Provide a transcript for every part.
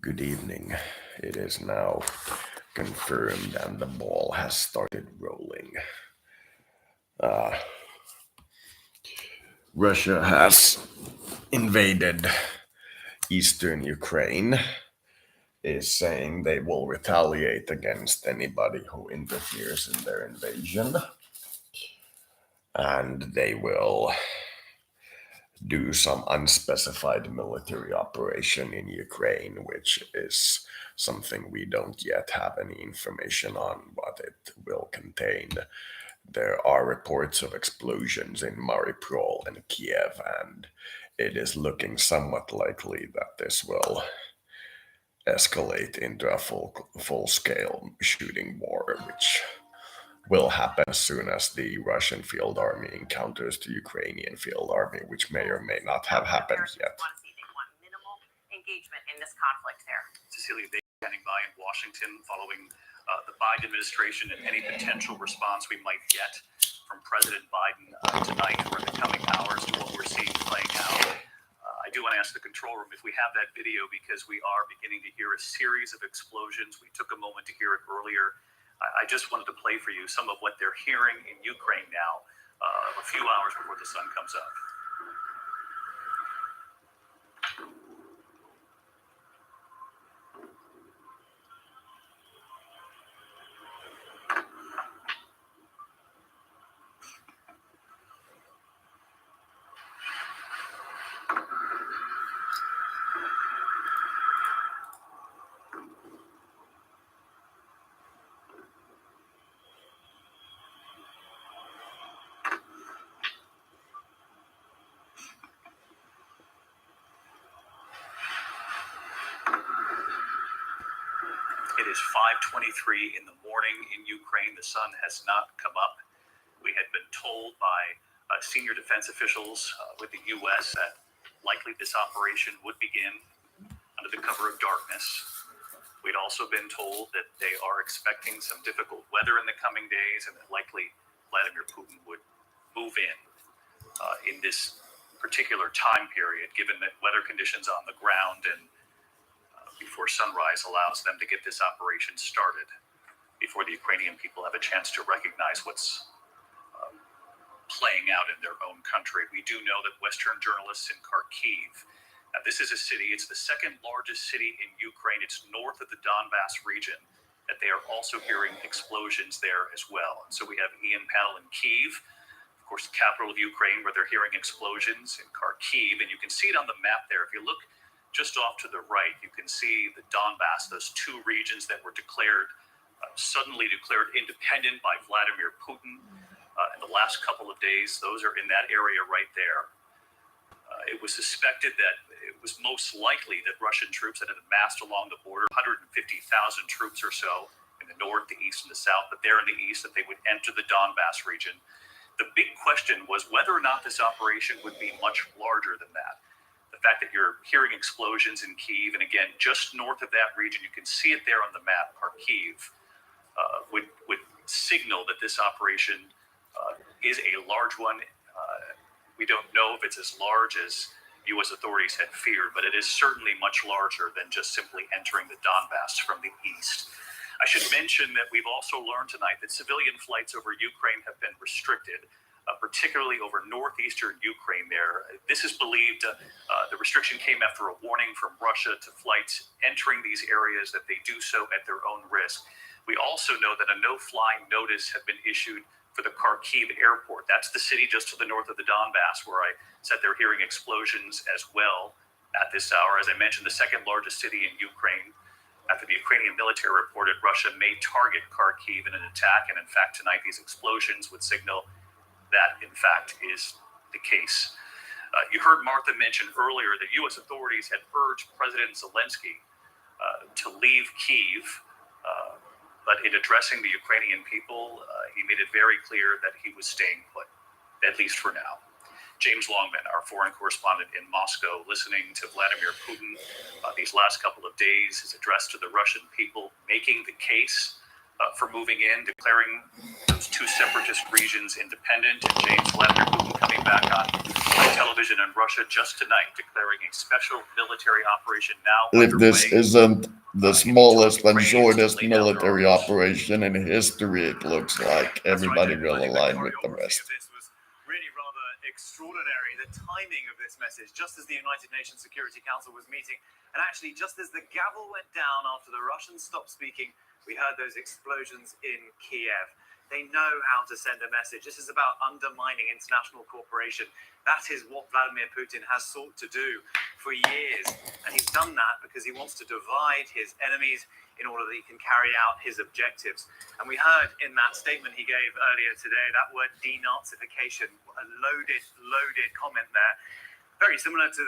Good evening. It is now confirmed and the ball has started rolling. Russia has invaded eastern Ukraine, is saying they will retaliate against anybody who interferes in their invasion, and they will do some unspecified military operation in Ukraine, which is something we don't yet have any information on what it will contain. There are reports of explosions in Mariupol and Kiev, and it is looking somewhat likely that this will escalate into a full scale shooting war, which will happen as soon as the Russian field army encounters the Ukrainian field army, which may or may not have happened yet. Minimal engagement in this conflict there. Cecilia Day standing by in Washington following the Biden administration and any potential response we might get from President Biden tonight or in the coming hours to what we're seeing playing out. I do want to ask the control room if we have that video, because we are beginning to hear a series of explosions. We took a moment to hear it earlier. I just wanted to play for you some of what they're hearing in Ukraine now, a few hours before the sun comes up. It is 5:23 in the morning in Ukraine. The sun has not come up. We had been told by senior defense officials with the U.S. that likely this operation would begin under the cover of darkness. We'd also been told that they are expecting some difficult weather in the coming days, and that likely Vladimir Putin would move in this particular time period, given that weather conditions on the ground and before sunrise allows them to get this operation started before the Ukrainian people have a chance to recognize what's playing out in their own country. We do know that Western journalists in Kharkiv, this is a city, it's the second largest city in Ukraine, it's north of the Donbass region, that they are also hearing explosions there as well. And so we have Ian Panel in Kyiv, of course, the capital of Ukraine, where they're hearing explosions in Kharkiv, and you can see it on the map there. If you look just off to the right, you can see the Donbass, those two regions that were suddenly declared independent by Vladimir Putin in the last couple of days. Those are in that area right there. It was suspected that it was most likely that Russian troops that had amassed along the border, 150,000 troops or so in the north, the east, and the south, but there in the east, that they would enter the Donbass region. The big question was whether or not this operation would be much larger than that. The fact that you're hearing explosions in Kyiv, and again, just north of that region, you can see it there on the map, Kharkiv, would signal that this operation is a large one. We don't know if it's as large as U.S. authorities had feared, but it is certainly much larger than just simply entering the Donbass from the east. I should mention that we've also learned tonight that civilian flights over Ukraine have been restricted, particularly over northeastern Ukraine there. This is believed, the restriction came after a warning from Russia to flights entering these areas that they do so at their own risk. We also know that a no-fly notice had been issued for the Kharkiv airport. That's the city just to the north of the Donbass, where I said they're hearing explosions as well at this hour. As I mentioned, the second largest city in Ukraine, after the Ukrainian military reported Russia may target Kharkiv in an attack. And in fact, tonight these explosions would signal that, in fact, is the case. You heard Martha mention earlier that U.S. authorities had urged President Zelensky to leave Kyiv, but in addressing the Ukrainian people, he made it very clear that he was staying put, at least for now. James Longman, our foreign correspondent in Moscow, listening to Vladimir Putin these last couple of days, his address to the Russian people, making the case for moving in, declaring those two separatist regions independent. And James, Vladimir Putin coming back on television in Russia just tonight, declaring a special military operation now If this underway. isn't the smallest and Ukraine to shortest lay down their military arms. operation in history, it looks like everybody will align with the rest. This was really rather extraordinary. The timing of this message, just as the United Nations Security Council was meeting, and actually just as the gavel went down after the Russians stopped speaking, we heard those explosions in Kiev. They know how to send a message. This is about undermining international cooperation. That is what Vladimir Putin has sought to do for years. And he's done that because he wants to divide his enemies in order that he can carry out his objectives. And we heard in that statement he gave earlier today, that word denazification, a loaded comment there. Very similar to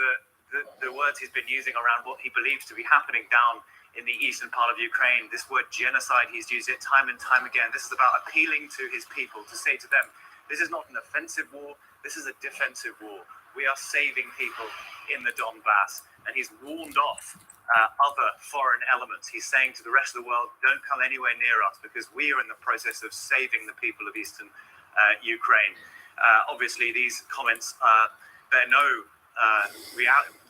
the words he's been using around what he believes to be happening down in the eastern part of Ukraine. This word genocide, he's used it time and time again. This is about appealing to his people, to say to them, this is not an offensive war, this is a defensive war. We are saving people in the Donbass. And he's warned off other foreign elements. He's saying to the rest of the world, don't come anywhere near us because we are in the process of saving the people of eastern Ukraine. Obviously, these comments bear no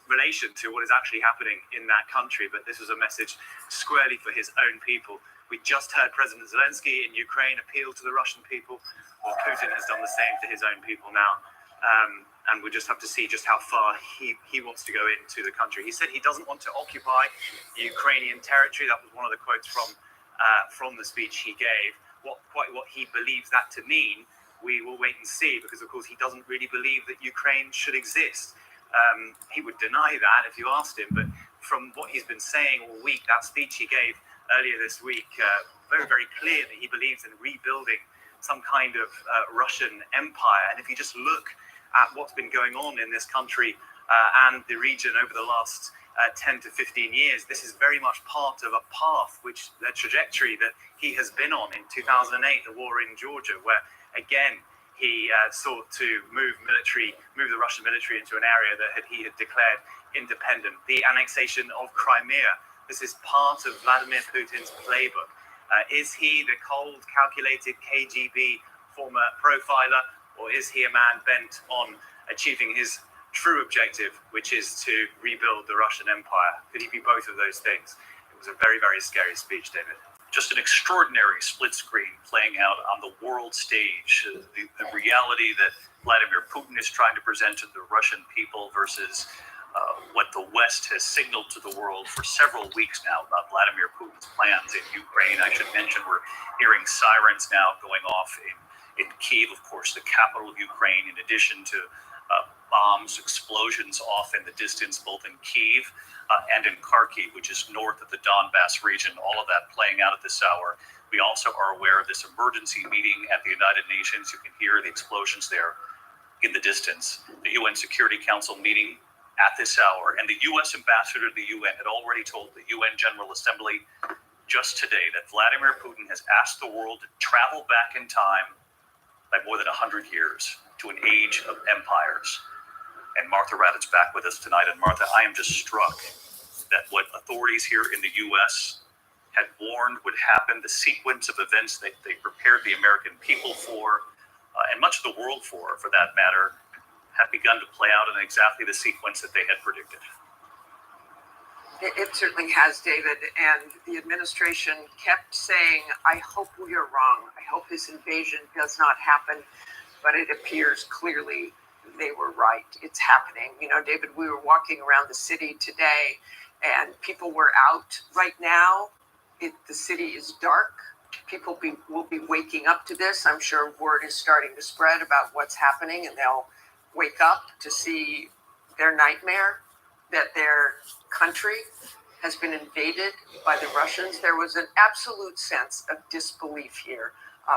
relation to what is actually happening in that country, but this was a message squarely for his own people. We just heard President Zelensky in Ukraine appeal to the Russian people. Well, Putin has done the same to his own people now. And we just have to see just how far he wants to go into the country. He said he doesn't want to occupy Ukrainian territory. That was one of the quotes from the speech he gave. What he believes that to mean, we will wait and see, because of course he doesn't really believe that Ukraine should exist. He would deny that if you asked him, but from what he's been saying all week, that speech he gave earlier this week, very, very clear that he believes in rebuilding some kind of Russian empire. And if you just look at what's been going on in this country and the region over the last 10 to 15 years, this is very much part of a path, the trajectory that he has been on in 2008, the war in Georgia, where again, he sought to move the Russian military into an area that he had declared independent. The annexation of Crimea. This is part of Vladimir Putin's playbook. Is he the cold, calculated KGB former profiler, or is he a man bent on achieving his true objective, which is to rebuild the Russian Empire? Could he be both of those things? It was a very, very scary speech, David. Just an extraordinary split screen playing out on the world stage. The reality that Vladimir Putin is trying to present to the Russian people versus what the West has signaled to the world for several weeks now about Vladimir Putin's plans in Ukraine. I should mention we're hearing sirens now going off in Kyiv, of course, the capital of Ukraine, in addition to bombs, explosions off in the distance, both in Kyiv and in Kharkiv, which is north of the Donbass region, all of that playing out at this hour. We also are aware of this emergency meeting at the United Nations. You can hear the explosions there in the distance. The UN Security Council meeting at this hour, and the U.S. ambassador to the UN had already told the UN General Assembly just today that Vladimir Putin has asked the world to travel back in time by more than 100 years to an age of empires. And Martha Raddatz back with us tonight. And Martha, I am just struck that what authorities here in the U.S. had warned would happen, the sequence of events that they prepared the American people for, and much of the world for that matter, have begun to play out in exactly the sequence that they had predicted. It certainly has, David. And the administration kept saying, I hope we are wrong. I hope this invasion does not happen. But it appears clearly they were right. It's happening. You know, David, we were walking around the city today and people were out. Right now, the city is dark. People will be waking up to this. I'm sure word is starting to spread about what's happening, and they'll wake up to see their nightmare, that their country has been invaded by the Russians. There was an absolute sense of disbelief here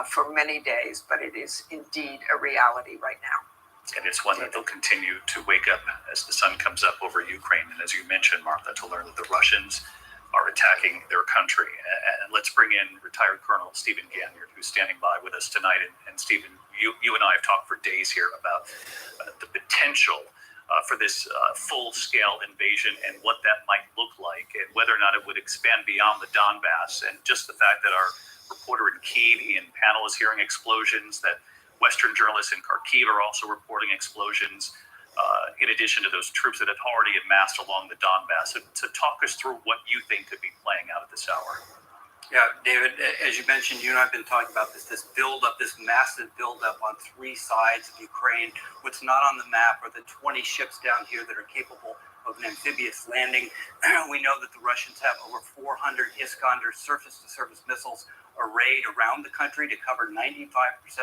for many days, but it is indeed a reality right now. And it's one that they'll continue to wake up as the sun comes up over Ukraine. And as you mentioned, Martha, to learn that the Russians are attacking their country. And let's bring in retired Colonel Stephen Ganyard, who's standing by with us tonight. And Stephen, you and I have talked for days here about the potential for this full-scale invasion and what that might look like, and whether or not it would expand beyond the Donbass. And just the fact that our reporter in Kyiv, Ian Pannell, is hearing explosions, that Western journalists in Kharkiv are also reporting explosions. in addition to those troops that had already amassed along the Donbass. So, to talk us through what you think could be playing out at this hour. Yeah, David, as you mentioned, you and I have been talking about this buildup, this massive buildup on three sides of Ukraine. What's not on the map are the 20 ships down here that are capable of an amphibious landing. We know that the Russians have over 400 Iskander surface-to-surface missiles arrayed around the country to cover 95%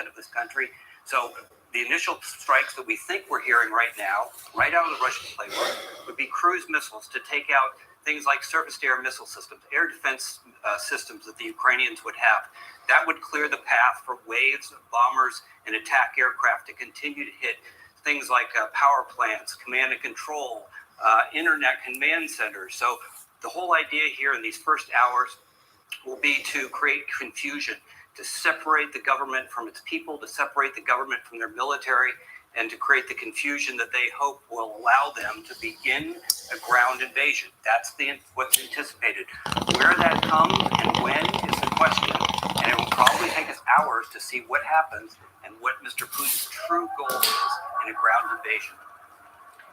of this country. So the initial strikes that we think we're hearing right now, right out of the Russian playbook, would be cruise missiles to take out things like surface-to-air missile systems, air defense systems that the Ukrainians would have. That would clear the path for waves of bombers and attack aircraft to continue to hit things like power plants, command and control, internet command centers. So the whole idea here in these first hours will be to create confusion, to separate the government from its people, to separate the government from their military, and to create the confusion that they hope will allow them to begin a ground invasion. That's what's anticipated. Where that comes and when is the question, and it will probably take us hours to see what happens and what Mr. Putin's true goal is in a ground invasion.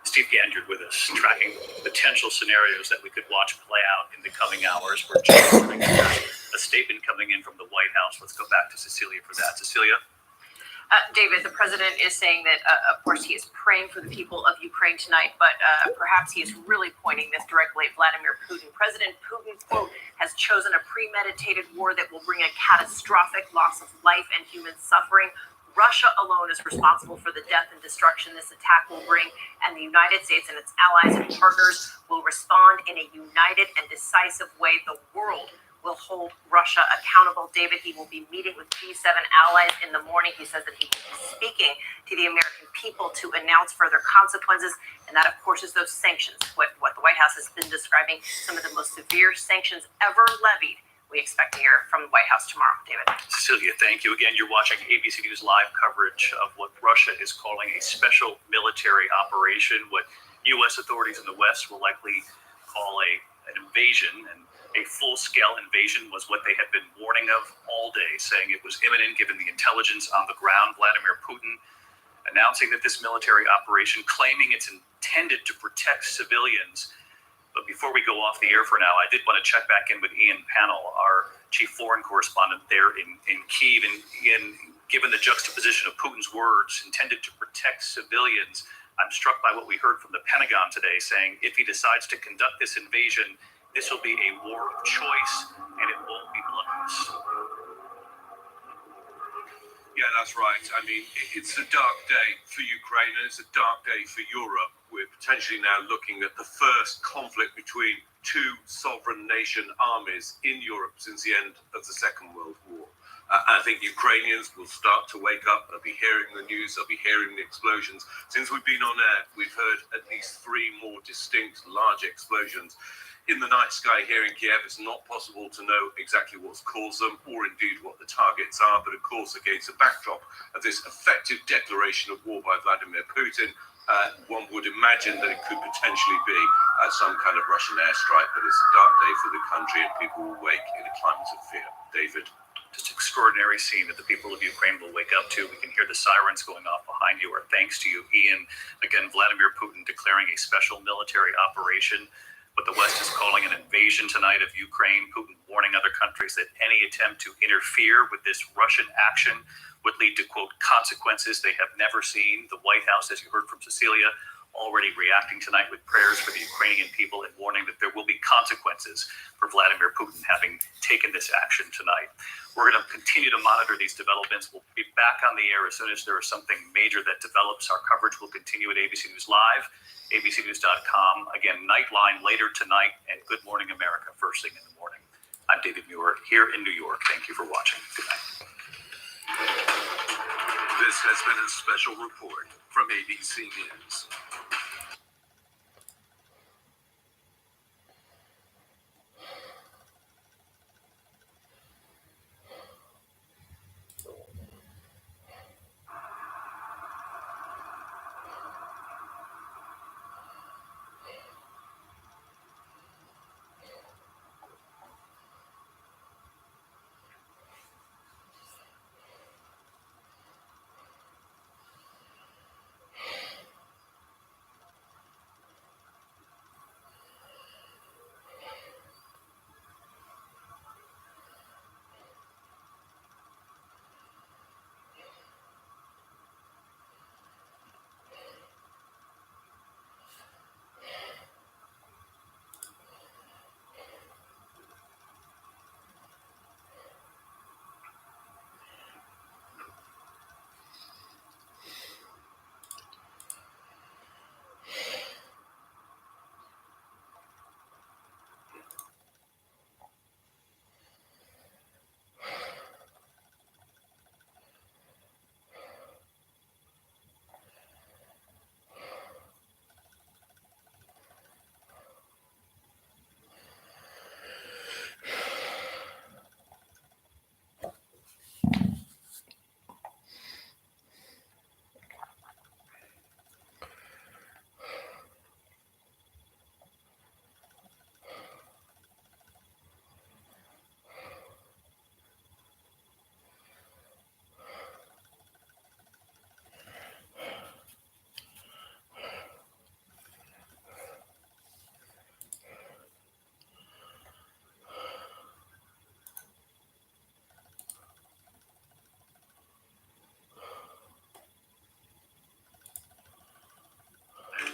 Steve Ganyard with us, tracking potential scenarios that we could watch play out in the coming hours. We're just hearing a statement coming in from the White House. Let's go back to Cecilia for that. Cecilia? David, the president is saying that, of course, he is praying for the people of Ukraine tonight, but perhaps he is really pointing this directly at Vladimir Putin. President Putin, quote, has chosen a premeditated war that will bring a catastrophic loss of life and human suffering. Russia alone is responsible for the death and destruction this attack will bring, and the United States and its allies and partners will respond in a united and decisive way. The world will hold Russia accountable. David, he will be meeting with G7 allies in the morning. He says that he will be speaking to the American people to announce further consequences, and that, of course, is those sanctions, what the White House has been describing, some of the most severe sanctions ever levied. We expect to hear from the White House tomorrow, David. Cecilia, thank you. Again, you're watching ABC News live coverage of what Russia is calling a special military operation, what U.S. authorities in the West will likely call an invasion. And a full-scale invasion was what they had been warning of all day, saying it was imminent given the intelligence on the ground. Vladimir Putin announcing that this military operation, claiming it's intended to protect civilians. But before we go off the air for now, I did want to check back in with Ian Pannell, our chief foreign correspondent there in Kyiv. And Ian, given the juxtaposition of Putin's words intended to protect civilians, I'm struck by what we heard from the Pentagon today, saying if he decides to conduct this invasion, this will be a war of choice, and it won't be bloodless. Yeah, that's right. I mean, it's a dark day for Ukraine, and it's a dark day for Europe. We're potentially now looking at the first conflict between two sovereign nation armies in Europe since the end of the Second World War. I think Ukrainians will start to wake up. They'll be hearing the news. They'll be hearing the explosions. Since we've been on air, we've heard at least three more distinct large explosions in the night sky here in Kiev. It's not possible to know exactly what's caused them or indeed what the targets are. But of course, against the backdrop of this effective declaration of war by Vladimir Putin, one would imagine that it could potentially be some kind of Russian airstrike. But it's a dark day for the country, and people will wake in a climate of fear. David? Just extraordinary scene that the people of Ukraine will wake up to. We can hear the sirens going off behind you. Our thanks to you, Ian. Again, Vladimir Putin declaring a special military operation. What the West is calling an invasion tonight of Ukraine. Putin warning other countries that any attempt to interfere with this Russian action would lead to, quote, consequences they have never seen. The White House, as you heard from Cecilia, already reacting tonight with prayers for the Ukrainian people and warning that there will be consequences for Vladimir Putin having taken this action tonight. We're going to continue to monitor these developments. We'll be back on the air as soon as there is something major that develops. Our coverage will continue at ABC News Live, abcnews.com. Again, Nightline later tonight, and Good Morning America first thing in the morning. I'm David Muir here in New York. Thank you for watching. Good night. This has been a special report from ABC News.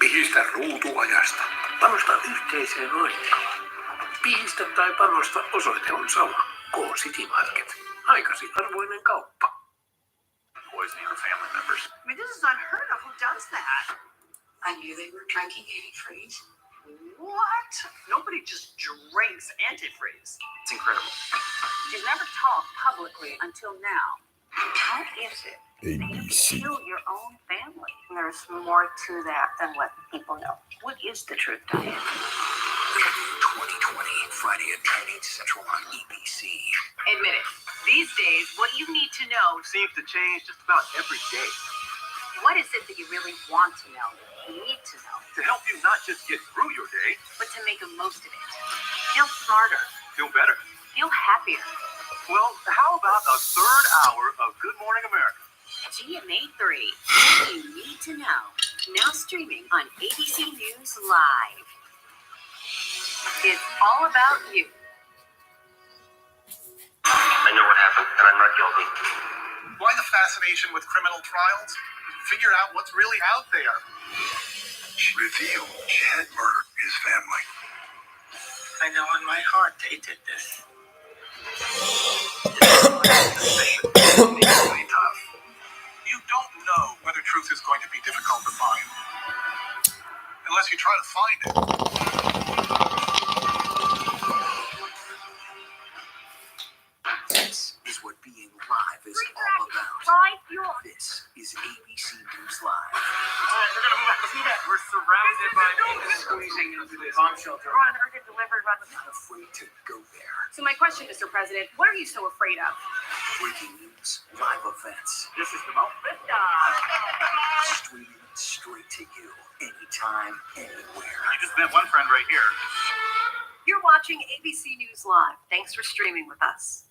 Pihistä ruutuajasta. Panosta yhteiseen aikaan. Pihistä tai panosta, osoite on sama. K-City Market. Aikasi arvoinen kauppa. Poisoning your family members. I mean, this is unheard of. Who does that? I knew they were drinking antifreeze. What? Nobody just drinks antifreeze. It's incredible. You've never talked publicly until now. How is it ABC. kill your own family? There's more to that than what people know. What is the truth, Diane? 2020, Friday at 9, 8 Central on ABC. Admit it. These days, what you need to know, Seems to change just about every day. what is it that you really want to know, need to know, To help you not just get through your day, but to make the most of it? Feel smarter. feel better. Feel happier. Well, how about a third hour of Good Morning America? GMA 3. What you need to know. Now streaming on ABC News Live. It's all about you. I know what happened, and I'm not guilty. Why the fascination with criminal trials? Figure out what's really out there. Reveal Chad murdered his family. I know in my heart they did this. Really tough. You don't know whether truth is going to be difficult to find unless you try to find it. This is what being live is all about. Live fuel. This is ABC News Live. We're surrounded by people squeezing into this bomb shelter. Run, urgent delivery, run. Not afraid to go there. So my question, Mr. President, what are you so afraid of? Breaking news, live events, This is the moment. streaming straight to you, anytime, anywhere. You just met one friend right here. You're watching ABC News Live. Thanks for streaming with us.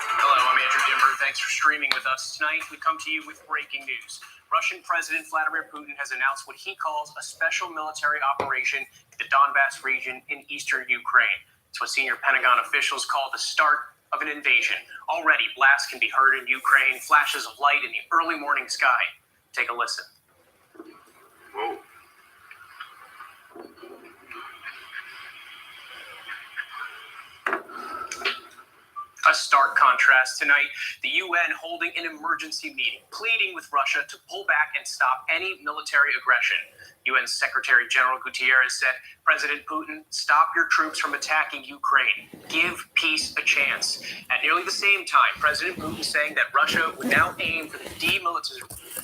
Hello, I'm Andrew Dimber. Thanks for streaming with us. Tonight, we come to you with breaking news. Russian President Vladimir Putin has announced what he calls a special military operation in the Donbass region in eastern Ukraine. It's what senior Pentagon officials call the start of an invasion. Already, blasts can be heard in Ukraine, flashes of light in the early morning sky. Take a listen. Whoa. A stark contrast tonight, the UN holding an emergency meeting, pleading with Russia to pull back and stop any military aggression. UN Secretary General Guterres said, President Putin, stop your troops from attacking Ukraine. Give peace a chance. At nearly the same time, President Putin saying that Russia would now aim for the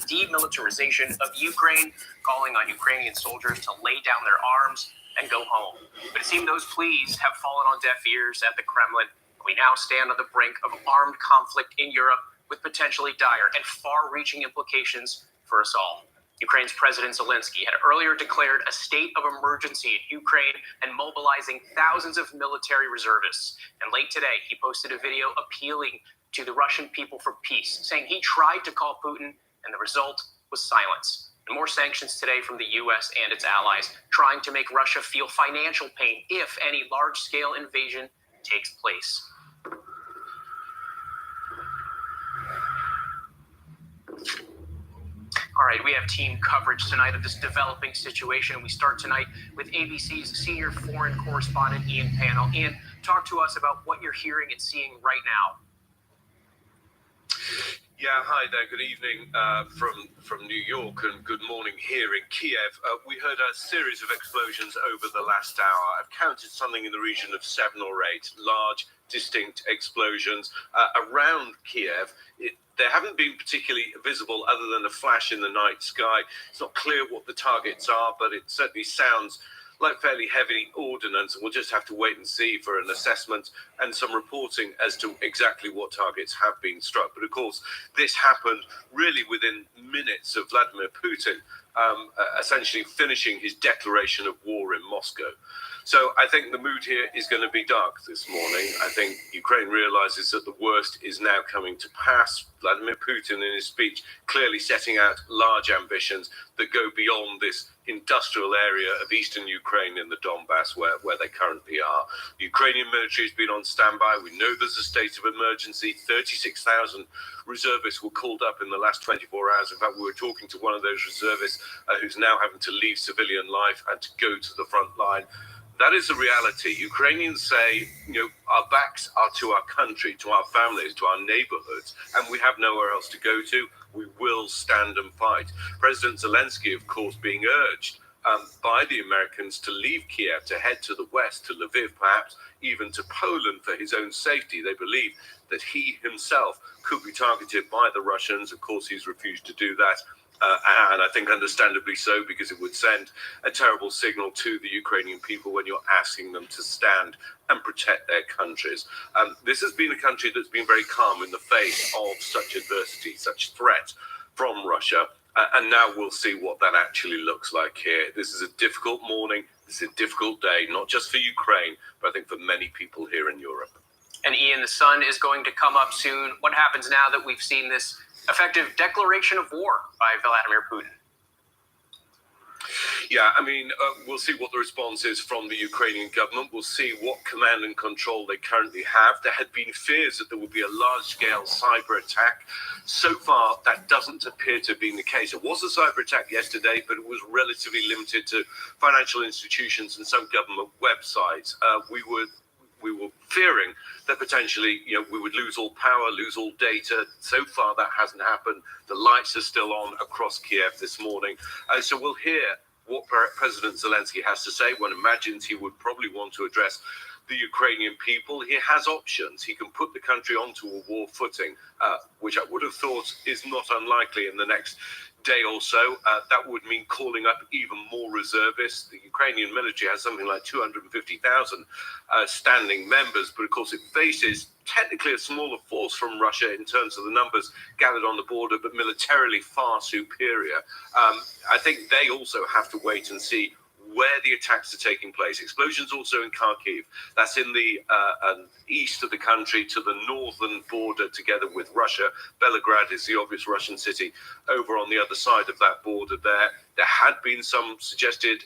demilitarization of Ukraine, calling on Ukrainian soldiers to lay down their arms and go home. But it seemed those pleas have fallen on deaf ears at the Kremlin. We now stand on the brink of armed conflict in Europe with potentially dire and far-reaching implications for us all. Ukraine's President Zelensky had earlier declared a state of emergency in Ukraine and mobilizing thousands of military reservists. And late today, he posted a video appealing to the Russian people for peace, saying he tried to call Putin and the result was silence. And more sanctions today from the U.S. and its allies, trying to make Russia feel financial pain if any large-scale invasion takes place. All right, we have team coverage tonight of this developing situation. We start tonight with ABC's senior foreign correspondent, Ian Pannell. Ian, talk to us about what you're hearing and seeing right now. Yeah, hi there. Good evening from New York and good morning here in Kiev. We heard a series of explosions over the last hour. I've counted something in the region of 7 or 8 large, distinct explosions around Kiev. They haven't been particularly visible other than a flash in the night sky. It's not clear what the targets are, but it certainly sounds like fairly heavy ordnance. We'll just have to wait and see for an assessment and some reporting as to exactly what targets have been struck. But of course, this happened really within minutes of Vladimir Putin essentially finishing his declaration of war in Moscow. So I think the mood here is going to be dark this morning. I think Ukraine realizes that the worst is now coming to pass. Vladimir Putin, in his speech, clearly setting out large ambitions that go beyond this industrial area of eastern Ukraine in the Donbass where they currently are. The Ukrainian military has been on standby. We know there's a state of emergency. 36,000 reservists were called up in the last 24 hours. In fact, we were talking to one of those reservists who's now having to leave civilian life and to go to the front line. That is the reality. Ukrainians say, our backs are to our country, to our families, to our neighborhoods, and we have nowhere else to go to. We will stand and fight. President Zelensky, of course, being urged by the Americans to leave Kiev, to head to the west, to Lviv, perhaps even to Poland for his own safety. They believe that he himself could be targeted by the Russians. Of course, he's refused to do that. And I think understandably so, because it would send a terrible signal to the Ukrainian people when you're asking them to stand and protect their countries. This has been a country that's been very calm in the face of such adversity, such threat from Russia. And now we'll see what that actually looks like here. This is a difficult morning. This is a difficult day, not just for Ukraine, but I think for many people here in Europe. And Ian, the sun is going to come up soon. What happens now that we've seen this effective declaration of war by Vladimir Putin? Yeah, we'll see what the response is from the Ukrainian government. We'll see what command and control they currently have. There had been fears that there would be a large-scale cyber attack. So far, that doesn't appear to have been the case. There was a cyber attack yesterday, but it was relatively limited to financial institutions and some government websites. We were fearing that potentially, we would lose all power, lose all data. So far, that hasn't happened. The lights are still on across Kiev this morning. So we'll hear what President Zelensky has to say. One imagines he would probably want to address the Ukrainian people. He has options. He can put the country onto a war footing, which I would have thought is not unlikely in the next day or so. That would mean calling up even more reservists. The Ukrainian military has something like 250,000 standing members, but of course it faces technically a smaller force from Russia in terms of the numbers gathered on the border, but militarily far superior. I think they also have to wait and see where the attacks are taking place. Explosions also in Kharkiv. That's in the east of the country to the northern border together with Russia. Belgrade is the obvious Russian city over on the other side of that border there. There had been some suggested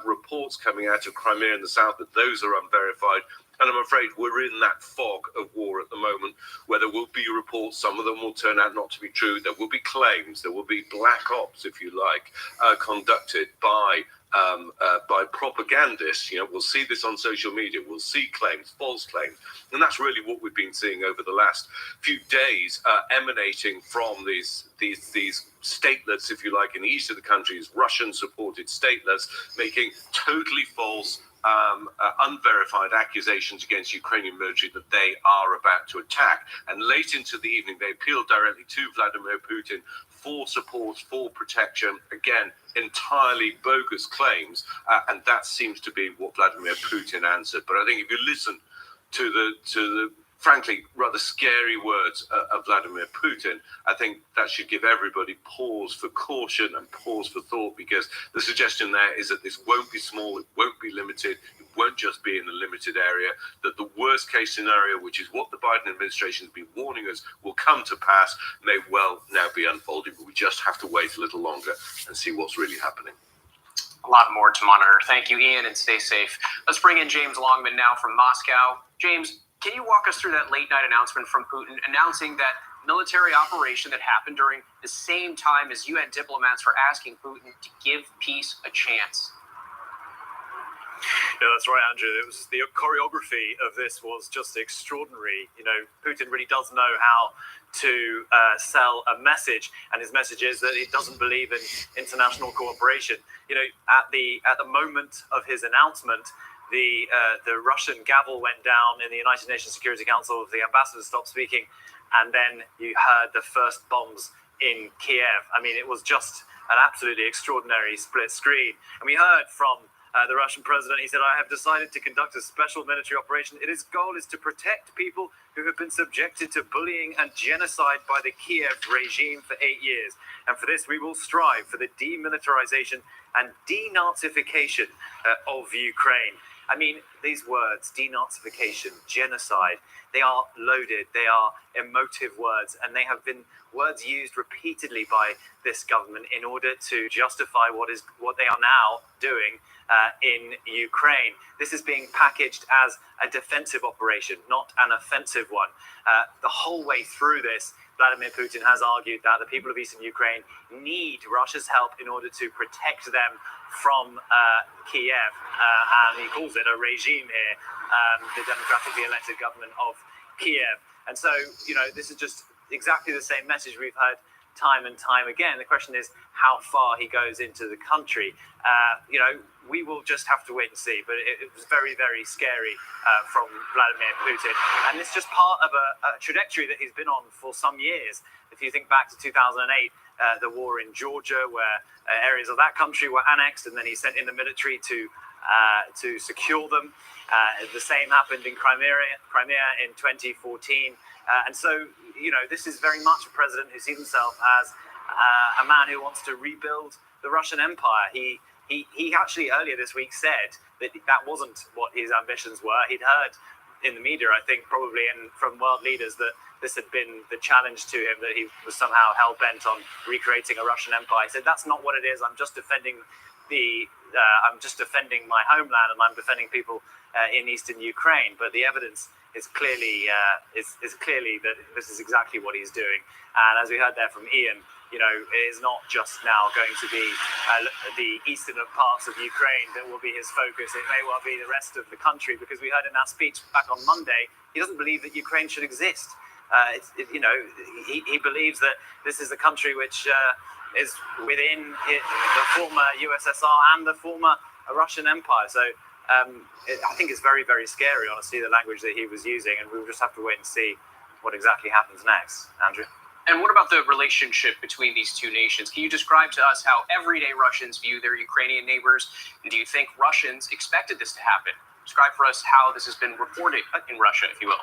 reports coming out of Crimea in the south, but those are unverified. And I'm afraid we're in that fog of war at the moment where there will be reports, some of them will turn out not to be true. There will be claims, there will be black ops, if you like, conducted by propagandists. We'll see this on social media. We'll see claims, false claims. And that's really what we've been seeing over the last few days, emanating from these statelets, if you like, in the east of the country, Russian-supported statelets, making totally false, unverified accusations against Ukrainian military that they are about to attack. And late into the evening, they appealed directly to Vladimir Putin for support, for protection. Again, entirely bogus claims. And that seems to be what Vladimir Putin answered. But I think if you listen to the frankly, rather scary words of Vladimir Putin, I think that should give everybody pause for caution and pause for thought, because the suggestion there is that this won't be small, it won't be limited, it won't just be in a limited area, that the worst case scenario, which is what the Biden administration has been warning us will come to pass, may well now be unfolding, but we just have to wait a little longer and see what's really happening. A lot more to monitor. Thank you, Ian, and stay safe. Let's bring in James Longman now from Moscow. James, can you walk us through that late night announcement from Putin announcing that military operation that happened during the same time as UN diplomats were asking Putin to give peace a chance? Yeah, that's right, Andrew. It was the choreography of this was just extraordinary. Putin really does know how to sell a message, and his message is that he doesn't believe in international cooperation. At the moment of his announcement, the Russian gavel went down in the United Nations Security Council. The ambassador stopped speaking, and then you heard the first bombs in Kiev. It was just an absolutely extraordinary split screen. And we heard from the Russian president. He said, "I have decided to conduct a special military operation. Its goal is to protect people who have been subjected to bullying and genocide by the Kiev regime for 8 years. And for this, we will strive for the demilitarization and denazification of Ukraine." I mean, these words, denazification, genocide, they are loaded, they are emotive words, and they have been words used repeatedly by this government in order to justify what they are now doing in Ukraine. This is being packaged as a defensive operation, not an offensive one. The whole way through this, Vladimir Putin has argued that the people of eastern Ukraine need Russia's help in order to protect them from Kiev, and he calls it a regime here, the democratically elected government of Kiev. And so, this is just exactly the same message we've heard time and time again. The question is how far he goes into the country. We will just have to wait and see, but it was very, very scary from Vladimir Putin. And it's just part of a trajectory that he's been on for some years. If you think back to 2008, the war in Georgia, where areas of that country were annexed, and then he sent in the military to secure them. The same happened in Crimea in 2014. And so, this is very much a president who sees himself as a man who wants to rebuild the Russian Empire. He actually earlier this week said that wasn't what his ambitions were. He'd heard in the media, I think, probably from world leaders, that this had been the challenge to him, that he was somehow hell-bent on recreating a Russian empire. He said, that's not what it is. I'm just defending my homeland, and I'm defending people in eastern Ukraine. But the evidence is clearly that this is exactly what he's doing. And as we heard there from Ian, it is not just now going to be the eastern parts of Ukraine that will be his focus. It may well be the rest of the country, because we heard in that speech back on Monday, he doesn't believe that Ukraine should exist. He believes that this is a country which is within the former USSR and the former Russian Empire. So I think it's very, very scary, honestly, the language that he was using, and we'll just have to wait and see what exactly happens next. Andrew? And what about the relationship between these two nations? Can you describe to us how everyday Russians view their Ukrainian neighbors? And do you think Russians expected this to happen? Describe for us how this has been reported in Russia, if you will.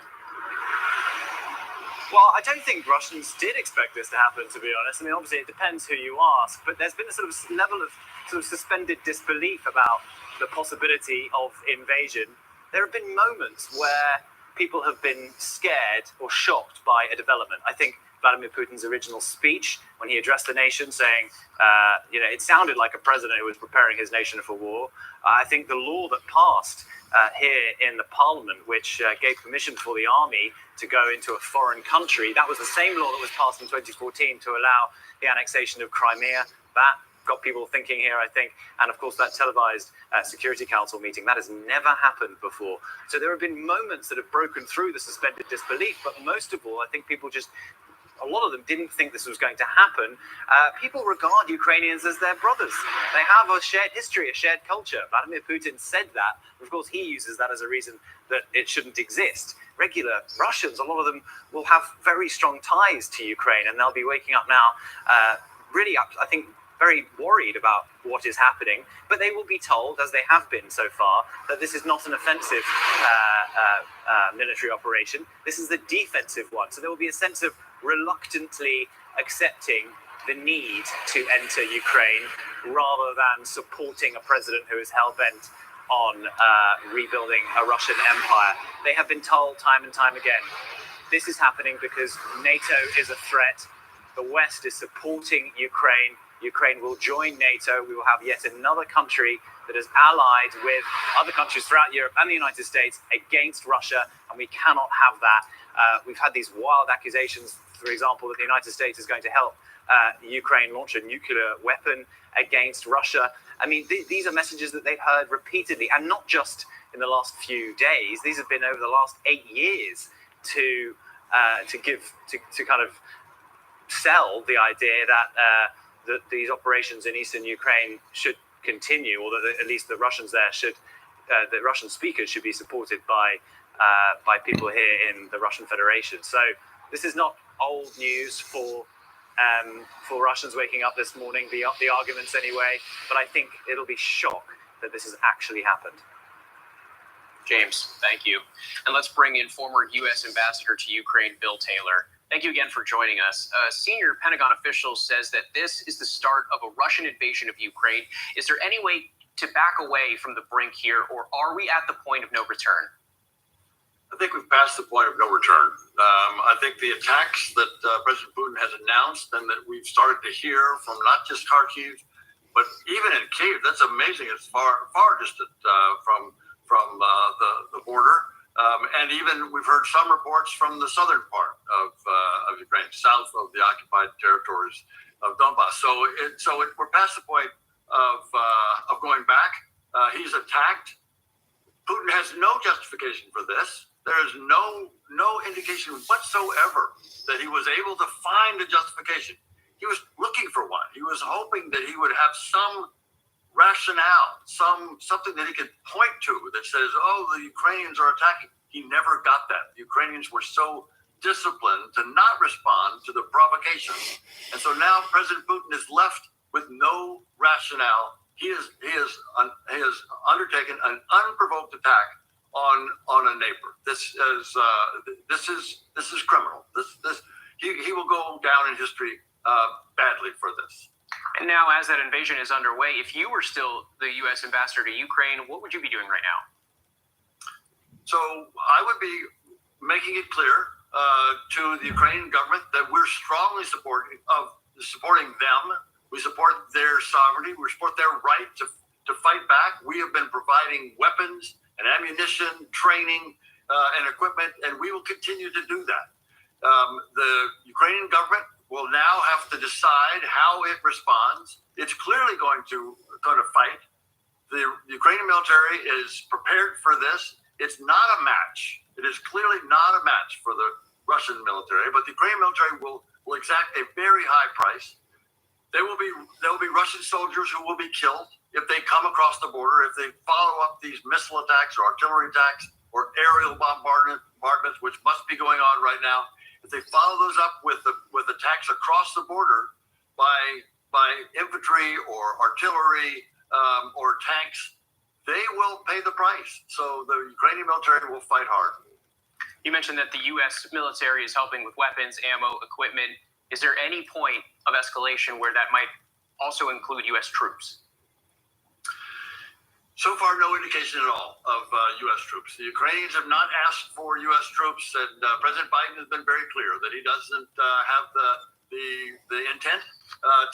Well, I don't think Russians did expect this to happen, to be honest. I mean, obviously, it depends who you ask, but there's been a sort of level of sort of suspended disbelief about the possibility of invasion. There have been moments where people have been scared or shocked by a development. I think Vladimir Putin's original speech, when he addressed the nation, saying, it sounded like a president who was preparing his nation for war. I think the law that passed here in the parliament, which gave permission for the army to go into a foreign country, that was the same law that was passed in 2014 to allow the annexation of Crimea. That got people thinking here, I think. And of course, that televised Security Council meeting, that has never happened before. So there have been moments that have broken through the suspended disbelief, but most of all, I think people just, a lot of them didn't think this was going to happen. People regard Ukrainians as their brothers. They have a shared history, a shared culture. Vladimir Putin said that. Of course, he uses that as a reason that it shouldn't exist. Regular Russians, a lot of them will have very strong ties to Ukraine, and they'll be waking up now really, I think, very worried about what is happening. But they will be told, as they have been so far, that this is not an offensive military operation. This is a defensive one. So there will be a sense of reluctantly accepting the need to enter Ukraine rather than supporting a president who is hell-bent on rebuilding a Russian empire. They have been told time and time again, this is happening because NATO is a threat. The West is supporting Ukraine. Ukraine will join NATO. We will have yet another country that is allied with other countries throughout Europe and the United States against Russia, and we cannot have that. We've had these wild accusations, for example, that the United States is going to help Ukraine launch a nuclear weapon against Russia. I mean, these are messages that they've heard repeatedly, and not just in the last few days. These have been over the last 8 years to kind of sell the idea that these operations in eastern Ukraine should continue, or that at least the Russians there should, the Russian speakers should be supported by people here in the Russian Federation. So this is not old news for Russians waking up this morning, the arguments anyway, but I think it'll be shock that this has actually happened. James, thank you. And let's bring in former U.S. Ambassador to Ukraine, Bill Taylor. Thank you again for joining us. A senior Pentagon official says that this is the start of a Russian invasion of Ukraine. Is there any way to back away from the brink here, or are we at the point of no return? I think we've passed the point of no return. I think the attacks that President Putin has announced and that we've started to hear from not just Kharkiv, but even in Kyiv, that's amazing. It's far distant from the border. And even we've heard some reports from the southern part of Ukraine, south of the occupied territories of Donbass. So we're past the point of going back. He's attacked. Putin has no justification for this. There is no indication whatsoever that he was able to find a justification. He was looking for one. He was hoping that he would have some rationale, something that he could point to that says, "Oh, the Ukrainians are attacking." He never got that. The Ukrainians were so disciplined to not respond to the provocation, and so now President Putin is left with no rationale. He has undertaken an unprovoked attack on a neighbor. This is criminal. He will go down in history badly for this. And now, as that invasion is underway, if you were still the U.S. ambassador to Ukraine, what would you be doing right now? So I would be making it clear to the Ukrainian government that we're strongly supporting them. We support their sovereignty. We support their right to fight back. We have been providing weapons and ammunition, training, and equipment, and we will continue to do that. The Ukrainian government will now have to decide how it responds. It's clearly going to fight. The Ukrainian military is prepared for this. It's not a match. It is clearly not a match for the Russian military, but the Ukrainian military will exact a very high price. There will be Russian soldiers who will be killed if they come across the border, if they follow up these missile attacks or artillery attacks or aerial bombardments, which must be going on right now. If they follow those up with attacks across the border by infantry or artillery or tanks, they will pay the price. So the Ukrainian military will fight hard. You mentioned that the U.S. military is helping with weapons, ammo, equipment. Is there any point of escalation where that might also include U.S. troops? So far, no indication at all of U.S. troops. The Ukrainians have not asked for U.S. troops, and President Biden has been very clear that he doesn't have the intent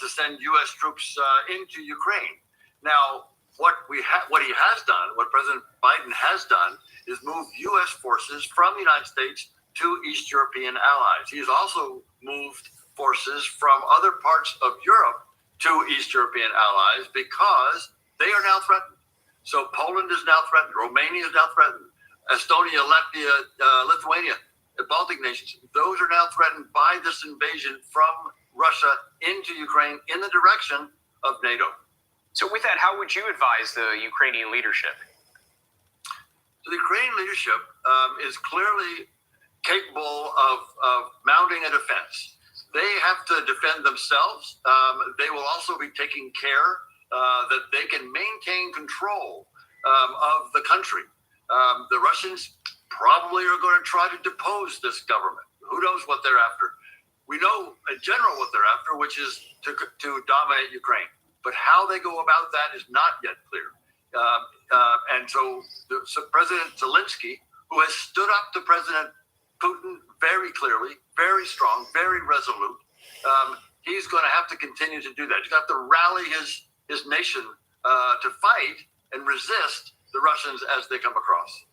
to send U.S. troops into Ukraine. Now, what he has done, what President Biden has done, is move U.S. forces from the United States to East European allies. He has also moved forces from other parts of Europe to East European allies because they are now threatened. So Poland is now threatened. Romania is now threatened. Estonia, Latvia, Lithuania, the Baltic nations, those are now threatened by this invasion from Russia into Ukraine in the direction of NATO. So with that, how would you advise the Ukrainian leadership? So the Ukrainian leadership is clearly capable of mounting a defense. They have to defend themselves. They will also be taking care that they can maintain control of the country. The Russians probably are going to try to depose this government. Who knows what they're after? We know in general what they're after, which is to dominate Ukraine. But how they go about that is not yet clear. And so President Zelensky, who has stood up to President Putin very clearly, very strong, very resolute, he's going to have to continue to do that. He's got to rally his nation to fight and resist the Russians as they come across.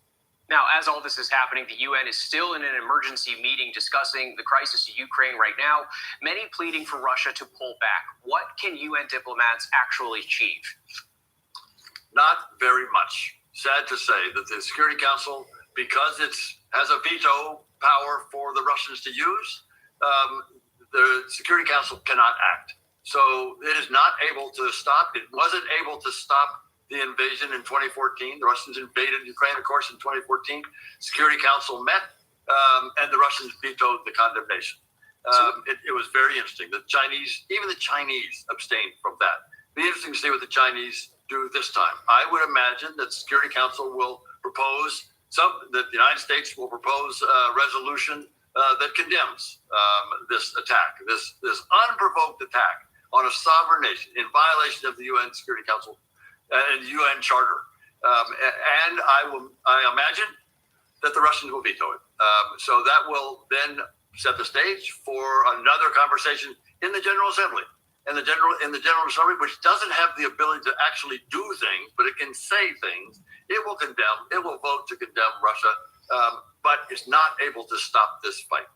Now, as all this is happening, the UN is still in an emergency meeting discussing the crisis in Ukraine right now, many pleading for Russia to pull back. What can UN diplomats actually achieve? Not very much. Sad to say that the Security Council, because it has a veto power for the Russians to use, the Security Council cannot act. So it is not able to stop. It wasn't able to stop the invasion in 2014. The Russians invaded Ukraine, of course, in 2014. Security Council met, and the Russians vetoed the condemnation. It was very interesting. Even the Chinese abstained from that. It'd be interesting to see what the Chinese do this time. I would imagine that the Security Council will propose that the United States will propose a resolution that condemns this attack, this unprovoked attack on a sovereign nation in violation of the UN Security Council and UN Charter. And I imagine that the Russians will veto it. So that will then set the stage for another conversation in the General Assembly. In the General Assembly, which doesn't have the ability to actually do things, but it can say things. It will condemn. It will vote to condemn Russia, but it's not able to stop this fight.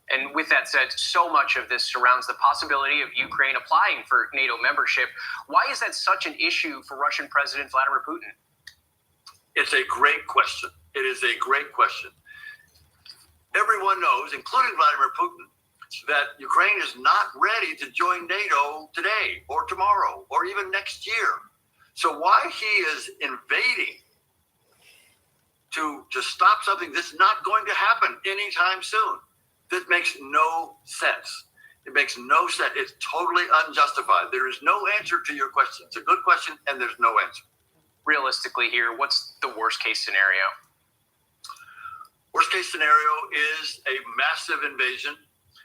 And with that said, so much of this surrounds the possibility of Ukraine applying for NATO membership. Why is that such an issue for Russian President Vladimir Putin? It's a great question. It is a great question. Everyone knows, including Vladimir Putin, that Ukraine is not ready to join NATO today or tomorrow or even next year. So why he is invading to stop something that's not going to happen anytime soon, this makes no sense. It makes no sense. It's totally unjustified. There is no answer to your question. It's a good question, and there's no answer. Realistically here, what's the worst case scenario? Worst case scenario is a massive invasion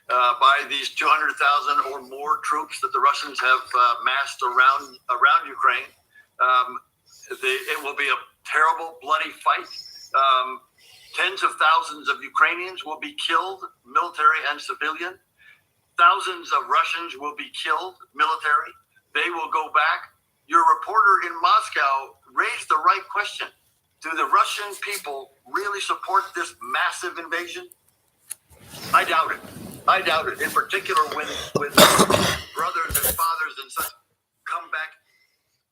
by these 200,000 or more troops that the Russians have massed around Ukraine. It will be a terrible, bloody fight. Tens of thousands of Ukrainians will be killed, military and civilian. Thousands of Russians will be killed, military. They will go back. Your reporter in Moscow raised the right question. Do the Russian people really support this massive invasion? I doubt it. I doubt it. In particular, when brothers and fathers and sons come back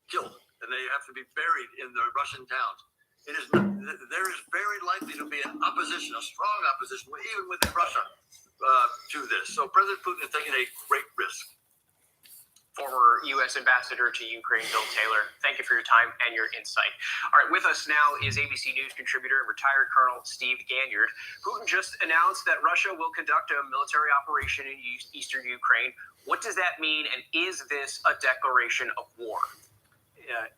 killed and they have to be buried in the Russian towns. There is very likely to be an opposition, a strong opposition, even within Russia, to this. So President Putin is taking a great risk. Former U.S. Ambassador to Ukraine, Bill Taylor, thank you for your time and your insight. All right, with us now is ABC News contributor and retired Colonel Steve Ganyard. Putin just announced that Russia will conduct a military operation in eastern Ukraine. What does that mean, and is this a declaration of war?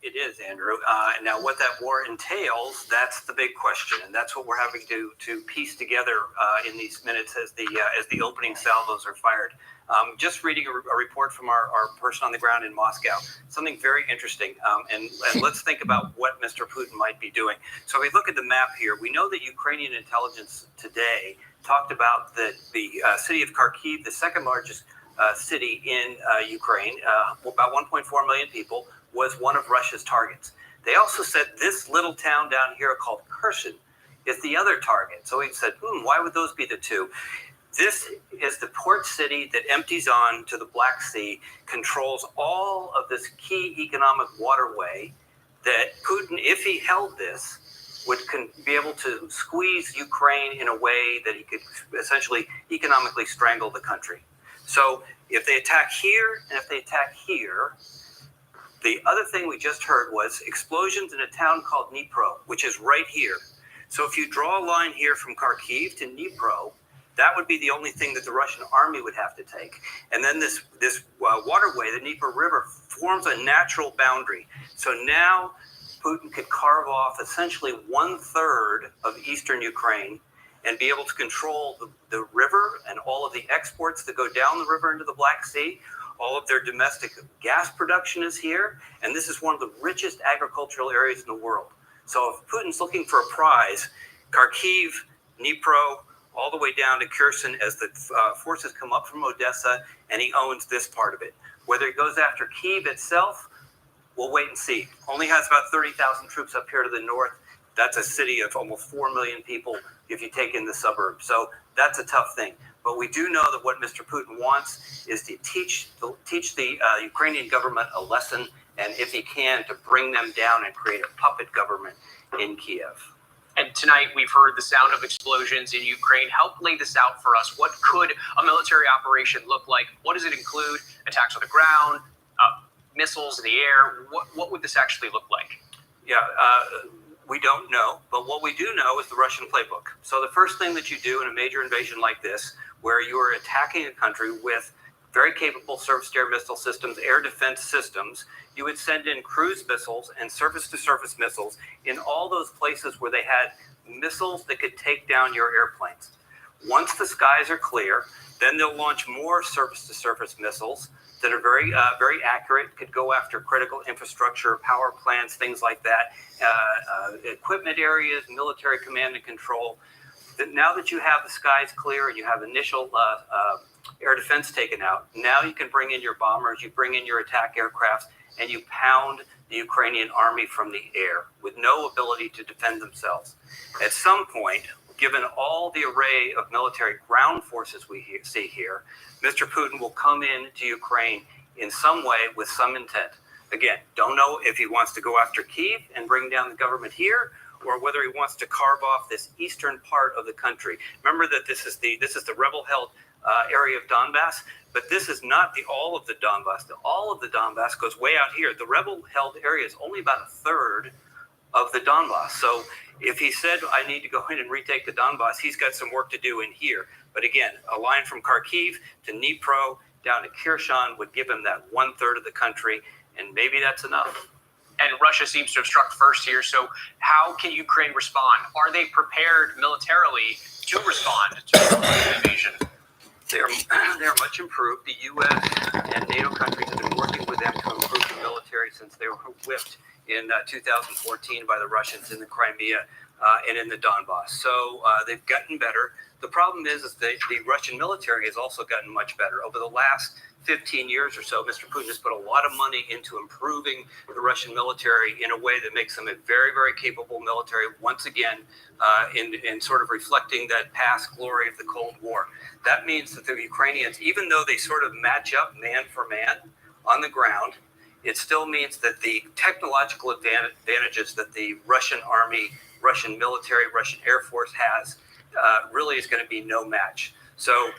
It is, Andrew. Now, what that war entails, that's the big question, and that's what we're having to piece together in these minutes as the opening salvos are fired. Just reading a report from our person on the ground in Moscow, something very interesting, and let's think about what Mr. Putin might be doing. So if we look at the map here, we know that Ukrainian intelligence today talked about the city of Kharkiv, the second largest city in Ukraine, about 1.4 million people, was one of Russia's targets. They also said this little town down here called Kherson is the other target. So we said, why would those be the two? This is the port city that empties on to the Black Sea, controls all of this key economic waterway that Putin, if he held this, would be able to squeeze Ukraine in a way that he could essentially economically strangle the country. So if they attack here and if they attack here, the other thing we just heard was explosions in a town called Dnipro, which is right here. So if you draw a line here from Kharkiv to Dnipro, that would be the only thing that the Russian army would have to take. And then this waterway, the Dnieper River, forms a natural boundary. So now Putin could carve off essentially 1/3 of eastern Ukraine and be able to control the river and all of the exports that go down the river into the Black Sea. All of their domestic gas production is here, and this is one of the richest agricultural areas in the world. So if Putin's looking for a prize, Kharkiv, Dnipro, all the way down to Kherson as the forces come up from Odessa, and he owns this part of it. Whether he goes after Kyiv itself, we'll wait and see. Only has about 30,000 troops up here to the north. That's a city of almost 4 million people if you take in the suburbs. So that's a tough thing. But we do know that what Mr. Putin wants is to teach the Ukrainian government a lesson, and if he can, to bring them down and create a puppet government in Kiev. And tonight we've heard the sound of explosions in Ukraine. Help lay this out for us. What could a military operation look like? What does it include? Attacks on the ground, missiles in the air? What would this actually look like? Yeah, we don't know, but what we do know is the Russian playbook. So the first thing that you do in a major invasion like this, where you are attacking a country with very capable surface-to-air missile systems, air defense systems, you would send in cruise missiles and surface-to-surface missiles in all those places where they had missiles that could take down your airplanes. Once the skies are clear, then they'll launch more surface-to-surface missiles that are very accurate, could go after critical infrastructure, power plants, things like that, equipment areas, military command and control. Now that you have the skies clear and you have initial air defense taken out, now you can bring in your bombers, you bring in your attack aircrafts, and you pound the Ukrainian army from the air with no ability to defend themselves. At some point, given all the array of military ground forces we see here, Mr. Putin will come in to Ukraine in some way with some intent. Again, don't know if he wants to go after Kyiv and bring down the government here, or whether he wants to carve off this eastern part of the country. Remember that this is the rebel-held area of Donbass, but this is not all of the Donbass. All of the Donbass goes way out here. The rebel-held area is only about a third of the Donbass. So if he said, I need to go in and retake the Donbass, he's got some work to do in here. But again, a line from Kharkiv to Dnipro down to Kherson would give him that 1/3 of the country, and maybe that's enough. And Russia seems to have struck first here. So how can Ukraine respond? Are they prepared militarily to respond to the invasion? They're much improved. The U.S. and NATO countries have been working with them to improve the military since they were whipped in 2014 by the Russians in the Crimea and in the Donbass. So they've gotten better. The problem is the Russian military has also gotten much better. Over the last 15 years or so, Mr. Putin has put a lot of money into improving the Russian military in a way that makes them a very, very capable military, once again, in sort of reflecting that past glory of the Cold War. That means that the Ukrainians, even though they sort of match up man for man on the ground, it still means that the technological advantages that the Russian army, Russian military, Russian Air Force has really is going to be no match. So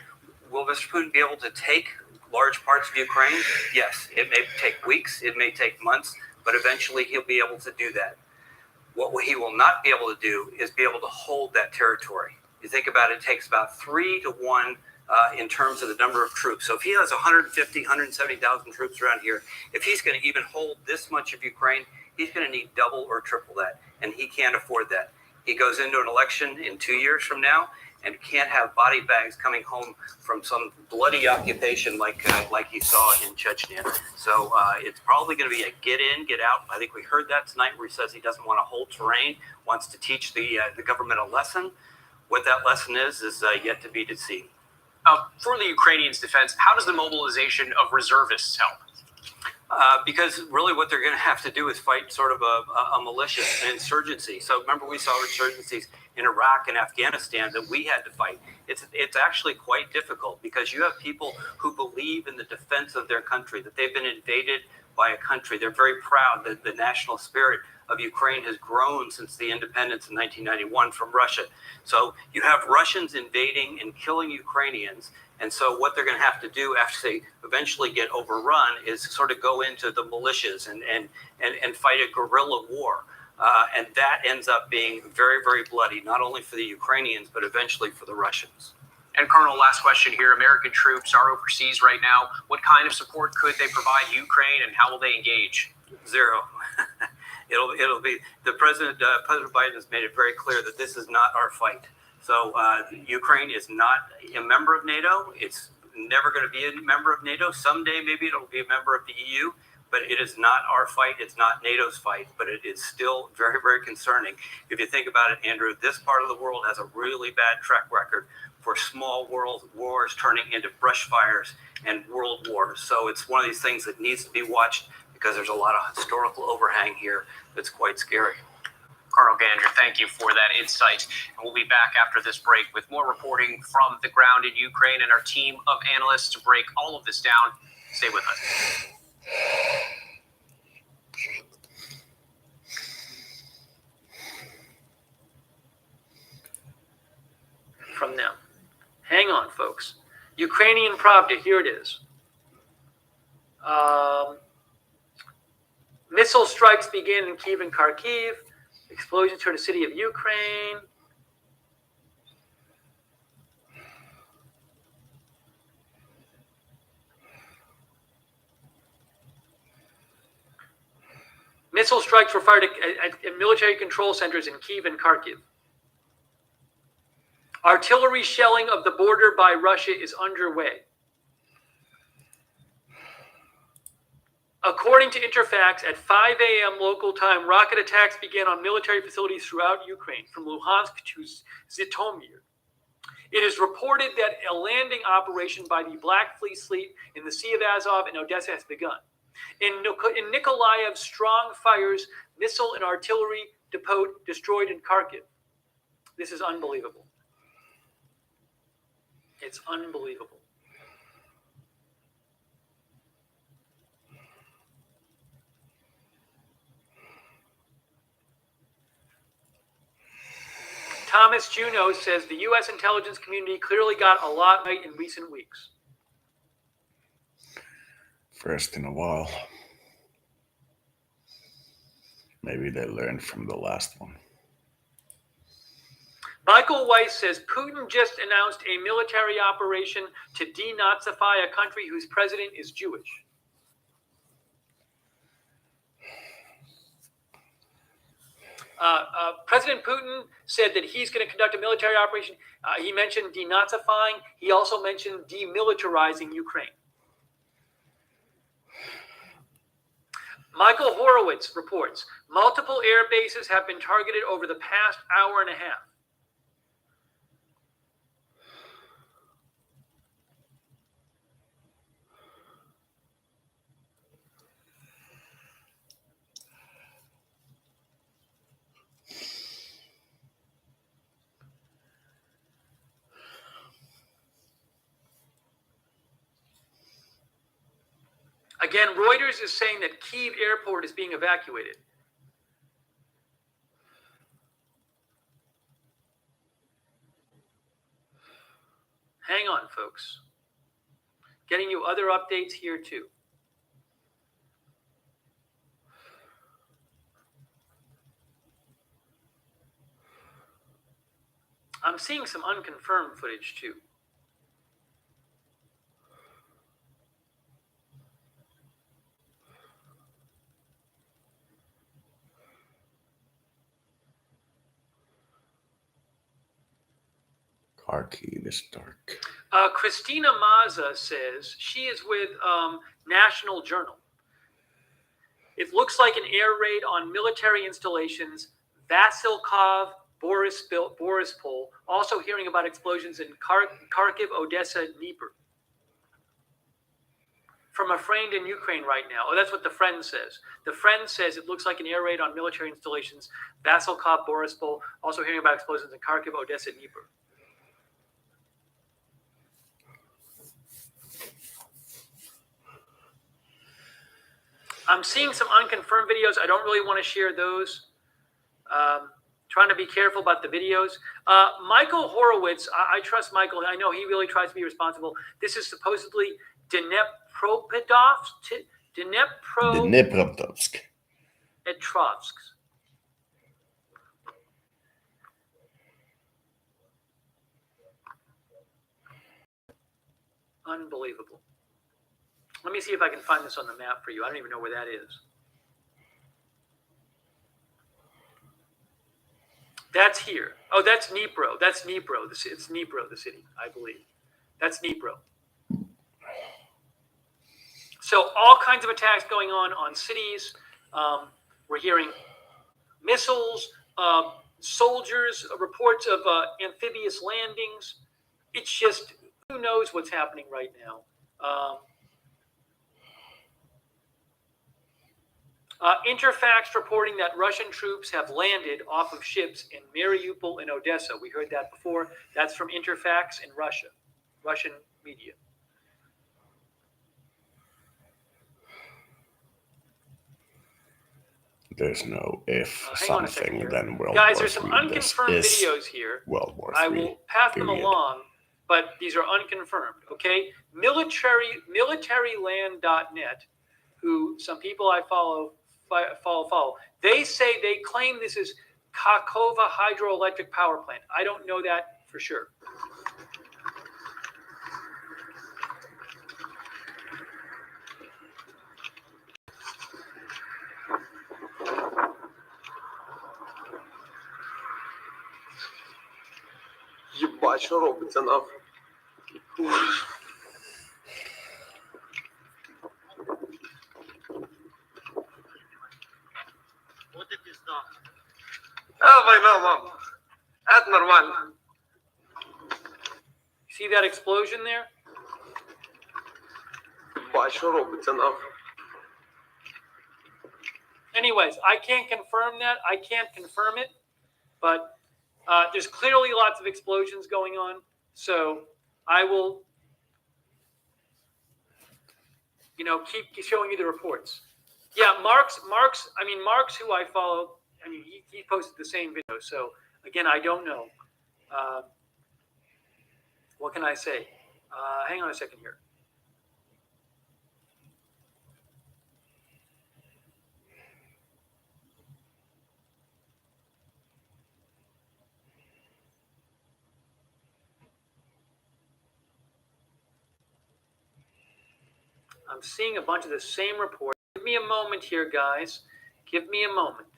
will Mr. Putin be able to take large parts of Ukraine? Yes, it may take weeks, it may take months, but eventually he'll be able to do that. What he will not be able to do is be able to hold that territory. You think about it, it takes about 3 to 1 in terms of the number of troops. So if he has 150, 170,000 troops around here, if he's going to even hold this much of Ukraine, he's going to need double or triple that, and he can't afford that. He goes into an election in 2 years from now and can't have body bags coming home from some bloody occupation like you saw in Chechnya. So it's probably going to be a get in, get out. I think we heard that tonight where he says he doesn't want to hold terrain, wants to teach the government a lesson. What that lesson is yet to be seen. For the Ukrainians' defense, how does the mobilization of reservists help? Because really what they're going to have to do is fight sort of a malicious insurgency. So remember, we saw insurgencies in Iraq and Afghanistan that we had to fight. It's actually quite difficult because you have people who believe in the defense of their country, that they've been invaded by a country. They're very proud that the national spirit of Ukraine has grown since the independence in 1991 from Russia. So you have Russians invading and killing Ukrainians. And so what they're going to have to do after they eventually get overrun is sort of go into the militias and fight a guerrilla war. And that ends up being very, very bloody, not only for the Ukrainians, but eventually for the Russians. And Colonel, last question here. American troops are overseas right now. What kind of support could they provide Ukraine, and how will they engage? Zero. It'll be the President Biden has made it very clear that this is not our fight. So Ukraine is not a member of NATO. It's never going to be a member of NATO. Someday maybe it'll be a member of the EU, but it is not our fight. It's not NATO's fight, but it is still very, very concerning. If you think about it, Andrew, this part of the world has a really bad track record for small world wars turning into brush fires and world wars. So it's one of these things that needs to be watched because there's a lot of historical overhang here that's quite scary. Colonel Gander, thank you for that insight. And we'll be back after this break with more reporting from the ground in Ukraine and our team of analysts to break all of this down. Stay with us. From them. Hang on, folks. Ukrainian Pravda, here it is. Missile strikes begin in Kyiv and Kharkiv. Explosions hurt the city of Ukraine. Missile strikes were fired at military control centers in Kyiv and Kharkiv. Artillery shelling of the border by Russia is underway. According to Interfax, at 5 a.m. local time, rocket attacks began on military facilities throughout Ukraine, from Luhansk to Zhytomyr. It is reported that a landing operation by the Black Fleet in the Sea of Azov and Odessa has begun. In Nikolaev, strong fires, missile and artillery depot destroyed in Kharkiv. This is unbelievable. It's unbelievable. Thomas Juneau says the U.S. intelligence community clearly got a lot right in recent weeks. First in a while. Maybe they learned from the last one. Michael Weiss says Putin just announced a military operation to denazify a country whose president is Jewish. President Putin said that he's going to conduct a military operation. He mentioned denazifying. He also mentioned demilitarizing Ukraine. Michael Horowitz reports multiple air bases have been targeted over the past hour and a half. Again, Reuters is saying that Kyiv airport is being evacuated. Hang on, folks. Getting you other updates here, too. I'm seeing some unconfirmed footage, too. Kharkiv is dark. Christina Maza says she is with National Journal. It looks like an air raid on military installations, Vasilkov, Borispol, also hearing about explosions in Kharkiv, Odessa, Dnipro. From a friend in Ukraine right now. Oh, that's what the friend says. The friend says it looks like an air raid on military installations, Vasilkov, Borispol, also hearing about explosions in Kharkiv, Odessa, Dnipro. I'm seeing some unconfirmed videos. I don't really want to share those. Trying to be careful about the videos. Michael Horowitz, I trust Michael. I know he really tries to be responsible. This is supposedly Dnepropetrovsk. Unbelievable. Let me see if I can find this on the map for you. I don't even know where that is. That's here. Oh, that's Dnipro. That's Dnipro. It's Dnipro, the city, I believe. That's Dnipro. So all kinds of attacks going on cities. We're hearing missiles, soldiers, reports of amphibious landings. It's just, who knows what's happening right now. Interfax reporting that Russian troops have landed off of ships in Mariupol and Odessa. We heard that before. That's from Interfax in Russia, Russian media. There's no if something, then World Guys, War there's some III. unconfirmed This videos here. World War I III, will pass them period. along, but these are unconfirmed, okay? Militaryland.net, who some people I follow, they say, they claim this is Kakhovka hydroelectric power plant. I don't know that for sure. Baixo робиться нам. Война, мам. Это нормально. See that explosion there? Baixo робиться нам. Anyways, I can't confirm that. I can't confirm it, but there's clearly lots of explosions going on. So I will, keep showing you the reports. Yeah, Mark's, who I follow, he posted the same video. So again, I don't know. What can I say? Hang on a second here. I'm seeing a bunch of the same reports. Give me a moment here, guys. Give me a moment.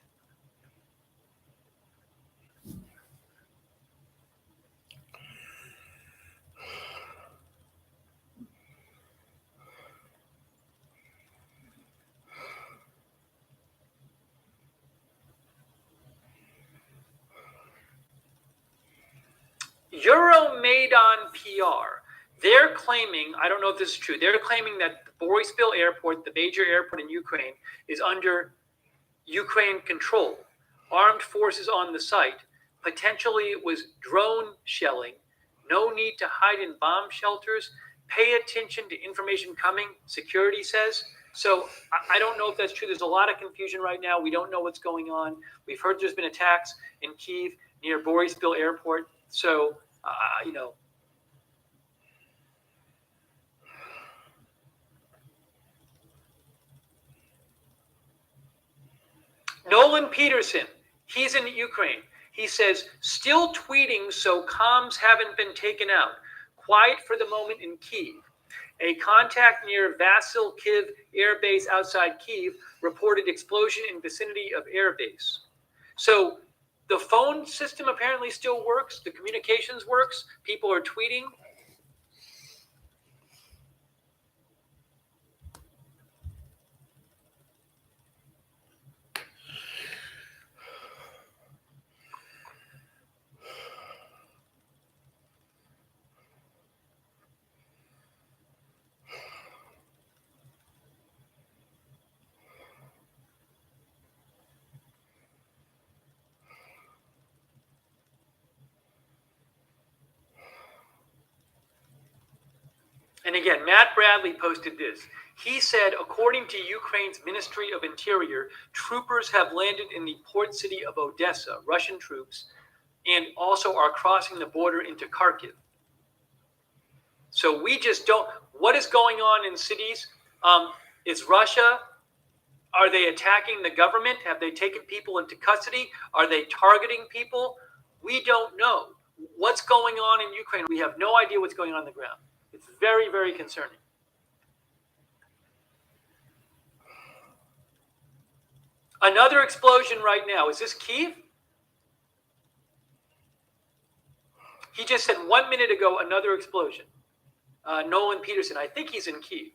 Euromaidan PR. They're claiming, I don't know if this is true, they're claiming that Boryspil Airport, the major airport in Ukraine, is under Ukraine control. Armed forces on the site. Potentially it was drone shelling. No need to hide in bomb shelters. Pay attention to information coming, security says. So I don't know if that's true. There's a lot of confusion right now. We don't know what's going on. We've heard there's been attacks in Kyiv near Boryspil Airport. So, Nolan Peterson, he's in Ukraine. He says, still tweeting so comms haven't been taken out. Quiet for the moment in Kyiv. A contact near Vasilkiv Air Base outside Kyiv reported explosion in vicinity of air base. So the phone system apparently still works. The communications works. People are tweeting. And again, Matt Bradley posted this. He said, according to Ukraine's Ministry of Interior, troopers have landed in the port city of Odessa, Russian troops, and also are crossing the border into Kharkiv. So we just don't, what is going on in cities? Is Russia, are they attacking the government? Have they taken people into custody? Are they targeting people? We don't know. What's going on in Ukraine? We have no idea what's going on the ground. It's very, very concerning. Another explosion right now. Is this Kyiv? He just said 1 minute ago, another explosion. Nolan Peterson, I think he's in Kyiv.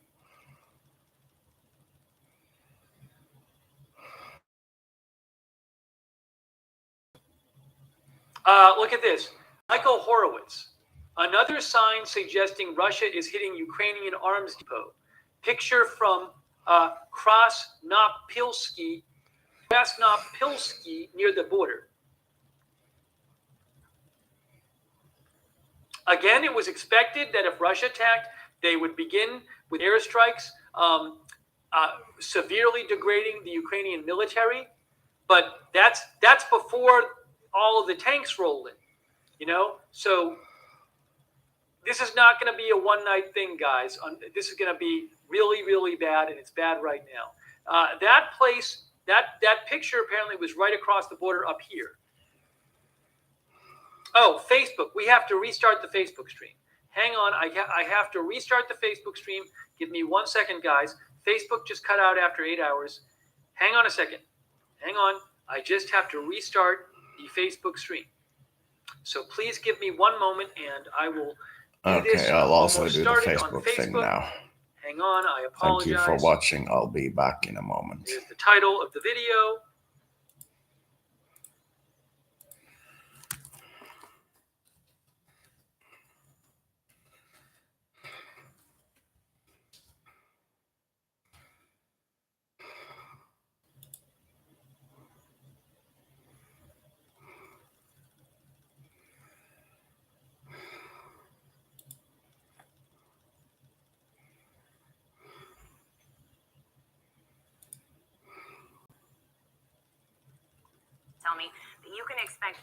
Look at this. Michael Horowitz. Another sign suggesting Russia is hitting Ukrainian arms depot. Picture from Krasnopilsky near the border. Again, it was expected that if Russia attacked, they would begin with airstrikes, severely degrading the Ukrainian military. But that's before all of the tanks roll in, So this is not going to be a one-night thing, guys. This is going to be really, really bad, and it's bad right now. That place, that picture apparently was right across the border up here. Oh, Facebook. We have to restart the Facebook stream. Hang on. I have to restart the Facebook stream. Give me 1 second, guys. Facebook just cut out after 8 hours. Hang on a second. Hang on. I just have to restart the Facebook stream. So please give me one moment and I will do this. Okay, I'll also Almost do the started on Facebook thing now. Hang on, I Thank you apologize. for watching. I'll be back in a moment. Here's the title of the video. Tell me that you can expect.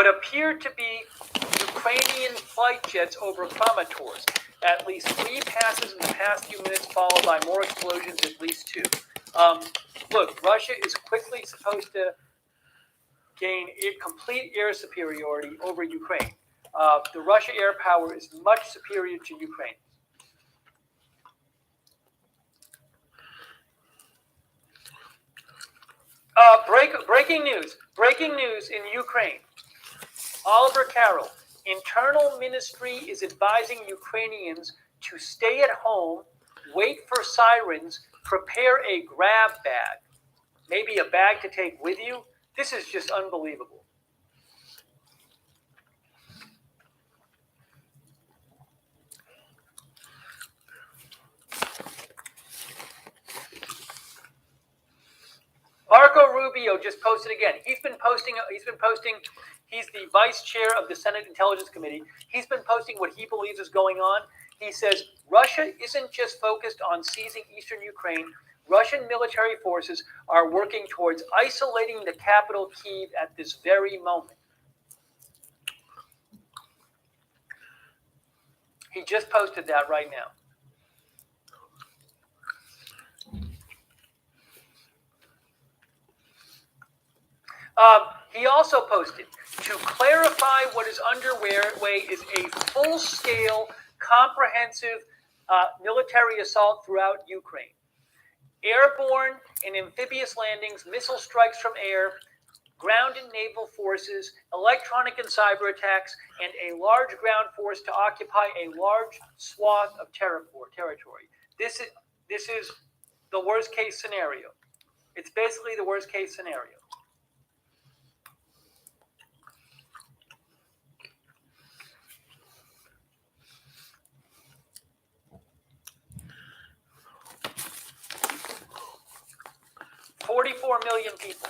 what appeared to be Ukrainian flight jets over Kramatorsk. At least 3 passes in the past few minutes, followed by more explosions, at least 2. Look, Russia is quickly supposed to gain complete air superiority over Ukraine. The Russia air power is much superior to Ukraine. Breaking news in Ukraine. Oliver Carroll, Internal Ministry is advising Ukrainians to stay at home, wait for sirens, prepare a grab bag. Maybe a bag to take with you. This is just unbelievable. Marco Rubio just posted again. He's the vice chair of the Senate Intelligence Committee. He's been posting what he believes is going on. He says Russia isn't just focused on seizing eastern Ukraine. Russian military forces are working towards isolating the capital, Kyiv, at this very moment. He just posted that right now. He also posted, to clarify what is underway is a full-scale, comprehensive military assault throughout Ukraine. Airborne and amphibious landings, missile strikes from air, ground and naval forces, electronic and cyber attacks, and a large ground force to occupy a large swath of territory. This is the worst-case scenario. It's basically the worst-case scenario. $44 million people.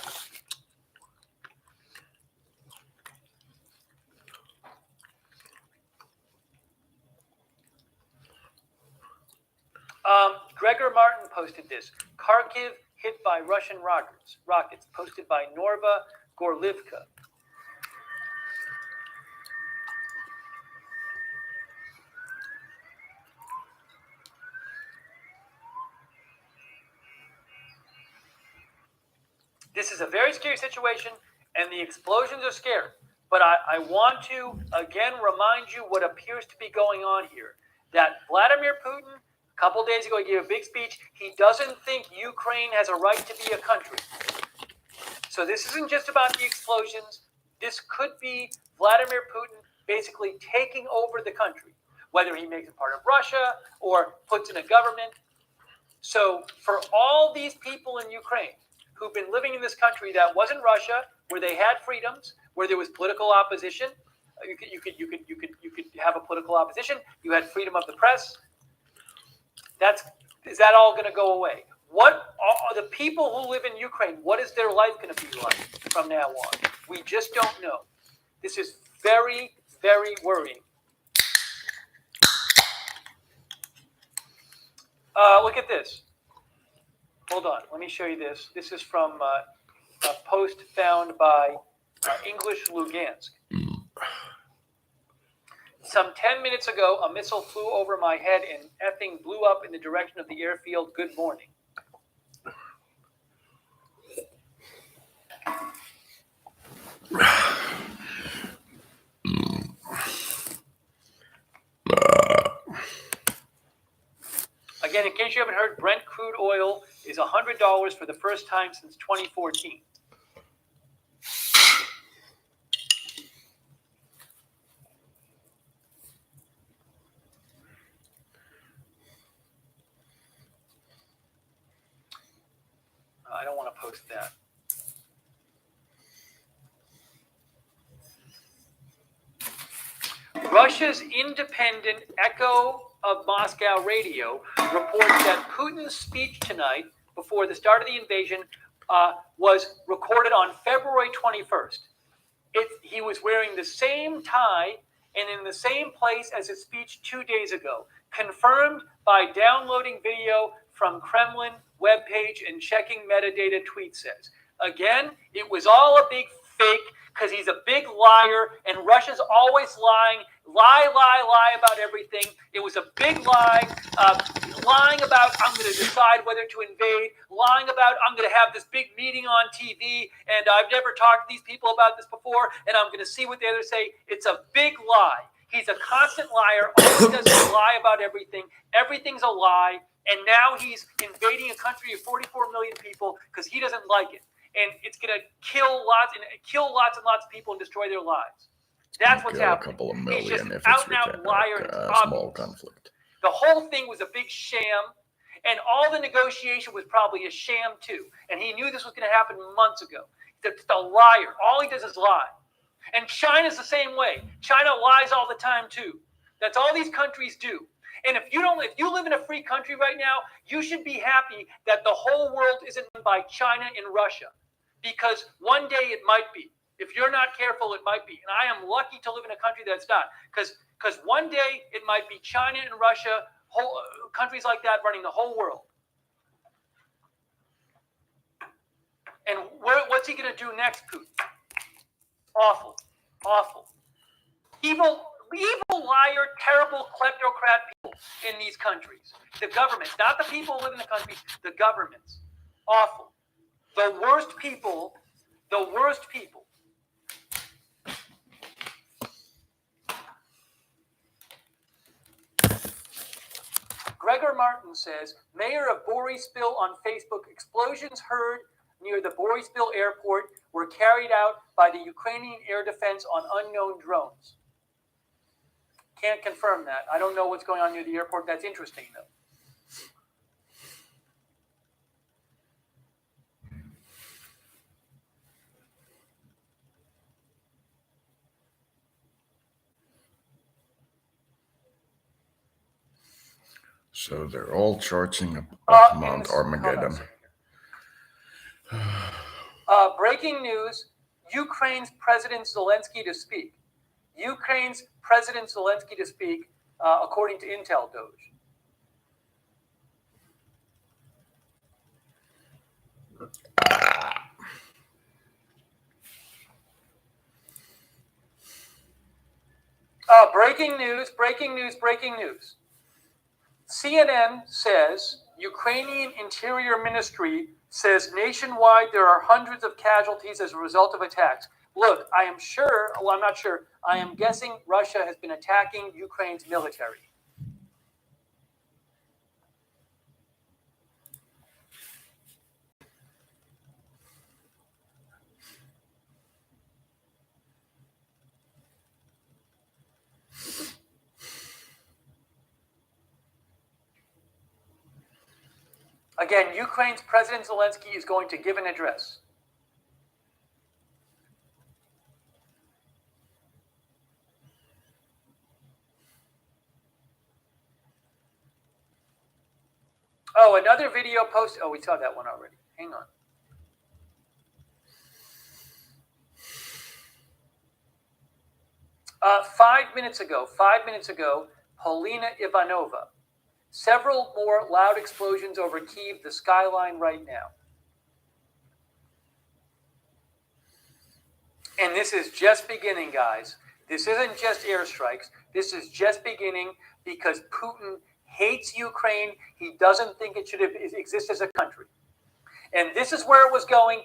Gregor Martin posted this. Kharkiv hit by Russian rockets. Posted by Norva Gorlivka. This is a very scary situation, and the explosions are scary. But I want to, again, remind you what appears to be going on here. That Vladimir Putin, a couple days ago, he gave a big speech. He doesn't think Ukraine has a right to be a country. So this isn't just about the explosions. This could be Vladimir Putin basically taking over the country, whether he makes it part of Russia or puts in a government. So for all these people in Ukraine who've been living in this country that wasn't Russia, where they had freedoms, where there was political opposition, you could have a political opposition. You had freedom of the press. Is that all going to go away? What are the people who live in Ukraine? What is their life going to be like from now on? We just don't know. This is very, very worrying. Look at this. Hold on. Let me show you this. This is from a post found by English Lugansk. Some 10 minutes ago, a missile flew over my head and effing blew up in the direction of the airfield. Good morning. Again, in case you haven't heard, Brent crude oil is $100 for the first time since 2014. I don't want to post that. Russia's independent Echo of Moscow radio reports that Putin's speech tonight, before the start of the invasion, was recorded on February 21st. He was wearing the same tie and in the same place as his speech 2 days ago, confirmed by downloading video from Kremlin webpage and checking metadata, tweet says. Again, it was all a big fake because he's a big liar, and Russia's always lying. Lie about everything. It was a big lie. Lying about I'm going to decide whether to invade. Lying about I'm going to have this big meeting on TV, and I've never talked to these people about this before, and I'm going to see what the others say. It's a big lie. He's a constant liar. All he does is lie about everything. Everything's a lie. And now he's invading a country of 44 million people because he doesn't like it. And it's going to kill lots and lots of people and destroy their lives. That's what's Kill happening. a couple of He's just million an if out it's and out liar. And it's small obvious. conflict. The whole thing was a big sham. And all the negotiation was probably a sham too. And he knew this was going to happen months ago. He's just a liar. All he does is lie. And China's the same way. China lies all the time too. That's all these countries do. And if you live in a free country right now, you should be happy that the whole world isn't run by China and Russia, because one day it might be. If you're not careful, it might be. And I am lucky to live in a country that's not, because one day it might be China and Russia, countries like that running the whole world. And what's he going to do next, Putin? Awful. Evil, liar, terrible kleptocrat people in these countries. The governments, not the people who live in the countries, the governments. Awful. The worst people. Gregor Martin says, Mayor of Boryspil on Facebook, explosions heard near the Boryspil airport were carried out by the Ukrainian air defense on unknown drones. Can't confirm that. I don't know what's going on near the airport. That's interesting, though. So they're all charging up Mount Armageddon. Breaking news, Ukraine's President Zelensky to speak. Ukraine's President Zelensky to speak, according to Intel Doge. Breaking news. CNN says Ukrainian Interior Ministry says nationwide there are hundreds of casualties as a result of attacks. Look, I am not sure. I am guessing Russia has been attacking Ukraine's military. Again, Ukraine's President Zelensky is going to give an address. Oh, another video post. Oh, we saw that one already. Hang on. Five minutes ago, Polina Ivanova. Several more loud explosions over Kyiv, the skyline right now. And this is just beginning, guys. This isn't just airstrikes. This is just beginning because Putin hates Ukraine. He doesn't think it should exist as a country. And this is where it was going.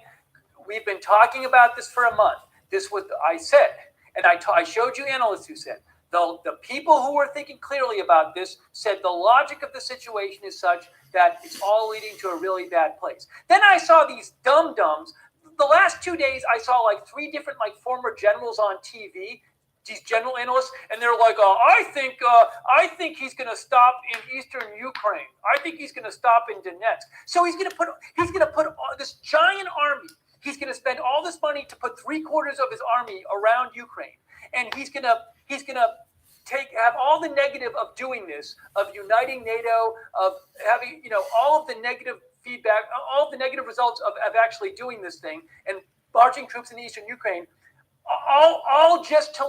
We've been talking about this for a month. This was, I said, and I showed you analysts who said, the people who were thinking clearly about this said the logic of the situation is such that it's all leading to a really bad place. Then I saw these dum-dums. The last 2 days, I saw like three different former generals on TV, these general analysts, and they're like, I think he's going to stop in eastern Ukraine. I think he's going to stop in Donetsk. So he's going to put this giant army. He's going to spend all this money to put 3/4 of his army around Ukraine, and he's going to have all the negative of doing this, of uniting NATO, of having all of the negative feedback, all of the negative results of actually doing this thing and marching troops in eastern Ukraine, all just to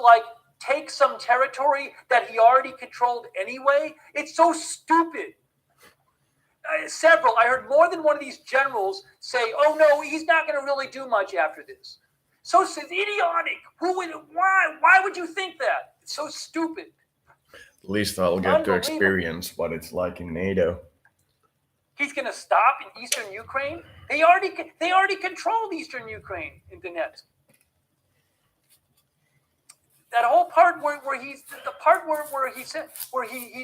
take some territory that he already controlled anyway. It's so stupid. I heard more than one of these generals say, oh no, he's not going to really do much after this. So idiotic. Why would you think that? It's so stupid. At least I'll get to Unbelievable. experience what it's like in NATO. He's going to stop in eastern Ukraine. They already controlled eastern Ukraine in Donetsk. That whole part where he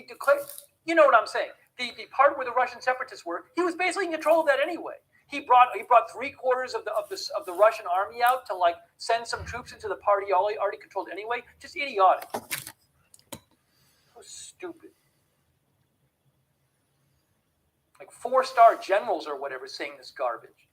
declared, you know what I'm saying? The part where the Russian separatists were, he was basically in control of that anyway. He brought 3/4 of the Russian army out to like send some troops into the part he already controlled anyway. Just idiotic. So stupid. Like 4-star generals or whatever saying this garbage.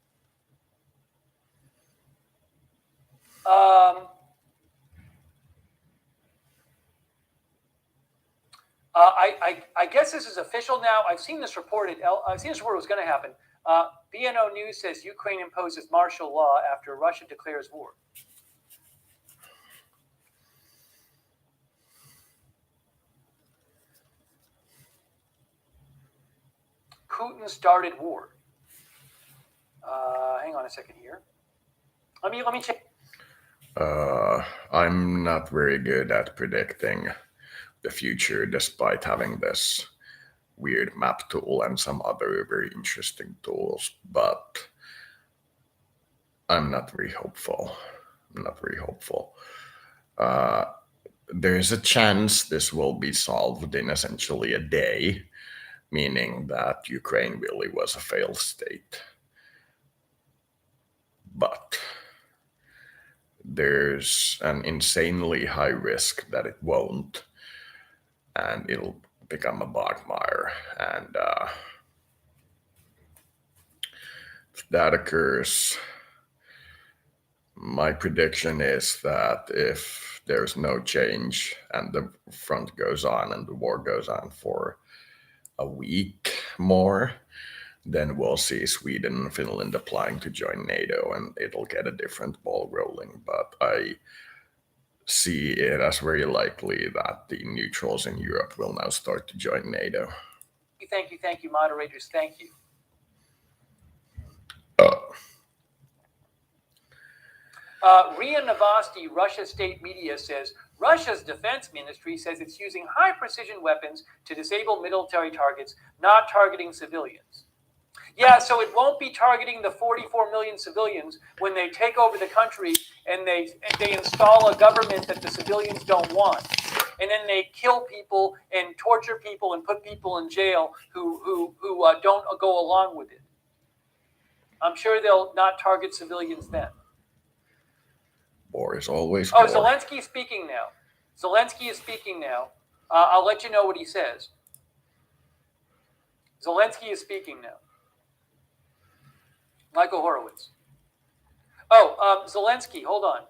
I guess this is official now. I've seen this reported. I've seen this report was going to happen. BNO News says Ukraine imposes martial law after Russia declares war. Putin started war. Hang on a second here. Let me check. I'm not very good at predicting the future, despite having this weird map tool and some other very interesting tools, but I'm not very hopeful. There's a chance this will be solved in essentially a day, meaning that Ukraine really was a failed state. But there's an insanely high risk that it won't, and it'll become a quagmire. And if that occurs, my prediction is that if there's no change and the front goes on and the war goes on for a week more, then we'll see Sweden and Finland applying to join NATO, and it'll get a different ball rolling. But I see it as very likely that the neutrals in Europe will now start to join NATO. Thank you, moderators. Thank you. Ria Novosti, Russia state media says, Russia's defense ministry says it's using high-precision weapons to disable military targets, not targeting civilians. Yeah, so it won't be targeting the 44 million civilians when they take over the country and they install a government that the civilians don't want. And then they kill people and torture people and put people in jail who don't go along with it. I'm sure they'll not target civilians then. War is always war. Oh, Zelensky is speaking now. Zelensky is speaking now. I'll let you know what he says. Zelensky is speaking now. Michael Horowitz. Zelensky, hold on.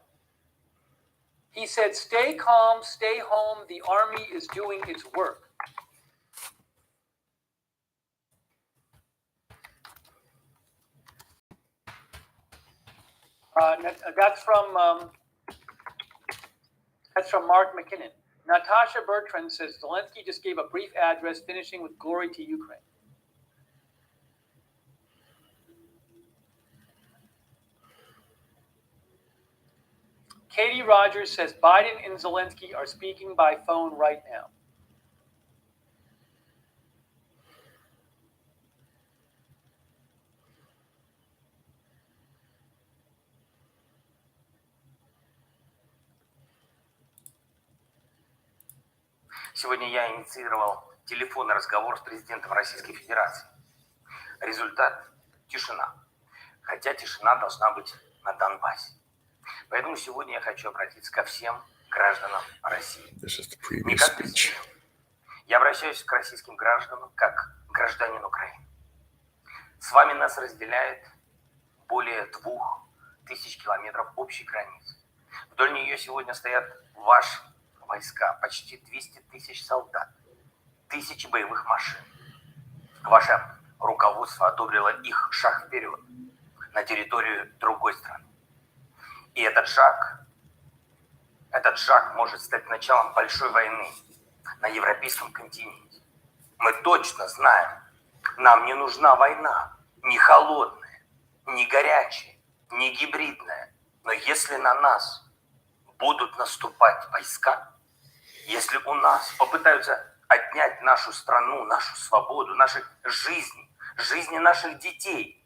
He said, stay calm, stay home. The army is doing its work. That's from Mark McKinnon. Natasha Bertrand says Zelensky just gave a brief address finishing with glory to Ukraine. Katie Rogers says Biden and Zelensky are speaking by phone right now. Сегодня я инициировал телефонный разговор с президентом Российской Федерации. Результат – тишина. Хотя тишина должна быть на Донбассе. Поэтому сегодня я хочу обратиться ко всем гражданам России. Не как президент. Я обращаюсь к российским гражданам как гражданин Украины. С вами нас разделяет более 2000 километров общей границы. Вдоль нее сегодня стоят ваши войска, почти 200 тысяч солдат, 1000 боевых машин. Ваше руководство одобрило их шаг вперед на территорию другой страны. И этот шаг может стать началом большой войны на европейском континенте. Мы точно знаем, нам не нужна война, ни холодная, ни горячая, ни гибридная. Но если на нас будут наступать войска, если у нас попытаются отнять нашу страну, нашу свободу, наши жизни, жизни наших детей,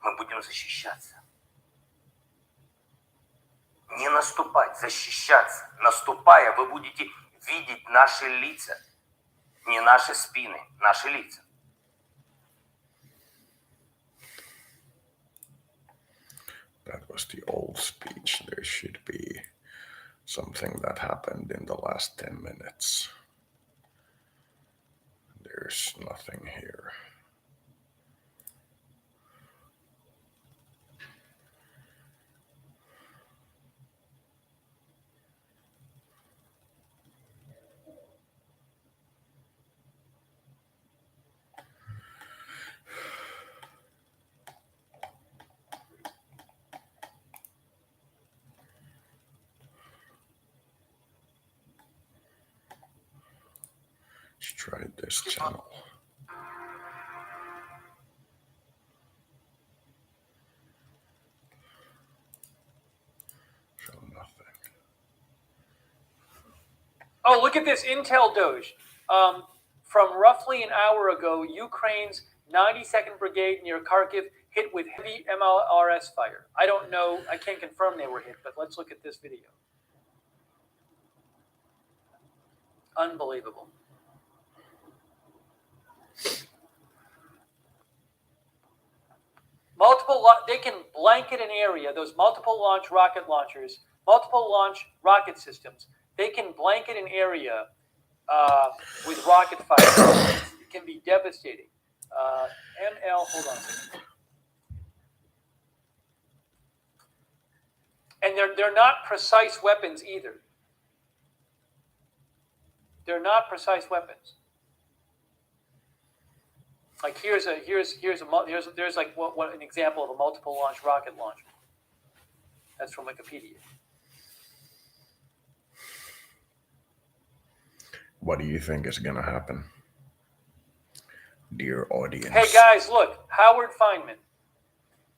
мы будем защищаться. Не наступать, защищаться. Наступая, вы будете видеть наши лица. Не наши спины, наши лица. That was the old speech. There should be something that happened in the last 10 minutes. There's nothing here. Let's try this channel. Show nothing. Oh, look at this Intel Doge. From roughly an hour ago, Ukraine's 92nd Brigade near Kharkiv hit with heavy MLRS fire. I don't know, I can't confirm they were hit, but let's look at this video. Unbelievable. They can blanket an area, those multiple launch rocket launchers, multiple launch rocket systems. They can blanket an area with rocket fire. It can be devastating. Hold on a second. And they're not precise weapons either. They're not precise weapons. Like there's like what an example of a multiple launch rocket launcher. That's from Wikipedia. What do you think is going to happen, dear audience? Hey guys, look, Howard Feynman.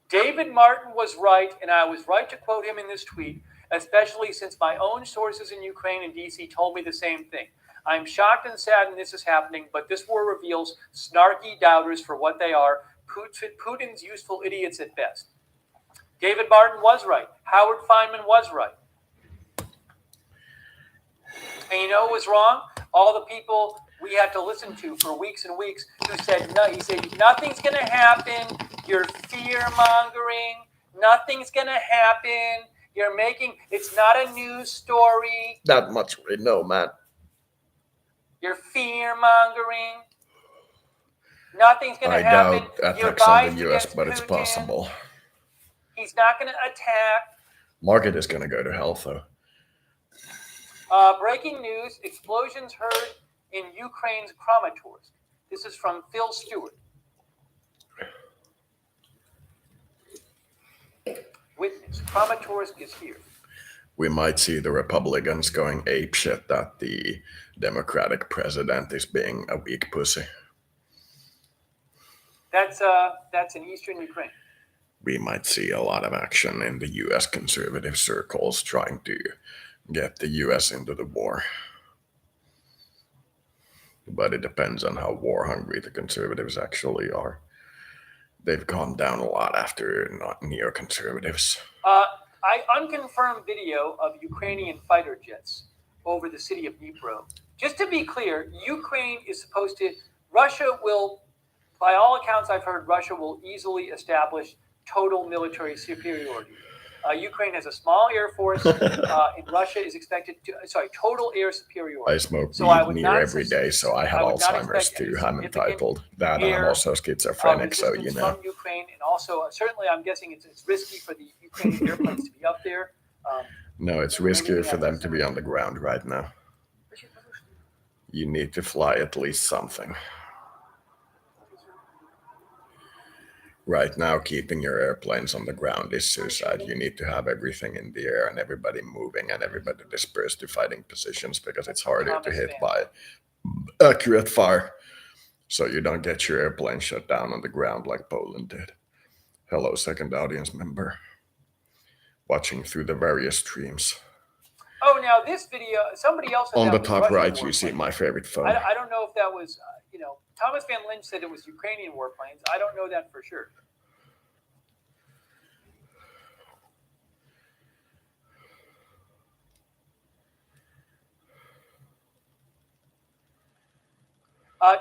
David Martin was right, and I was right to quote him in this tweet, especially since my own sources in Ukraine and DC told me the same thing. I'm shocked and saddened this is happening, but this war reveals snarky doubters for what they are, Putin's useful idiots at best. David Martin was right. Howard Feynman was right. And you know what was wrong? All the people we had to listen to for weeks and weeks who said, no, he said, nothing's going to happen. You're fear-mongering. Nothing's going to happen. You're making, it's not a news story. That much we know, man. You're fear-mongering. Nothing's going to happen. I doubt attacks on the U.S., but it's possible. He's not going to attack. Market is going to go to hell, though. Breaking news, explosions heard in Ukraine's Kramatorsk. This is from Phil Stewart. Witness, Kramatorsk is here. We might see the Republicans going apeshit that the Democratic president is being a weak pussy. That's in eastern Ukraine. We might see a lot of action in the U.S. conservative circles trying to get the U.S. into the war. But it depends on how war hungry the conservatives actually are. They've calmed down a lot after neoconservatives. Unconfirmed video of Ukrainian fighter jets over the city of Dnipro. Just to be clear, Ukraine is supposed to, Russia will, by all accounts I've heard, Russia will easily establish total military superiority. Ukraine has a small air force, and Russia is expected to, total air superiority. I smoke weed near every day, so I have Alzheimer's too. I'm entitled. That and I'm also schizophrenic, so you know. From Ukraine, and also, certainly I'm guessing it's risky for the Ukrainian airplanes to be up there. No, it's riskier for them to be on the ground right now. You need to fly at least something. Right now, keeping your airplanes on the ground is suicide. You need to have everything in the air and everybody moving and everybody dispersed to fighting positions because it's harder to hit by accurate fire. So you don't get your airplane shut down on the ground like Poland did. Hello, second audience member. watching through the various streams. Oh, now this video, somebody else. On had the that was top Russian right, you warplanes. see my favorite phone. I don't know if that was, Thomas Van Lynch said it was Ukrainian warplanes. I don't know that for sure.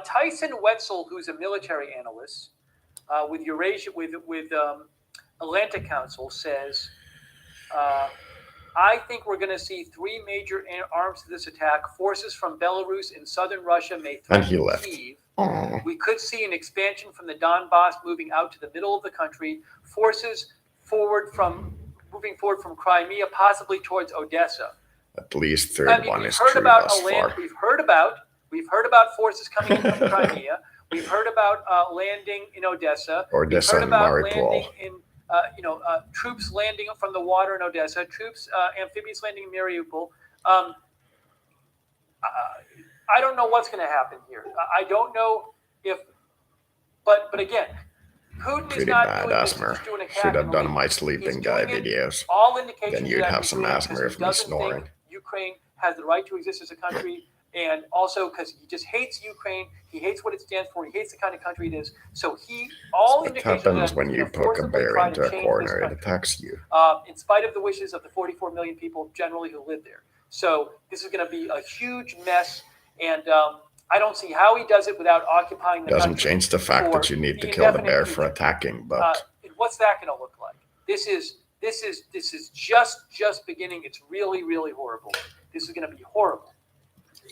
Tyson Wetzel, who's a military analyst with Eurasia, with Atlantic Council, says, I think we're going to see three major arms to this attack. Forces from Belarus and southern Russia may And he threaten left. Kyiv. Aww. We could see an expansion from the Donbass moving out to the middle of the country. Forces moving forward from Crimea, possibly towards Odessa. At least third one we've is heard true about thus far. We've heard about forces coming in from Crimea. We've heard about landing in Odessa. Odessa We've heard and about Mariupol. landing in, troops landing from the water in Odessa. Troops, amphibious landing in Mariupol. I don't know what's going to happen here. I don't know if, but again, Putin is Pretty not bad doing this. asthma. He's doing a Should have done my He's sleeping guy doing it. videos. All indications Then you'd that have some Ukraine asthma because of he me doesn't snoring. think Ukraine has the right to exist as a country, and also because he just hates Ukraine. He hates what it stands for. He hates the kind of country it is. So all What indications happens that when he's you gonna poke a forcibly bear try into to a change corner, this it country, attacks you. in spite of the wishes of the 44 million people generally who live there. So this is going to be a huge mess, and I don't see how he does it without occupying the Doesn't country change the fact for that you need to the kill the indefinite bear for future. attacking, but And what's that going to look like? This is just beginning. It's really, really horrible. This is going to be horrible.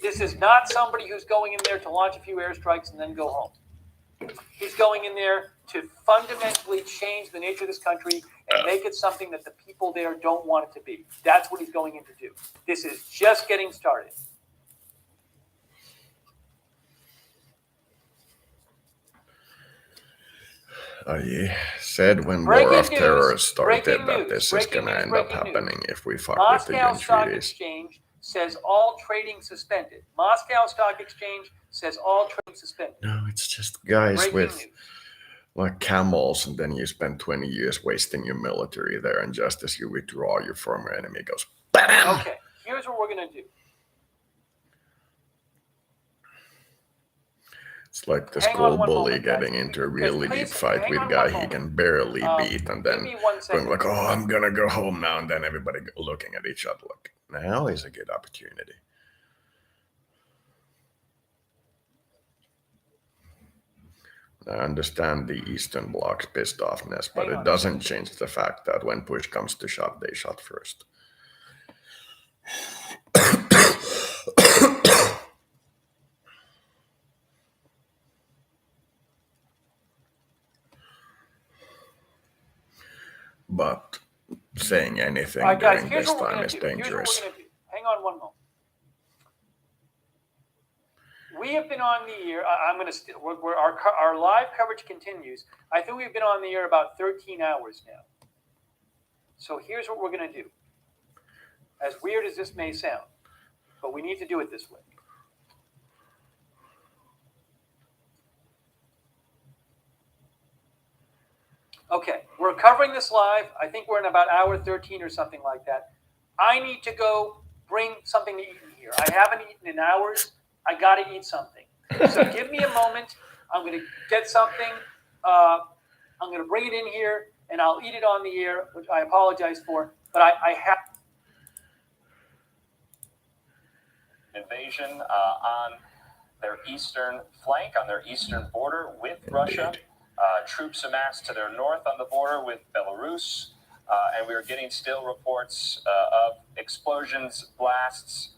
This is not somebody who's going in there to launch a few airstrikes and then go home. He's going in there to fundamentally change the nature of this country and make it something that the people there don't want it to be. That's what he's going in to do. This is just getting started. I said when Breaking War of news, Terror started breaking that news, this is breaking going to news, end up breaking news. happening if we fuck with the Moscow Stock treaties. Exchange says all trading suspended. Moscow Stock Exchange says all trading suspended. No, it's just guys Breaking with news. like camels, and then you spend 20 years wasting your military there, and just as you withdraw, your former enemy goes BAM! Okay, here's what we're going to do. It's like the Hang on school one bully moment, guys. getting into a really Please, deep fight hang with on a guy one he moment. can barely beat, and Give then me 1 going second. like, oh, I'm gonna go home now, and then everybody looking at each other like, now is a good opportunity. I understand the Eastern Bloc's pissed offness, but Hang it on. doesn't change the fact that when push comes to shove, they shot first. But saying anything All right, guys, during here's this what we're time going is to do. Here's what dangerous. we're going to do. Hang on one moment. We have been on the air. I'm going to our live coverage continues. I think we've been on the air about 13 hours now. So here's what we're going to do. As weird as this may sound, but we need to do it this way. Okay, we're covering this live. I think we're in about hour 13 or something like that. I need to go bring something to eat in here. I haven't eaten in hours. I got to eat something. So give me a moment. I'm going to get something. I'm going to bring it in here, and I'll eat it on the air, which I apologize for. But I have invasion on their eastern flank, on their eastern border with Russia. Troops amassed to their north on the border with Belarus. And we are getting still reports of explosions, blasts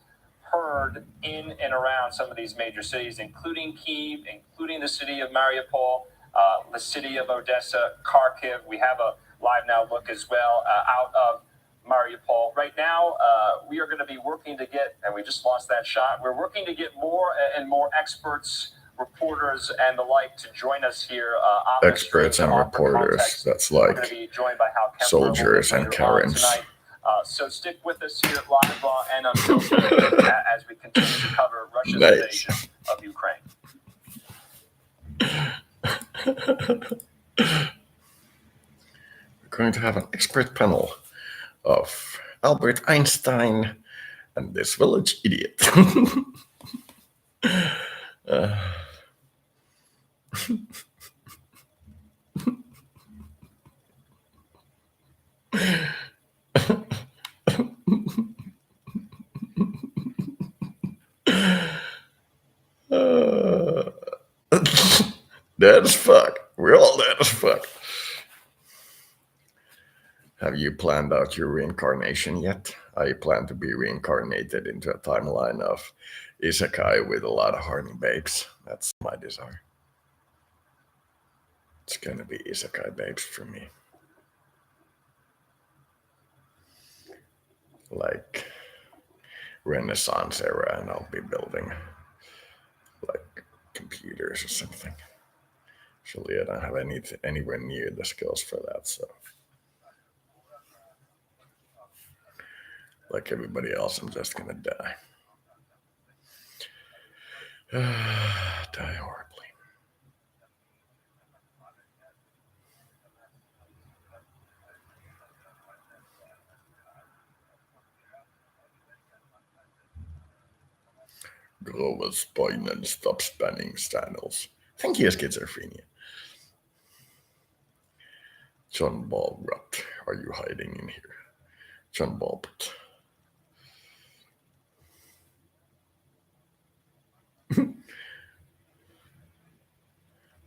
heard in and around some of these major cities, including Kyiv, including the city of Mariupol, the city of Odessa, Kharkiv. We have a live now look as well out of Mariupol. Right now, we are going to be working to get, and we just lost that shot, we're working to get more and more experts, reporters, and the like to join us here. On the Experts stream and to offer reporters, context. that's We're like going to be joined by Hal Kempfer a little bit soldiers and later on Karens. tonight. So stick with us here live, raw, and unfiltered as we continue to cover Russia's Nice. invasion of Ukraine. We're going to have an expert panel of Albert Einstein and this village idiot. Uh, dead as fuck. We're all dead as fuck. Have you planned out your reincarnation yet? I plan to be reincarnated into a timeline of isekai with a lot of horny babes. That's my desire. It's gonna be isekai babes for me. Like Renaissance era, and I'll be building like computers or something. Actually, I don't have anywhere near the skills for that, so like everybody else, I'm just gonna die. Die horribly. Grow a spine and stop spanning channels. Thank you, schizophrenia. John Balrut, are you hiding in here? John Balrut.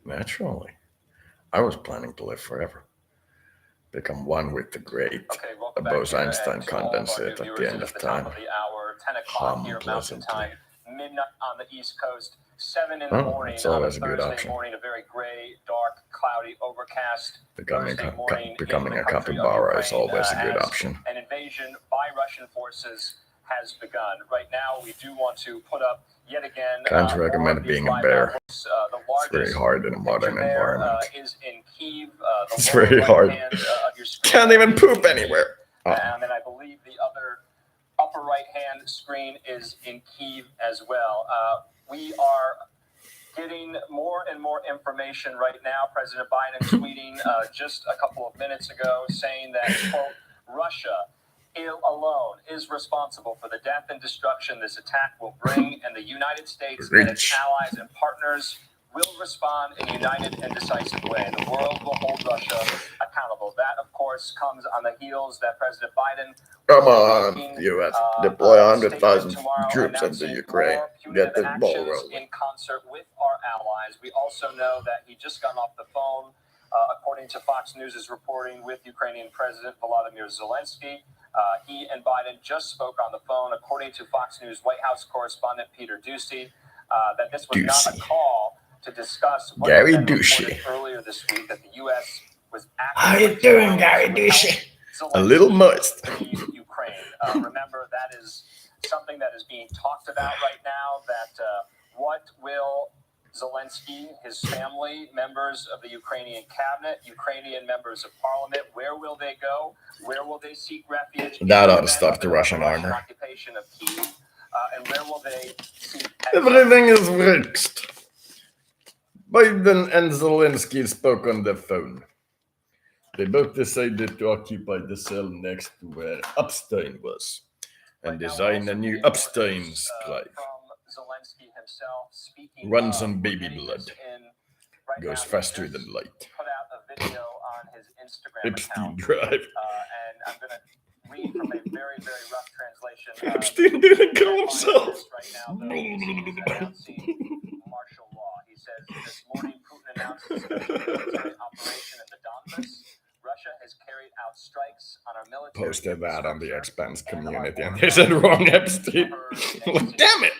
Naturally. I was planning to live forever. Become one with the great Bose-Einstein condensate at the end of time. 10 o'clock here Mountain Time, midnight on the East Coast, 7 in the morning that's on a always a good Thursday option. morning, a very gray, dark, cloudy, overcast Becoming Thursday morning becoming in a the country of capybara is Ukraine, always a good as option. An invasion by Russian forces has begun. Right now, we do want to put up yet again. Can't recommend being a bear. It's It's very hard in a modern environment. is in Kyiv. It's very hard. Can't even poop anywhere. And then I believe the other upper right-hand screen is in Kyiv as well. We are getting more and more information right now. President Biden tweeting just a couple of minutes ago saying that, quote, Russia alone is responsible for the death and destruction this attack will bring, and the United States and its allies and partners will respond in a united and decisive way. The world will hold Russia accountable. That, of course, comes on the heels that President Biden... Come on, U.S. Deploy 100,000 troops into Ukraine. Get this ball rolling. In concert with our allies. We also know that he just got off the phone, according to Fox News' reporting, with Ukrainian President Volodymyr Zelensky. He and Biden just spoke on the phone, according to Fox News White House correspondent Peter Doocy, that this was not a call to discuss what Gary had been Doocy. reported earlier this week that the U.S. was How you doing, Gary Doocy? A little moist. Ukraine. Remember, that is something that is being talked about right now, that what will Zelensky, his family, members of the Ukrainian cabinet, Ukrainian members of parliament, where will they go? Where will they seek refuge? That ought to stop the Russian armor. Occupation of Kyiv, and where will they seek... Everything is fixed. Biden and Zelensky spoke on the phone. They both decided to occupy the cell next to where Epstein was and design a new Epstein's drive. Zelensky himself speaking Runs on baby blood. Goes faster than light. Put out a video on his Instagram Epstein account, drive. and I'm going to read from a very, very rough translation. Epstein didn't kill himself. Right now, though, he's announcing martial law. He says this morning Putin announced a special military operation in the Donbas. Russia has carried out strikes on our military. Posted that on the Expanse community and they said wrong Epstein. Damn it!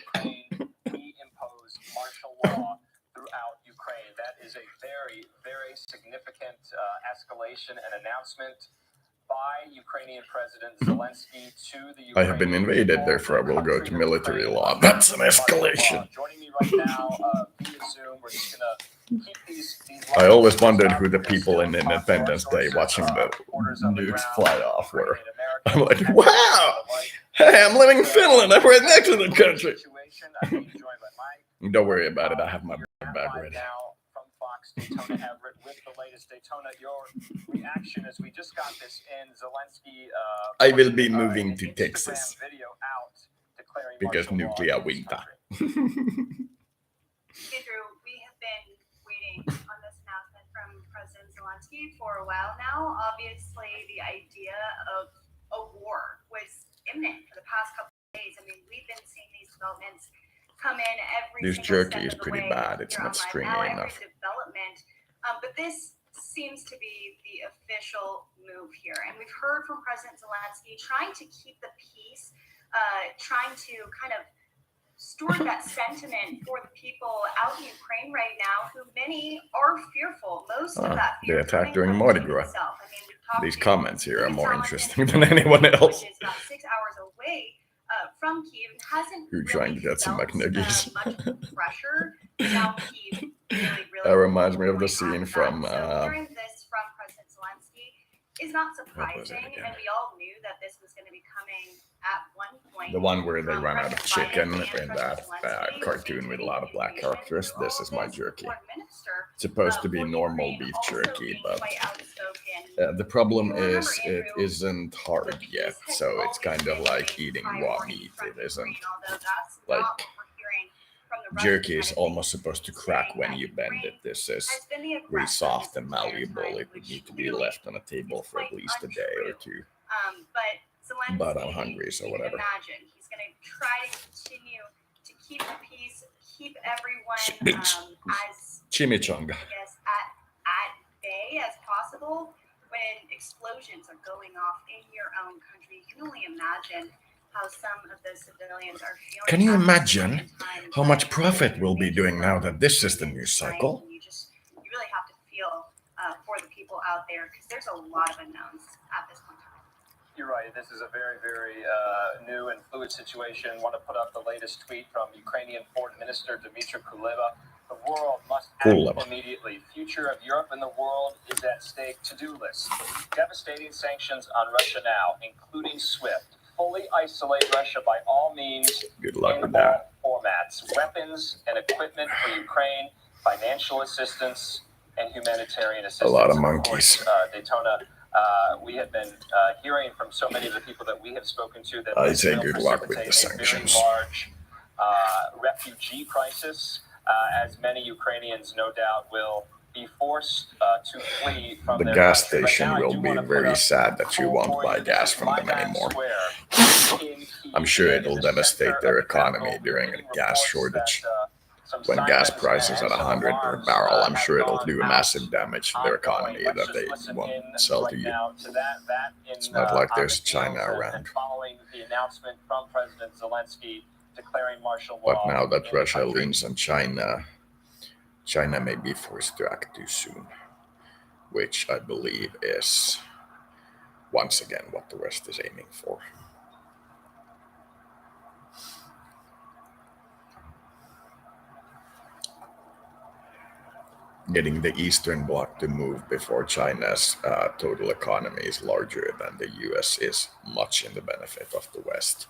We impose martial law throughout Ukraine. That is a very, very significant escalation and announcement by Ukrainian President Zelensky to the Ukrainian. I have been invaded, therefore I will go to military law. That's an escalation. Joining me right now via Zoom. We're just gonna keep these I always wondered who the people in Independence Day watching the nukes fly off were. I'm like, wow! Hey, I'm living in Finland. I'm right next to the country. Don't worry about it. I have my bag ready. now from Fox Fox, Daytona Everett, with the latest Daytona. Your reaction as we just got this in, Zelensky. I will be putting, moving an to Instagram Texas video out declaring because martial law nuclear in his winter. country. Andrew, we have been waiting on this announcement from President Zelensky for a while now. Obviously, the idea of a war was imminent for the past couple of days. I mean, we've been seeing these developments come in every This single jerky step is of the pretty way bad. It's here not on Live stringy Now, every enough. development. But this seems to be the official move here. And we've heard from President Zelensky trying to keep the peace, trying to kind of store that sentiment for the people out in Ukraine right now, who many are fearful. Most of that They fear attacked coming during from Mardi Kyiv Gras. itself. I mean, we've talked These to comments here are Lucas more Thomas interesting in than anyone else. which is about 6 hours away from Kyiv, and hasn't Who trying to get some felt, McNuggets? much pressure. Now Kyiv really That reminds me of the going scene after from that. So hearing this from President Zelensky is not was it surprising, again? and we all knew that this was going to be coming at one point. The one where they from run out of President chicken Biden and in President that Zelensky, cartoon with a lot of black intimidation characters. through This all is my of this. jerky. Foreign Minister, It's supposed to be for normal Ukraine beef also jerky, being but quite outspoken. the problem You remember, is it Andrew, isn't hard the peace yet. has So it's always kind of been like a eating raw priority meat. from It isn't Ukraine, although that's like not what we're hearing from the Russian jerky is side of almost things, supposed to crack saying when that you bend Ukraine it. This is has been the really aggressor soft this and entire malleable. time, It would which need to be clearly left on a table is for at quite least a day or untrue. two. But Zelensky, But I'm hungry, so you whatever. can imagine, he's going to try to continue to keep the peace, keep everyone as, Chimichanga. I guess, at bay as possible. When explosions are going off in your own country, you can only imagine how some of the civilians are feeling. Can you at this imagine point in time. how much But profit we'll be major doing now that this is the tonight, news cycle? You really have to feel for the people out there, because there's a lot of unknowns at this point in time. You're right. This is a very, very new and fluid situation. Want to put up the latest tweet from Ukrainian Foreign Minister Dmytro Kuleba. The world must act immediately. Future of Europe and the world is at stake. To-do list. Devastating sanctions on Russia now, including SWIFT. Fully isolate Russia by all means. Good luck in with that. all formats. Weapons and equipment for Ukraine. Financial assistance and humanitarian assistance. A lot of And monkeys. course, Daytona. We have been hearing from so many of the people that we have spoken to that I this say will good luck with the precipitate a very sanctions. large refugee crisis, as many Ukrainians no doubt will be forced to flee from The their gas country. But station now I will do be wanna put very up sad that you full won't buy voice. gas This from is them Maidan anymore. Square in Kyiv. I'm sure And in it'll the devastate center their of the capital, economy we're during a getting gas reports shortage. that, some When gas sirens prices and at some 100 per alarms, barrel, I'm have sure it'll gone do out massive damage to their ongoing. economy Let's that just they listen won't in sell right to you. now to that in, It's not like on there's the China heels around. and following the announcement from President Zelensky declaring martial law. But now that in the Russia country. leans on China, China may be forced to act too soon, which I believe is once again what the West is aiming for. Getting the Eastern Bloc to move before China's total economy is larger than the US is much in the benefit of the West.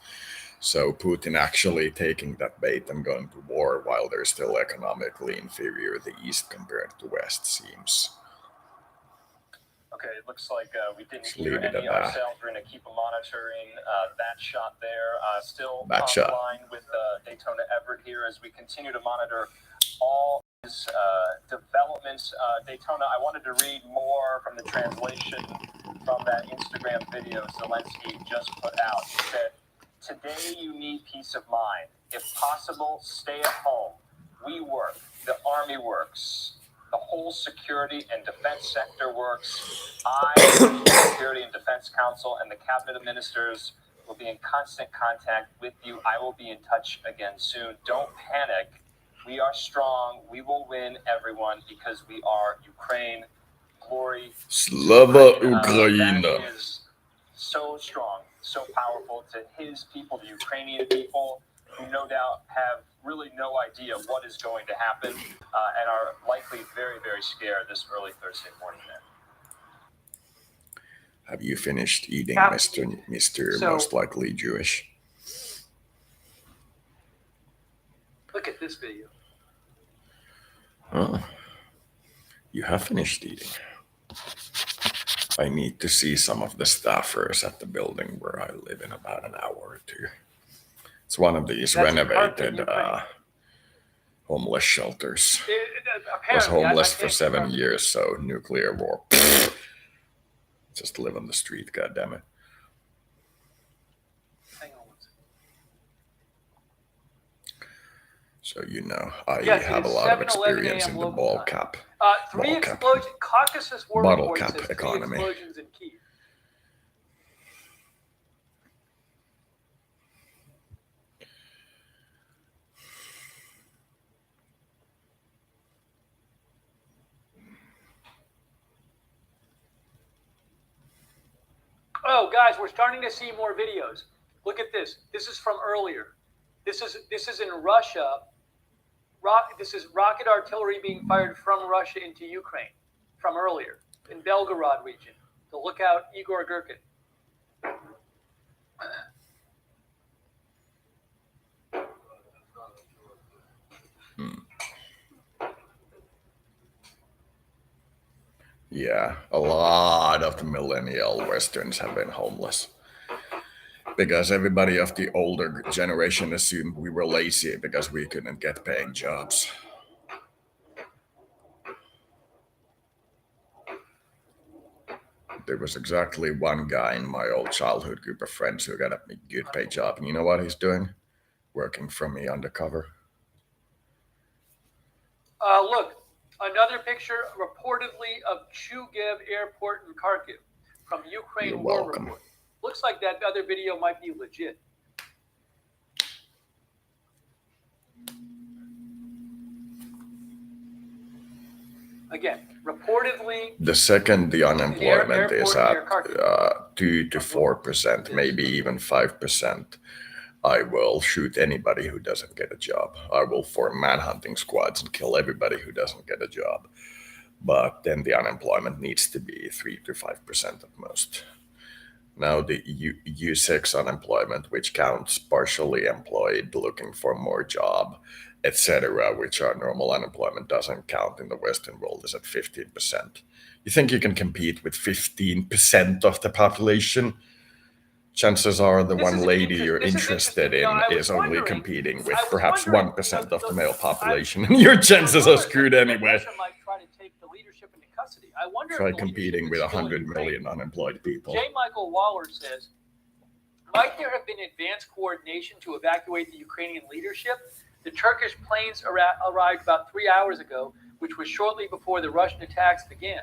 So Putin actually taking that bait and going to war while they're still economically inferior, the East compared to West seems. Okay, it looks like we didn't Just hear leave it any at that. ourselves. We're going to keep monitoring that shot there. Still That on shot. the line with Daytona Everett here as we continue to monitor all his developments. Daytona, I wanted to read more from the translation from that Instagram video Zelensky just put out. He said, "Today you need peace of mind. If possible, stay at home. We work. The army works. The whole security and defense sector works. I, the Security and Defense Council, and the cabinet of ministers will be in constant contact with you. I will be in touch again soon. Don't panic. We are strong. We will win, everyone, because we are Ukraine. Glory. Slava Ukraine. Ukraina. That is so strong, so powerful to his people, the Ukrainian people, who no doubt have really no idea what is going to happen and are likely very, very scared this early Thursday morning there. Have you finished eating, Yeah. Mr. So- Most Likely Jewish? Look at this video. Oh. You have finished eating. I need to see some of the staffers at the building where I live in about an hour or two. It's one of these That's in renovated Ukraine. homeless shelters. Apparently, Was homeless I for can't 7 confirm. years, so nuclear war. Just live on the street, goddammit. Hang on one second. So you know, I Yes, it have a is lot of 7:11 experience a.m. in the local ball time. cap. Three Ball cap. explosions. Caucasus War Bottle Report cap says economy. 3 explosions in Kyiv. Oh, guys, we're starting to see more videos. Look at this. This is from earlier. This is in Russia. This is rocket artillery being fired from Russia into Ukraine from earlier in Belgorod region. So look out, Igor Girkin. Yeah, a lot of the millennial Westerns have been homeless. Because everybody of the older generation assumed we were lazy because we couldn't get paying jobs. There was exactly one guy in my old childhood group of friends who got a good paid job. And you know what he's doing? Working for me undercover. Look, another picture reportedly of Chugev Airport in Kharkiv from Ukraine You're War welcome. Report. Looks like that other video might be legit. Again, reportedly, The second the unemployment is airport at near Kharkiv. 2 to 4%, maybe even 5%, I will shoot anybody who doesn't get a job. I will form manhunting squads and kill everybody who doesn't get a job. But then the unemployment needs to be 3 to 5% at most. Now the U6 unemployment, which counts partially employed, looking for more job, etc., which our normal unemployment doesn't count in the Western world, is at 15%. You think you can compete with 15% of the population? Chances are the one lady you're interested in is only competing with perhaps 1% of the male population, and your chances are screwed anyway. Russia might try to take the leadership into custody. I wonder Try if the competing with leadership is still in 100 Ukraine. million unemployed people. J. Michael Waller says, might there have been advanced coordination to evacuate the Ukrainian leadership? The Turkish planes arrived about 3 hours ago, which was shortly before the Russian attacks began.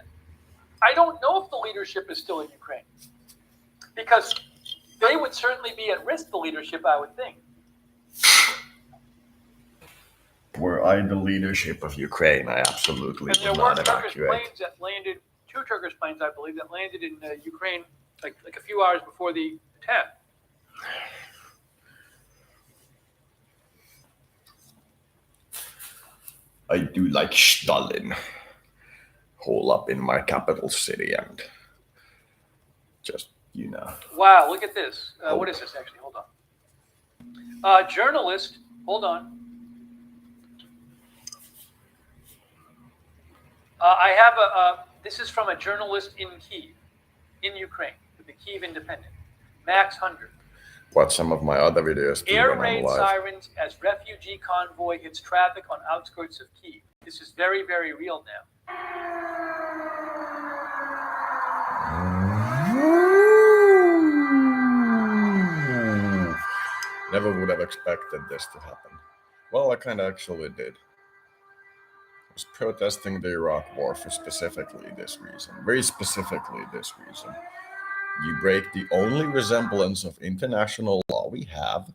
I don't know if the leadership is still in Ukraine, because they would certainly be at risk, the leadership, I would think. Were I the leadership of Ukraine, I absolutely And there would were not Turkish evacuate. planes that landed, 2 Turkish planes, I believe, that landed in Ukraine like a few hours before the attack. I do like Stalin. Hole up in my capital city and just, you know. Wow, look at this. What is this actually? Hold on. Journalist, hold on. I have this is from a journalist in Kyiv, in Ukraine, with the Kyiv Independent, Max Hundred. Watch some of my other videos too Air when I'm raid live. sirens as refugee convoy hits traffic on outskirts of Kyiv. This is very, very real now. Never would have expected this to happen. Well, I kind of actually did. I was protesting the Iraq War for specifically this reason. Very specifically this reason. You break the only resemblance of international law we have,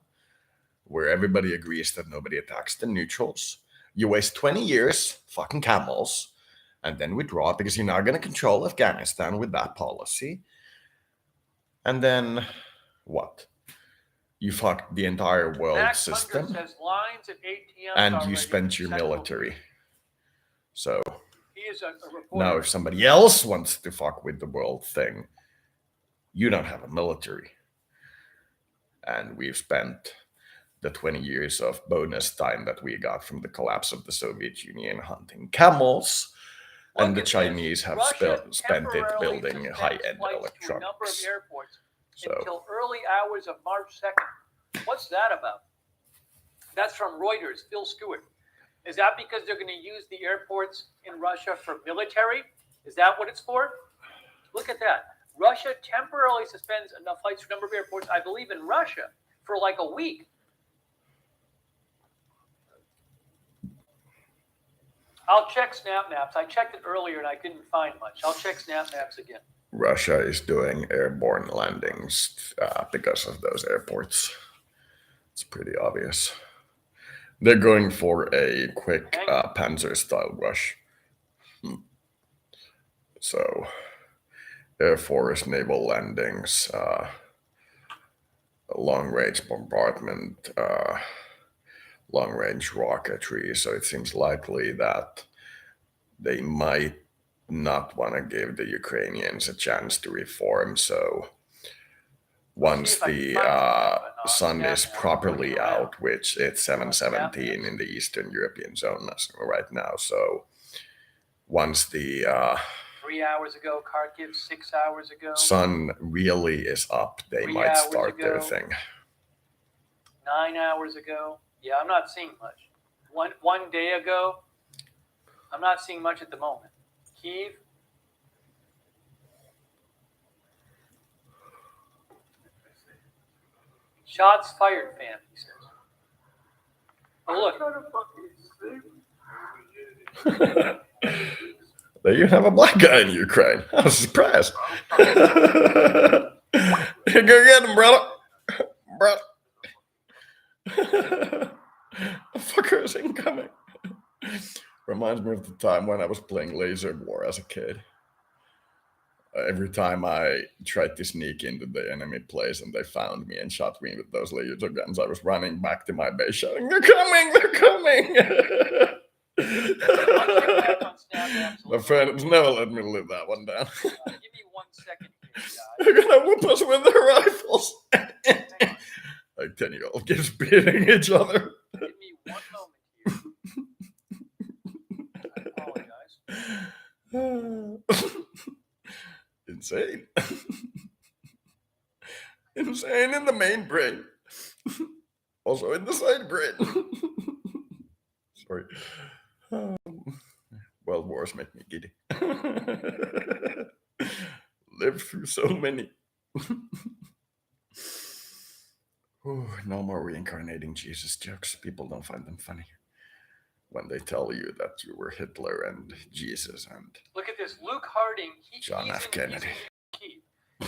where everybody agrees that nobody attacks the neutrals. You waste 20 years, fucking camels, and then withdraw because you're not going to control Afghanistan with that policy. And then what? You fucked the entire world Max system, Hundred says lines at ATMs and already you spent your central. military. So He is a reporter. now if somebody else wants to fuck with the world thing, you don't have a military. And we've spent the 20 years of bonus time that we got from the collapse of the Soviet Union hunting camels. And the Look at this. Chinese have Russia spent it temporarily building suspends high-end flights to a number of electronics. airports So until early hours of March 2nd. What's that about? That's from Reuters, Phil Stewart. Is that because they're going to use the airports in Russia for military? Is that what it's for? Look at that. Russia temporarily suspends enough flights to a number of airports, I believe in Russia, for like a week. I'll check Snap Maps. I checked it earlier and I didn't find much. I'll check Snap Maps again. Russia is doing airborne landings because of those airports. It's pretty obvious. They're going for a quick Panzer-style rush. So, Air Force naval landings, long-range bombardment, long-range rocketry. So it seems likely that they might not want to give the Ukrainians a chance to reform. So once the sun is properly out, which it's 7:17 in the Eastern European zone right now. So once the 3 hours ago, Kharkiv, 6 hours ago. sun really is up, they 3 might hours start their ago. thing. 9 hours ago. Yeah, I'm not seeing much. One day ago, I'm not seeing much at the moment. Kyiv. Shots fired, fam, he says. Oh, look. They even have a black guy in Ukraine. I was surprised. Go get him, brother. Brother. The fucker is incoming. Reminds me of the time when I was playing Laser War as a kid. Every time I tried to sneak into the enemy place and they found me and shot me with those laser guns, I was running back to my base shouting, "They're coming! They're coming!" My friends never let me live that one down. Give me 1 second here, guys. They're gonna whoop us with their rifles. Like 10-year-old kids beating each other. Give me 1 moment here. I apologize. Insane. Insane in the main brain. Also in the side brain. Sorry. World wars make me giddy. Lived through so many. Ooh, no more reincarnating Jesus jokes. People don't find them funny when they tell you that you were Hitler and Jesus and Look at this. Luke Harding. John F. Kennedy.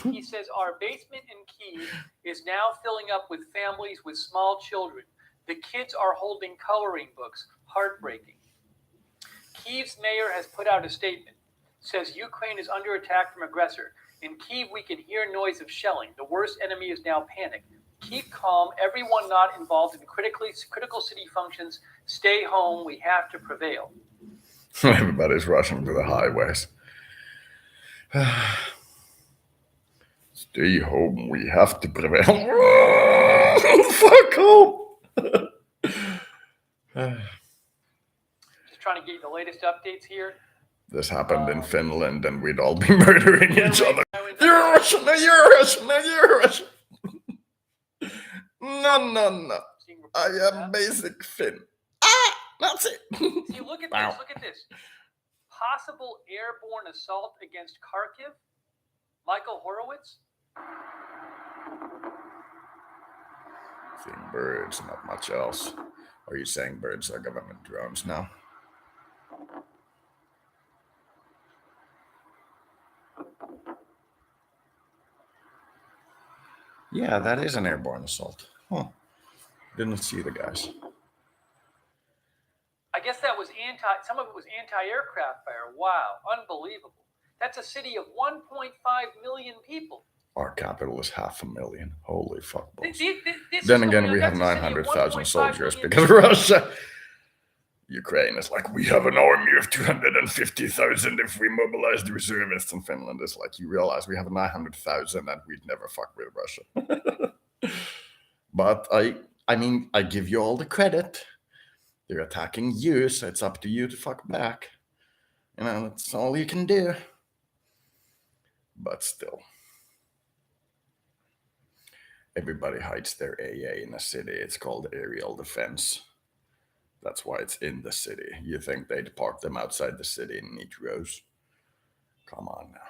He says our basement in Kyiv is now filling up with families with small children. The kids are holding coloring books. Heartbreaking. Kyiv's mayor has put out a statement. Says Ukraine is under attack from aggressor. In Kyiv, we can hear noise of shelling. The worst enemy is now panic. Keep calm. Everyone not involved in critical city functions. Stay home. We have to prevail. Everybody's rushing to the highways. Stay home. We have to prevail. Fuck home. Just trying to get you the latest updates here. This happened in Finland, and we'd all be murdering each other. You're Russian. No, you're Russian. No, you're Russian. No. I am basic Finn. That's it. See, look at Wow. this. Look at this. Possible airborne assault against Kharkiv. Michael Horowitz. Seeing birds, not much else. Are you saying birds are government drones now? Yeah, that is an airborne assault. Huh. Didn't see the guys. I guess that was some of it was anti-aircraft fire. Wow, unbelievable. That's a city of 1.5 million people. Our capital is 500,000. Holy fuck balls. This Then is again, going- we have that's a city of 900,000 1.5 soldiers million because Russia. Ukraine is like, we have an army of 250,000 if we mobilize the reservists. And Finland is like, you realize we have 900,000 and we'd never fuck with Russia. But I mean, I give you all the credit. They're attacking you, so it's up to you to fuck back. that's all you can do. But still, everybody hides their AA in a city. It's called aerial defense. That's why it's in the city. You think they'd park them outside the city in neat rows? Come on now.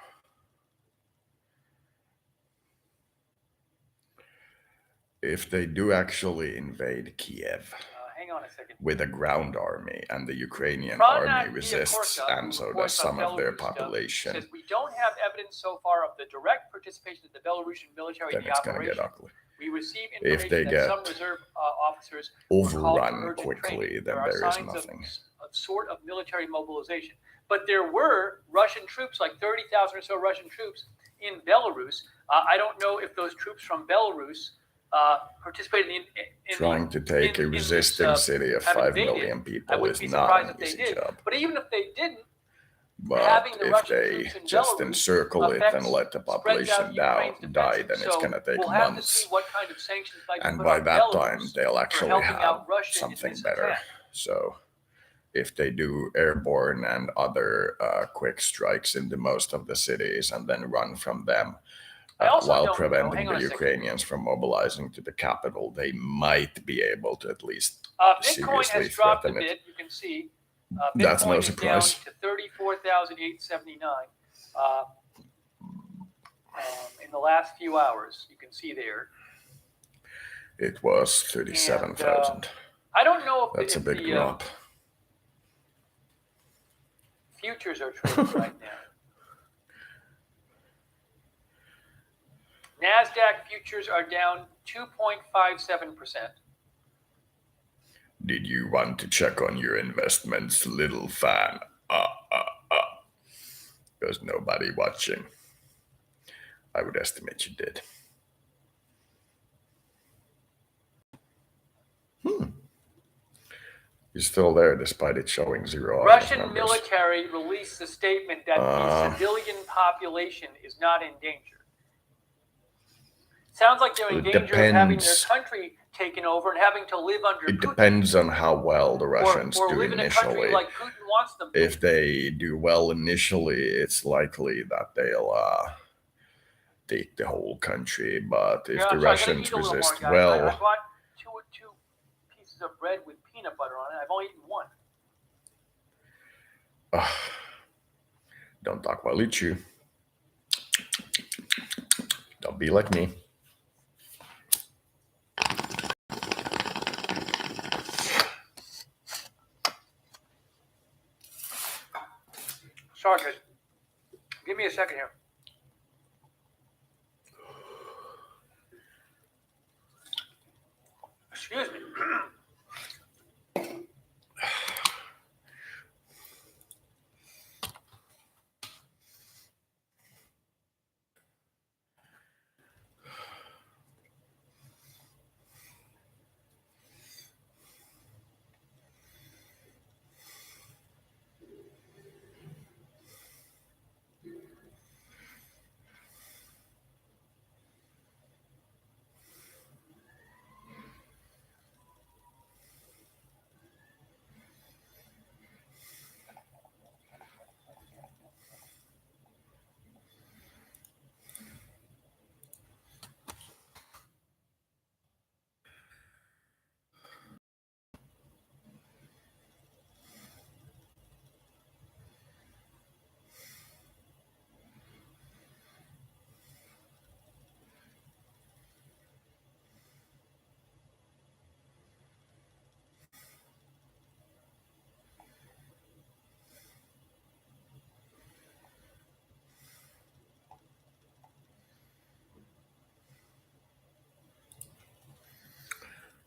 If they do actually invade Kiev Hang on a second. with a ground army and the Ukrainian Rana army resists, Vyacheslav, and who so does reports on some of their Belarus stuff, population, says we don't have evidence so far of the direct participation of the Belarusian military then in the it's going to get operation. ugly. We receive If information they that get some reserve officers were called for overrun urgent quickly, training. then There are there is signs nothing. of sort of military mobilization. But there were Russian troops, like 30,000 or so Russian troops in Belarus. I don't know if those troops from Belarus participated in Trying to take a resisting city of 5 million people is not an easy job. But even if they didn't, But having the if Russian they troops in just Belarus encircle it and affects- let the spreads out population Ukraine's die, defenses. then it's So going to take we'll have to months. see what kind of sanctions might be And put by on that Belarus time, they'll for actually helping have out Russia in something this better. attack. So if they do airborne and other quick strikes into most of the cities and then run from them, I also while don't know- preventing hang on the a second. Ukrainians from mobilizing to the capital, they might be able to at least Bitcoin seriously has dropped a threaten it. bit. You can see That's no Bitcoin is surprise. down to 34,879 in the last few hours. You can see there. It was 37,000. I don't know if That's a if big the drop. futures are trading right now. NASDAQ futures are down 2.57%. Did you want to check on your investments, little fan? There's nobody watching. I would estimate you did. You're still there despite it showing 0 audience Russian members. military released a statement that the civilian population is not in danger. Sounds like they're in It danger of having their depends. country taken over and having to live under It Putin. depends on how well the Russians or do live in a country initially. like Putin wants them to. If they do well initially, it's likely that they'll take the whole country. But if Here, the I'm sorry, I gotta Russians eat a little more, resist guys. well, I bought two pieces of bread with peanut butter on it. I've only eaten one. don't talk while you chew. Don't be like me. Sorry, guys. Give me a second here. Excuse me.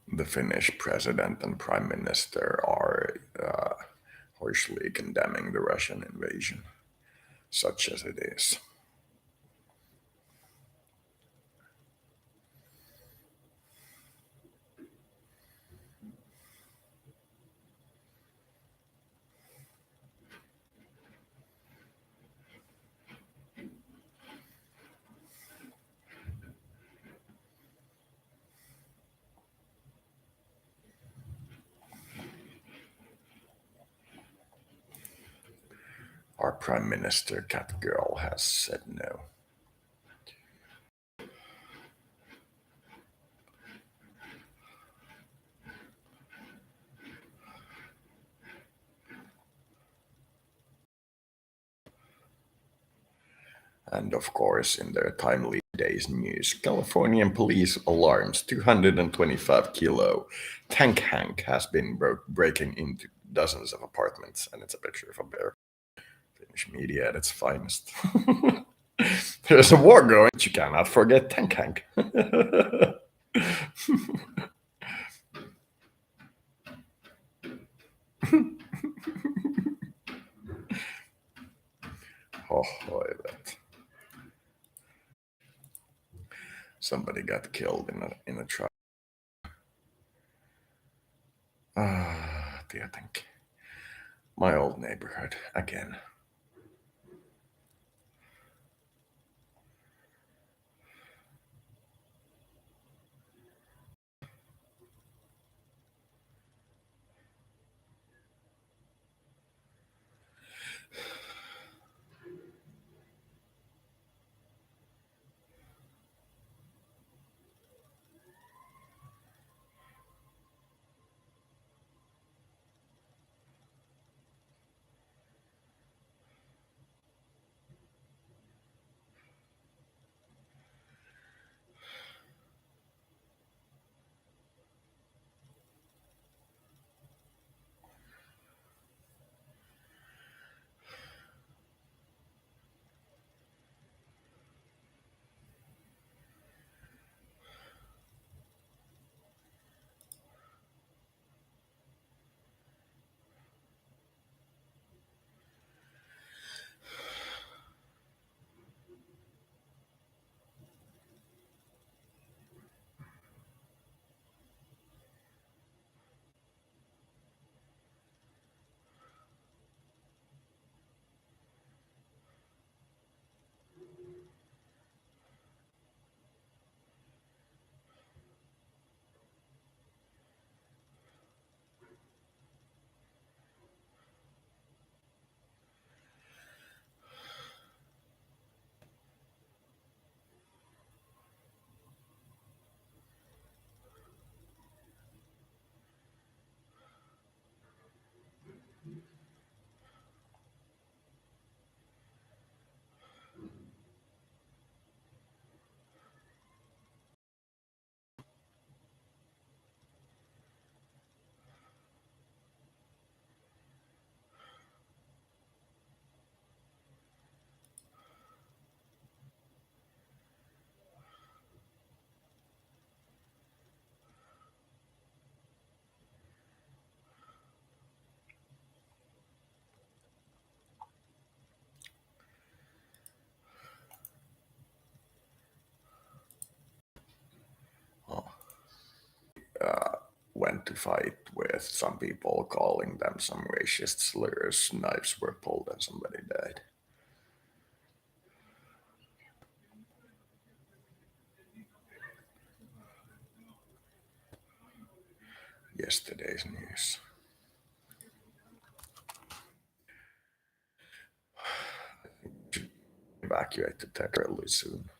The Finnish president and prime minister are harshly condemning the Russian invasion, such as it is. Prime Minister Catgirl has said no. And of course, in their timely days news, Californian police alarms 225 kilo Tank Hank has been breaking into dozens of apartments, and it's a picture of a bear. Finnish media at its finest. There's a war going, but you cannot forget Tank Hank. Oh, that. Somebody got killed in a truck. Tietenkin. My old neighborhood again. Went to fight with some people, calling them some racist slurs. Knives were pulled and somebody died. Yesterday's news. Should evacuate the territory soon.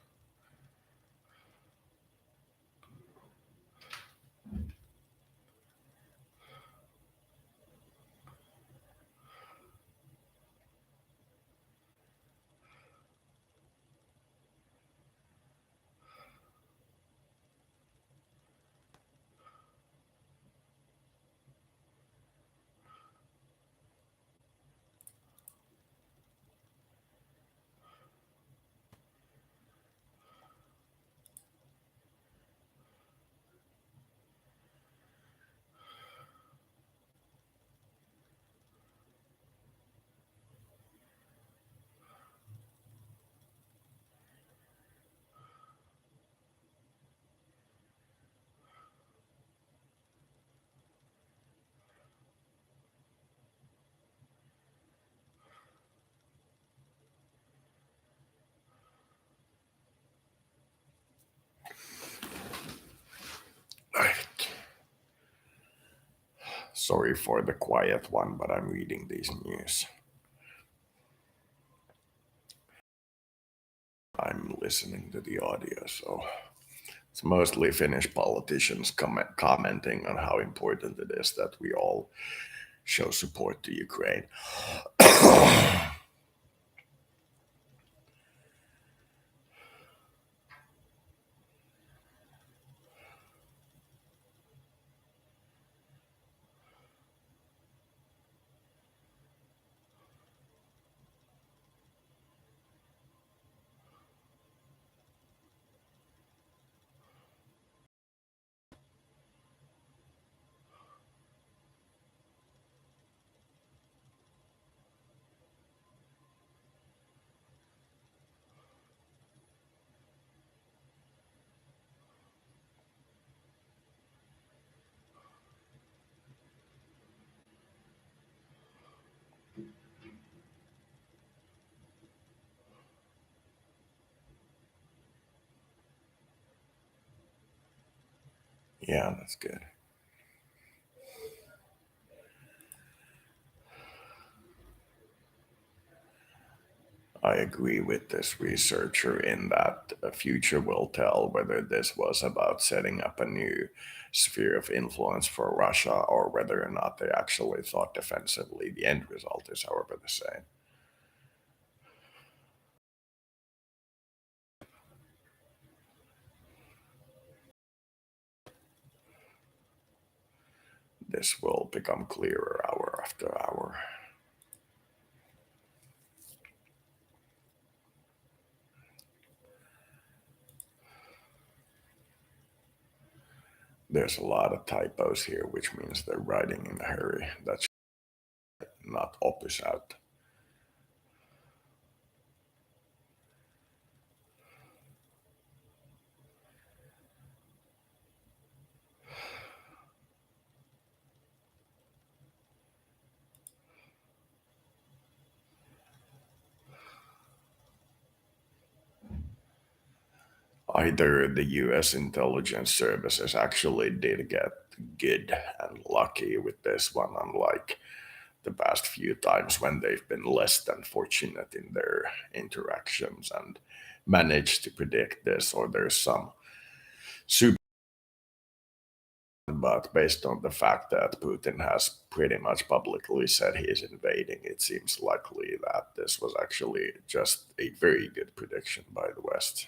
Sorry for the quiet one, but I'm reading these news. listening to the audio, so it's mostly Finnish politicians commenting on how important it is that we all show support to Ukraine. Yeah, that's good. I agree with this researcher in that the future will tell whether this was about setting up a new sphere of influence for Russia or whether or not they actually thought defensively. The end result is, however, the same. This will become clearer hour after hour. There's a lot of typos here, which means they're writing in a hurry. That's not opus out. Either the US intelligence services actually did get good and lucky with this one, unlike the past few times when they've been less than fortunate in their interactions and managed to predict this, or there's some super. But based on the fact that Putin has pretty much publicly said he is invading, it seems likely that this was actually just a very good prediction by the West.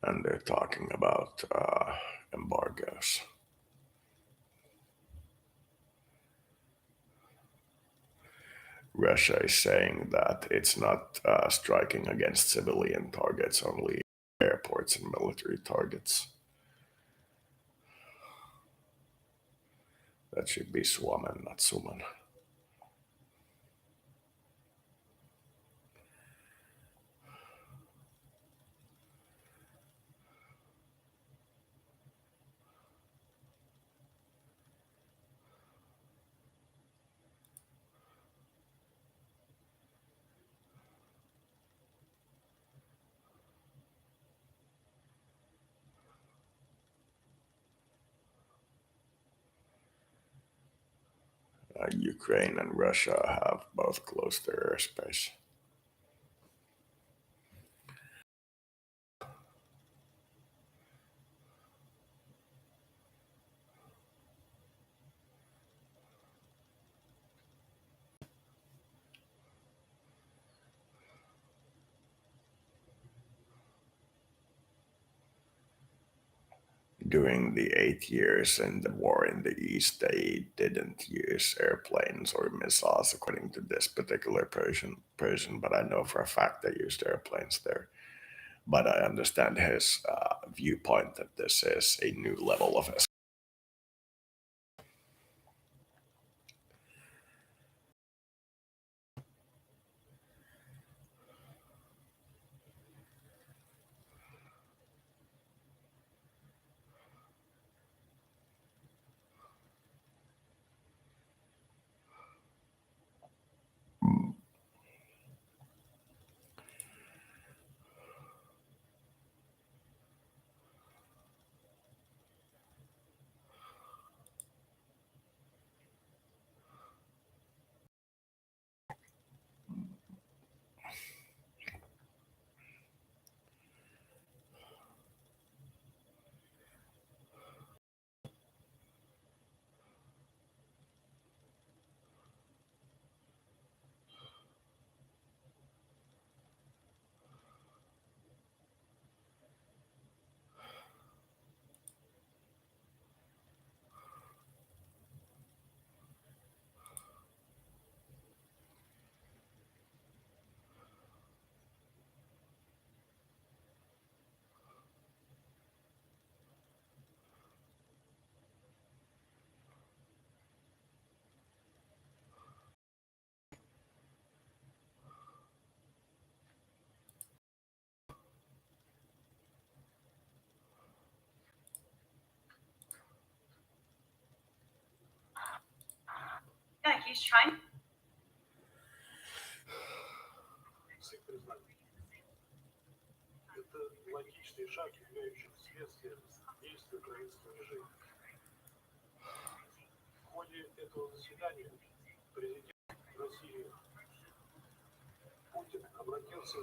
And they're talking about embargoes. Russia is saying that it's not striking against civilian targets, only airports and military targets. That should be Suomen, not Suman. Ukraine and Russia have both closed their airspace. During the 8 years in the war in the East, they didn't use airplanes or missiles, according to this particular person, but I know for a fact they used airplanes there. But I understand his viewpoint that this is a new level of escalation. he's trying. Всех признаю. Это логичный шаг, являющийся следствием действий украинского режима. В ходе этого заседания президент России Путин обратился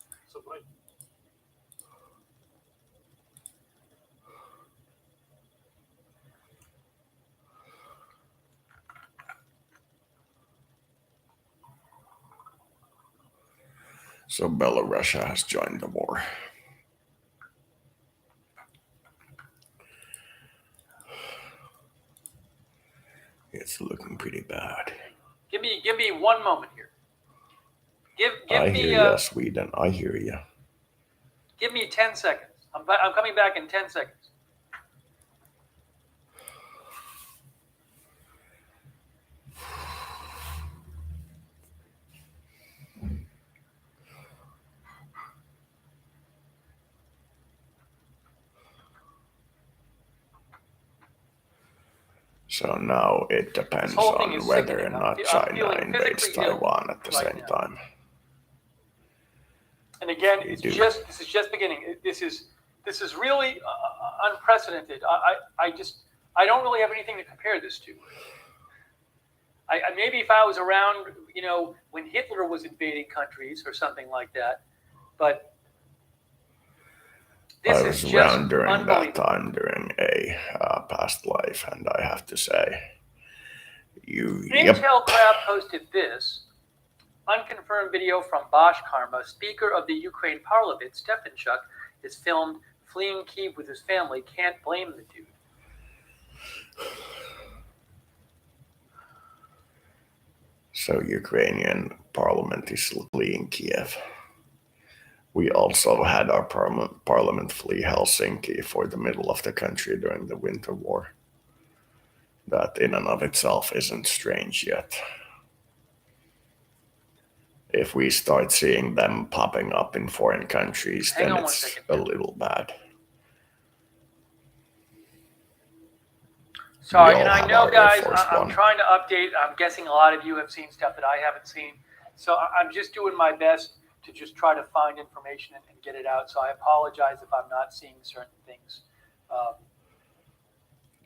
к собранию. So Belarusia has joined the war. It's looking pretty bad. Give me 1 moment here. Give I me hear you, Sweden. I hear you. Give me 10 seconds. I'm coming back in 10 seconds. So now it depends on whether or not China invades Taiwan at the same time. And again, this is just beginning. This is really unprecedented. I don't really have anything to compare this to. I maybe if I was around, when Hitler was invading countries or something like that, but this I was is around just during that time during a past life, and I have to say, Intel Crowd posted this unconfirmed video from Bosch Karma, Speaker of the Ukraine Parliament, Stefanchuk, is filmed fleeing Kyiv with his family. Can't blame the dude. So Ukrainian parliament is fleeing Kiev. We also had our parliament flee Helsinki for the middle of the country during the Winter War. That in and of itself isn't strange yet. If we start seeing them popping up in foreign countries, then it's a little bad. Sorry, and I know, guys, I'm trying to update. I'm guessing a lot of you have seen stuff that I haven't seen. So I'm just doing my best to just try to find information and get it out. So I apologize if I'm not seeing certain things.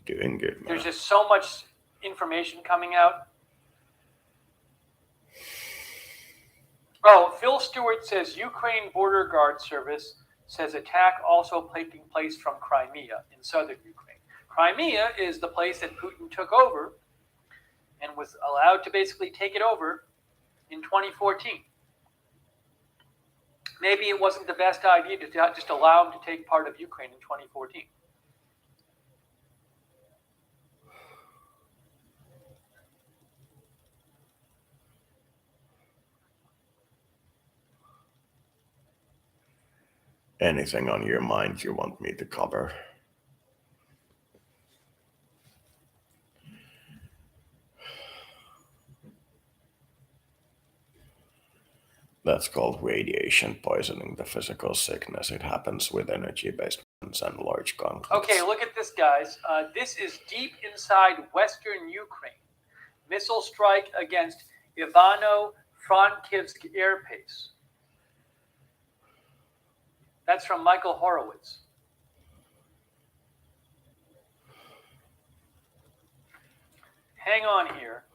Doing good, man. There's just so much information coming out. Oh, Phil Stewart says Ukraine Border Guard Service says attack also taking place from Crimea in southern Ukraine. Crimea is the place that Putin took over and was allowed to basically take it over in 2014. Maybe it wasn't the best idea to just allow him to take part of Ukraine in 2014. Anything on your mind you want me to cover? That's called radiation poisoning, the physical sickness. It happens with energy-based weapons and large conflicts. Okay, look at this, guys. This is deep inside western Ukraine. Missile strike against Ivano-Frankivsk Air Base. That's from Michael Horowitz. Hang on here.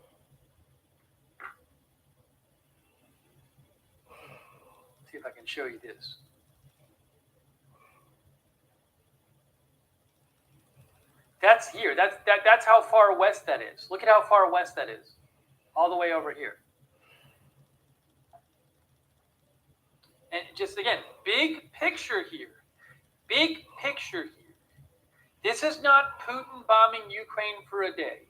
See if I can show you this. That's here. That's how far west that is. Look at how far west that is. All the way over here. And just again, big picture here. Big picture here. This is not Putin bombing Ukraine for a day.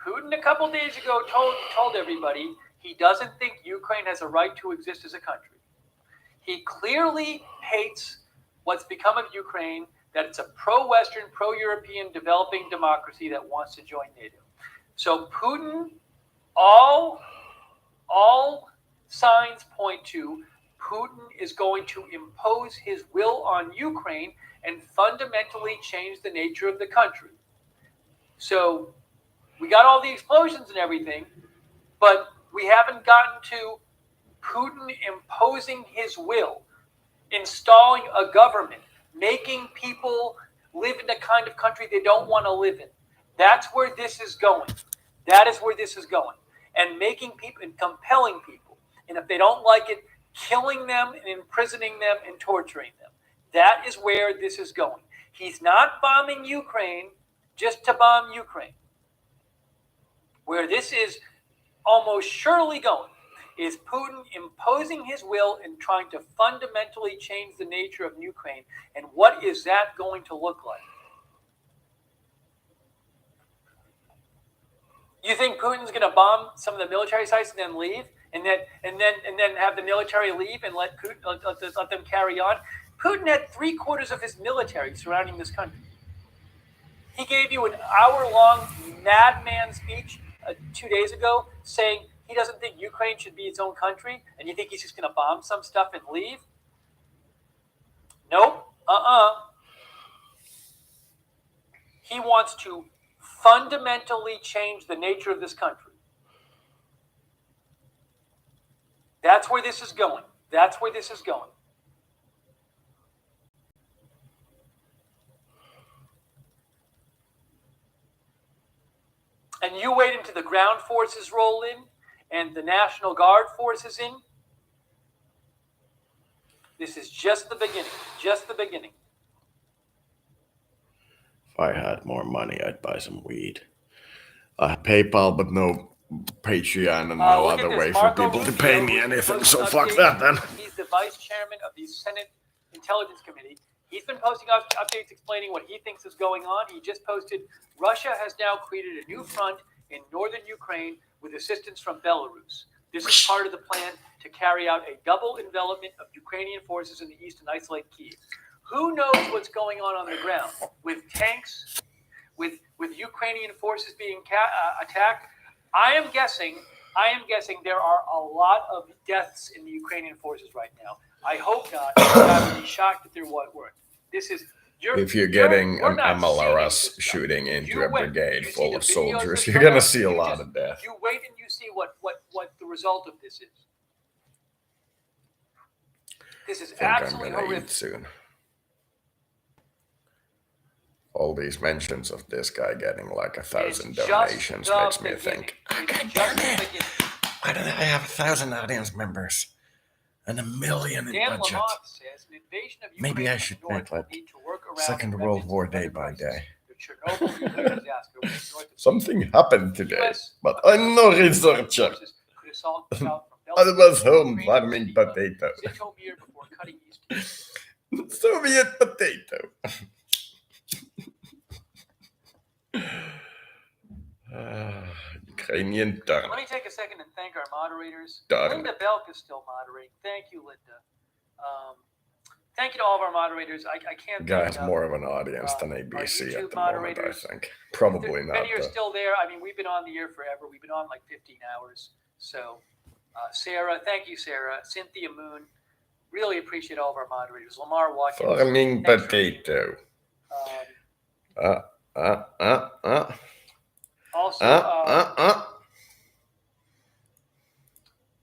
Putin a couple days ago told everybody he doesn't think Ukraine has a right to exist as a country. He clearly hates what's become of Ukraine, that it's a pro-Western, pro-European developing democracy that wants to join NATO. So Putin, all signs point to Putin is going to impose his will on Ukraine and fundamentally change the nature of the country. So we got all the explosions and everything, but we haven't gotten to Putin imposing his will, installing a government, making people live in the kind of country they don't want to live in. That's where this is going. That is where this is going. And making people and compelling people. And if they don't like it, killing them and imprisoning them and torturing them. That is where this is going. He's not bombing Ukraine just to bomb Ukraine. Where this is almost surely going is Putin imposing his will and trying to fundamentally change the nature of Ukraine. And what is that going to look like? You think Putin's going to bomb some of the military sites and then leave, and then have the military leave and let them carry on? Putin had 3/4 of his military surrounding this country. He gave you an hour-long madman speech 2 days ago saying he doesn't think Ukraine should be its own country, and you think he's just going to bomb some stuff and leave? Nope. He wants to fundamentally change the nature of this country. That's where this is going. That's where this is going. And you wait until the ground forces roll in and the National Guard forces in. This is just the beginning. Just the beginning. If I had more money, I'd buy some weed. PayPal, but no Patreon and no other way for people to pay me anything. So fuck that then. He's the vice chairman of the Senate Intelligence Committee. He's been posting updates explaining what he thinks is going on. He just posted, Russia has now created a new front in northern Ukraine with assistance from Belarus. This is part of the plan to carry out a double envelopment of Ukrainian forces in the east and isolate Kyiv. Who knows what's going on the ground with tanks, with Ukrainian forces being attacked? I am guessing there are a lot of deaths in the Ukrainian forces right now. I hope not. I would be shocked if there weren't. This is if you're getting an MLRS shooting into a brigade full of soldiers, you're gonna see a lot of death. You wait and you see what the result of this is. This is absolutely horrific. Soon. All these mentions of this guy getting like 1,000 donations makes me think, why don't I have 1,000 audience members and 1 million in budget? Maybe I should make like Second World War day by day. Something happened today, but I'm no researcher. I was home farming potatoes. Soviet potato. Ukrainian darn. Let me take a second and thank our moderators. Darn. Linda Belk is still moderating. Thank you, Linda. Thank you to all of our moderators. I can't. Guy has more of an audience than ABC at the moment, I think. Probably not. Many are still there. I mean, we've been on the air forever. We've been on like 15 hours. So, Sarah, thank you, Sarah. Cynthia Moon, really appreciate all of our moderators. Lamar Watkins. Farming potato. Also,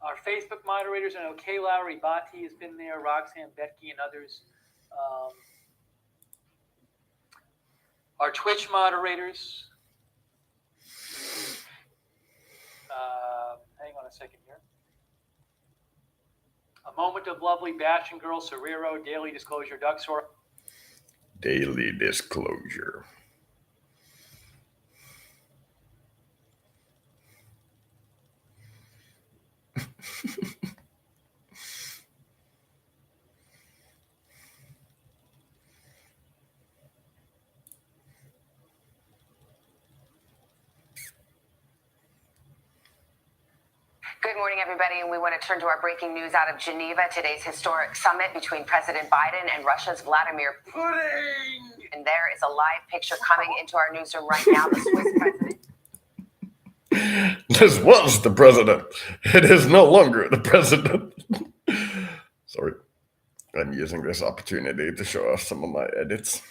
our Facebook moderators, I know Kay Lowry Bati has been there, Roxanne Betke and others. Our Twitch moderators. Hang on a second here. A Moment of Lovely, Bash and Girl, Serrero, Daily Disclosure, Duxor. Daily Disclosure. Good morning, everybody, and we want to turn to our breaking news out of Geneva. Today's historic summit between President Biden and Russia's Vladimir Putin. And there is a live picture coming into our newsroom right now. The Swiss president. This was the president. It is no longer the president. Sorry. I'm using this opportunity to show off some of my edits.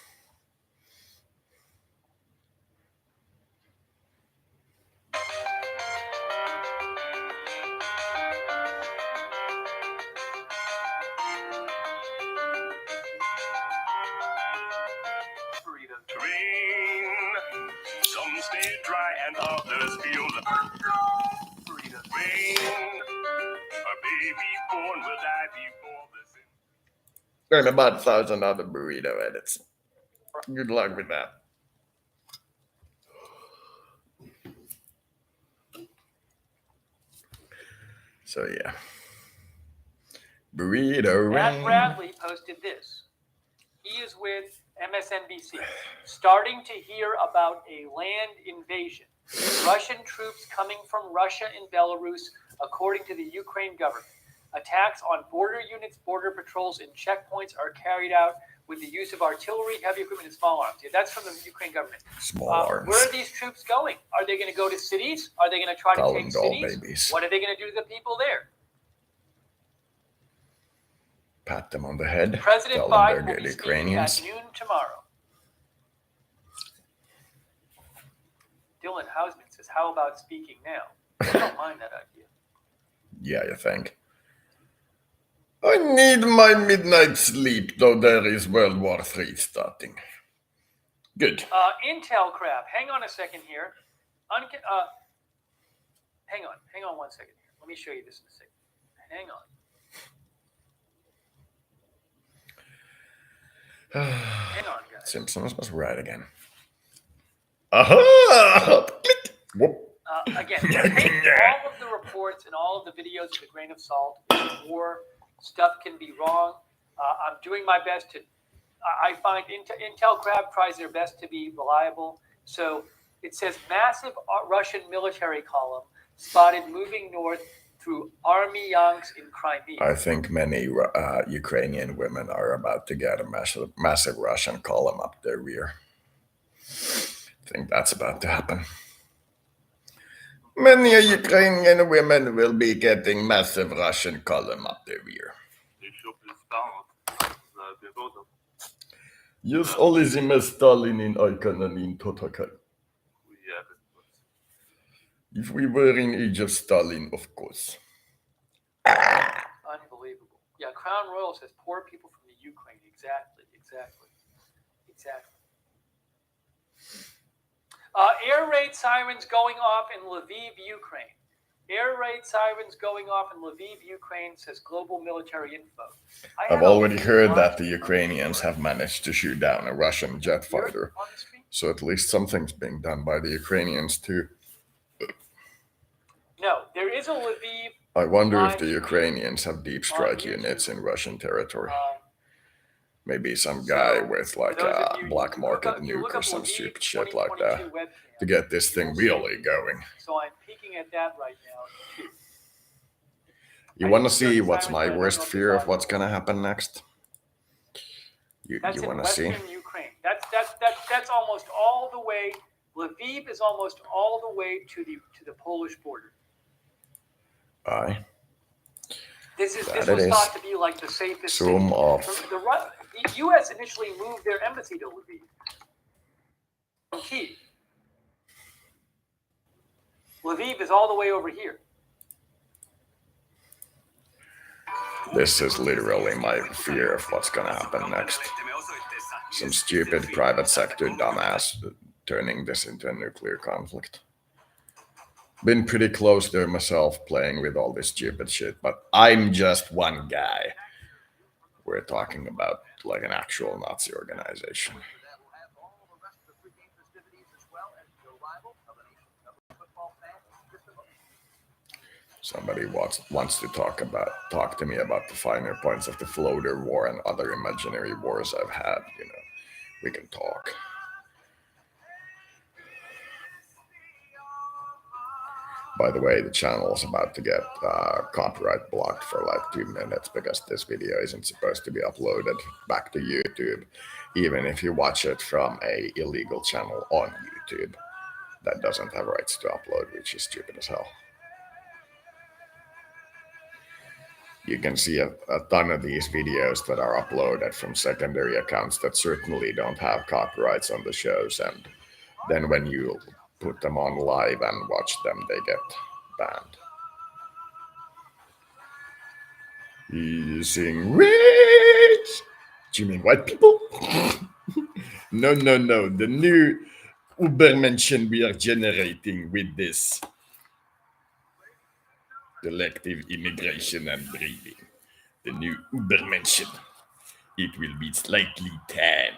and about 1,000 other burrito edits. Good luck with that. So yeah. Burrito Matt rain. Bradley posted this. He is with MSNBC, starting to hear about a land invasion. Russian troops coming from Russia and Belarus, according to the Ukraine government. Attacks on border units, border patrols, and checkpoints are carried out with the use of artillery, heavy equipment, and small arms. Yeah, that's from the Ukraine government. Small arms. Where are these troops going? Are they going to go to cities? Are they going to try to take cities? Babies. What are they going to do to the people there? Pat them on the head. President Tell them Biden they're will good be speaking Ukrainians. at noon tomorrow. Dylan Hausman says, how about speaking now? I don't mind that idea. Yeah, you think? I need my midnight sleep, though there is World War III starting. Good. Intel crap. Hang on a second here. Hang on 1 second here. Let me show you this in a second. Hang on. Hang on, guys. Simpsons was right again. Aha! Click. Whoop. Again, take all of the reports and all of the videos with a grain of salt. More stuff can be wrong. I'm doing my best to. I find Intel Crab tries their best to be reliable. So it says massive Russian military column spotted moving north through army Yanks in Crimea. I think many Ukrainian women are about to get a massive Russian column up their rear. I think that's about to happen. Many Ukrainian women will be getting massive Russian column up their rear. Yes, alle zimy Stalin in Icon Totakai. If we were in age of Stalin, of course. Unbelievable. Yeah, Crown Royal says poor people from the Ukraine. Exactly. Air raid sirens going off in Lviv, Ukraine. Air raid sirens going off in Lviv, Ukraine, says Global Military Info. I've already heard that the Ukrainians have managed to shoot down a Russian jet fighter. So at least something's being done by the Ukrainians too. No, there is a Lviv. I wonder if the Ukrainians have deep strike units in Russian territory. Maybe some guy with like a black market nuke or some stupid shit like that to get this thing really going. So I'm peeking at that right now too. You want to see what's my worst fear of what's going to happen next? You want to see? Western Ukraine. That's almost all the way. Lviv is almost all the way to the Polish border. Aye. This was thought to be like the safest. Zoom off. The U.S. initially moved their embassy to Lviv from Kyiv. Lviv is all the way over here. This is literally my fear of what's gonna happen next. Some stupid private sector dumbass turning this into a nuclear conflict. Been pretty close there myself playing with all this stupid shit, but I'm just one guy. We're talking about like an actual Nazi organization. Somebody wants to talk to me about the finer points of the floater war and other imaginary wars I've had. You know, we can talk. By the way, the channel is about to get copyright blocked for like 2 minutes because this video isn't supposed to be uploaded back to YouTube, even if you watch it from a illegal channel on YouTube that doesn't have rights to upload, which is stupid as hell. You can see a ton of these videos that are uploaded from secondary accounts that certainly don't have copyrights on the shows, and then when you put them on live and watch them, they get banned. Using rich. Do you mean white people? No. The new Ubermenschen we are generating with this selective immigration and breeding. The new Ubermenschen. it will be slightly tanned.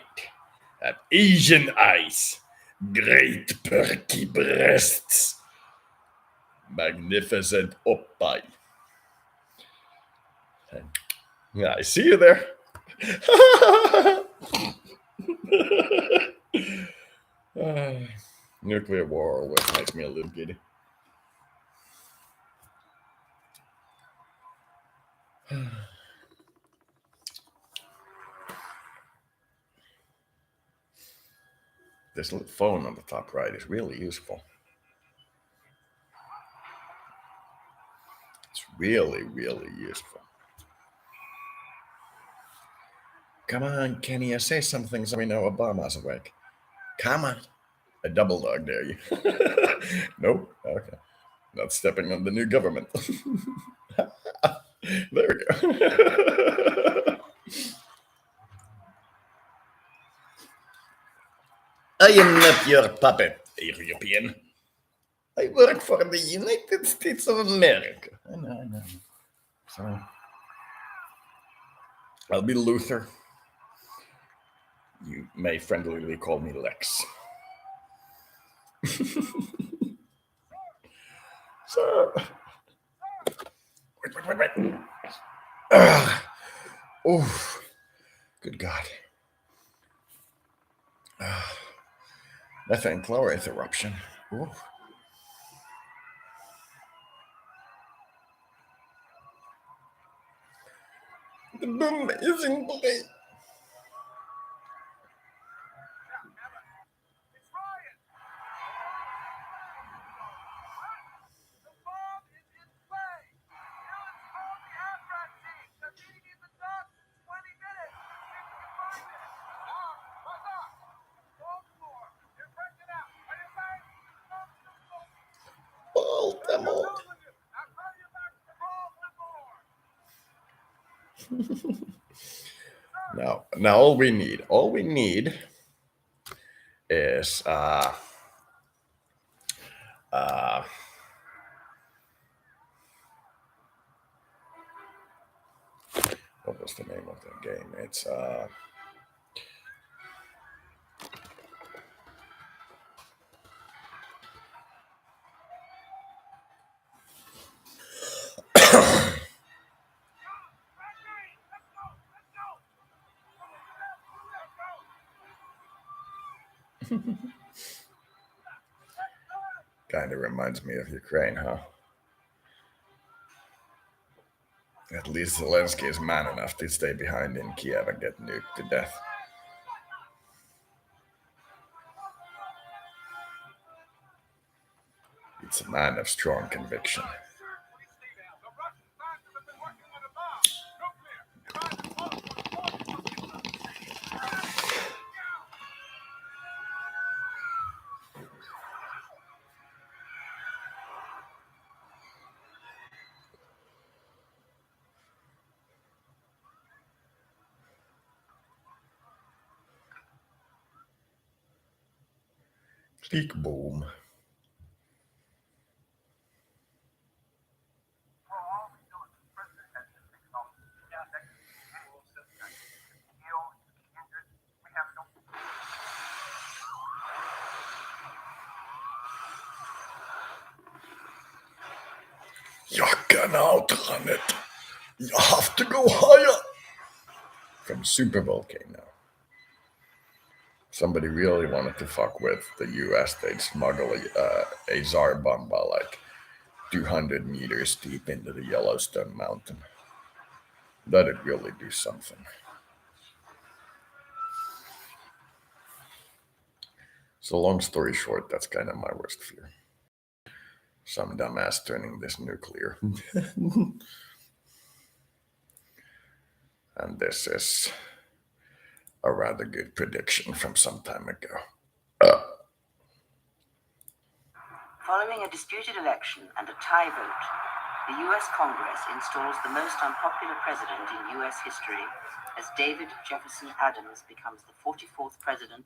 Have Asian eyes, great perky breasts, magnificent oppai. Yeah, I see you there. Nuclear war always makes me a little giddy. This little phone on the top right is really useful. It's really, really useful. Come on, Kenny, say something so we know Obama's awake. Come on. A double dog, dare you? Nope. Okay. Not stepping on the new government. There we go. I am not your puppet, European. I work for the United States of America. I know. So, I'll be Luther. You may friendlily call me Lex. So, wait. Oh, good God. Methane chloride eruption. Ooh. The boom is in play. Baltimore. Now all we need is what was the name of the game? It's kind of reminds me of Ukraine, huh? At least Zelensky is man enough to stay behind in Kiev and get nuked to death. It's a man of strong conviction. Click boom. You can outrun it. You have to go higher. From Super Volcano. Somebody really wanted to fuck with the US. They'd smuggle a Tsar Bomba like 200 meters deep into the Yellowstone Mountain. That'd really do something. So long story short, that's kind of my worst fear. Some dumbass turning this nuclear. And this is a rather good prediction from some time ago. Following a disputed election and a tie vote, the U.S. Congress installs the most unpopular president in U.S. history as David Jefferson Adams becomes the 44th president.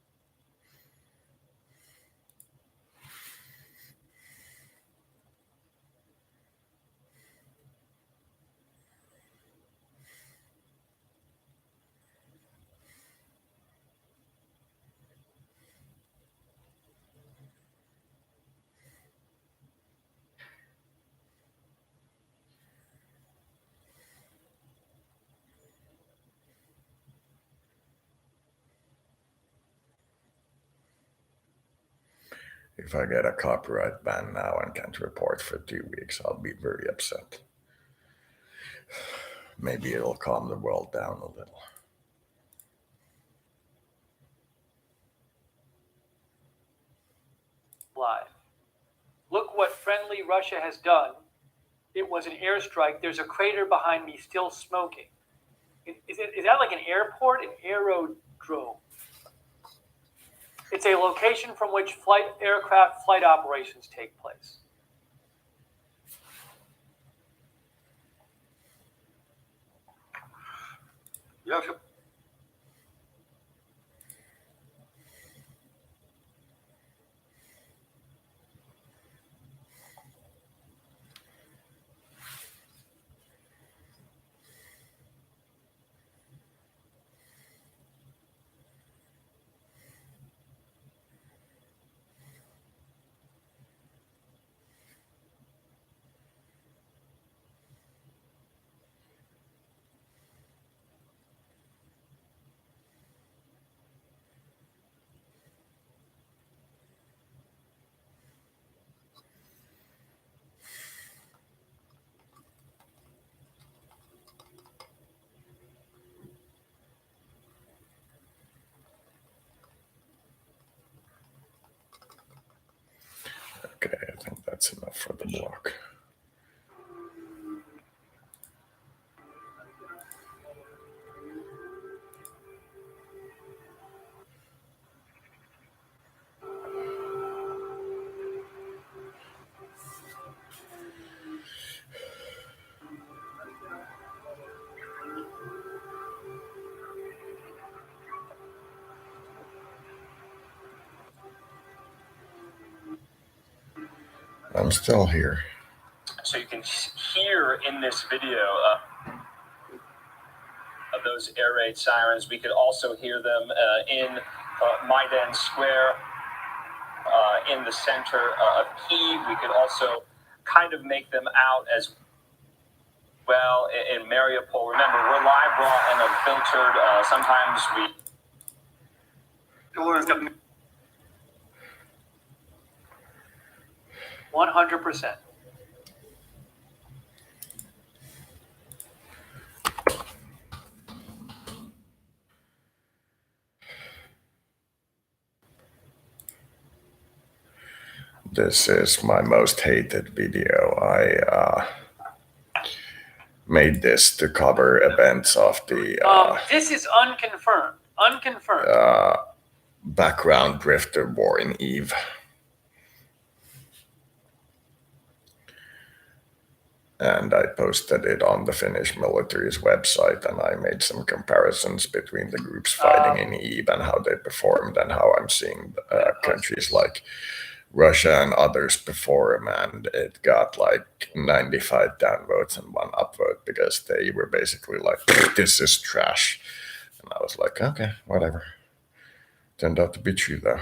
If I get a copyright ban now and can't report for 2 weeks, I'll be very upset. Maybe it'll calm the world down a little. Live. Look what friendly Russia has done. It was an airstrike. There's a crater behind me still smoking. Is that like an airport? An aerodrome? It's a location from which aircraft flight operations take place. Yeah. Okay, I think that's enough for the block. I'm still here. So you can hear in this video of those air raid sirens. We could also hear them in Maidan Square in the center of Kyiv. We could also kind of make them out as well in Mariupol. Remember, we're live, raw, and unfiltered. Sometimes we... 100%. This is my most hated video. I made this to cover events of the this is unconfirmed. Unconfirmed. background drifter war in Eve. And I posted it on the Finnish military's website, and I made some comparisons between the groups fighting in Eve and how they performed, and how I'm seeing countries like Russia and others perform, and it got like 95 downvotes and 1 upvote because they were basically like, this is trash. And I was like, okay, whatever. Turned out to be true though.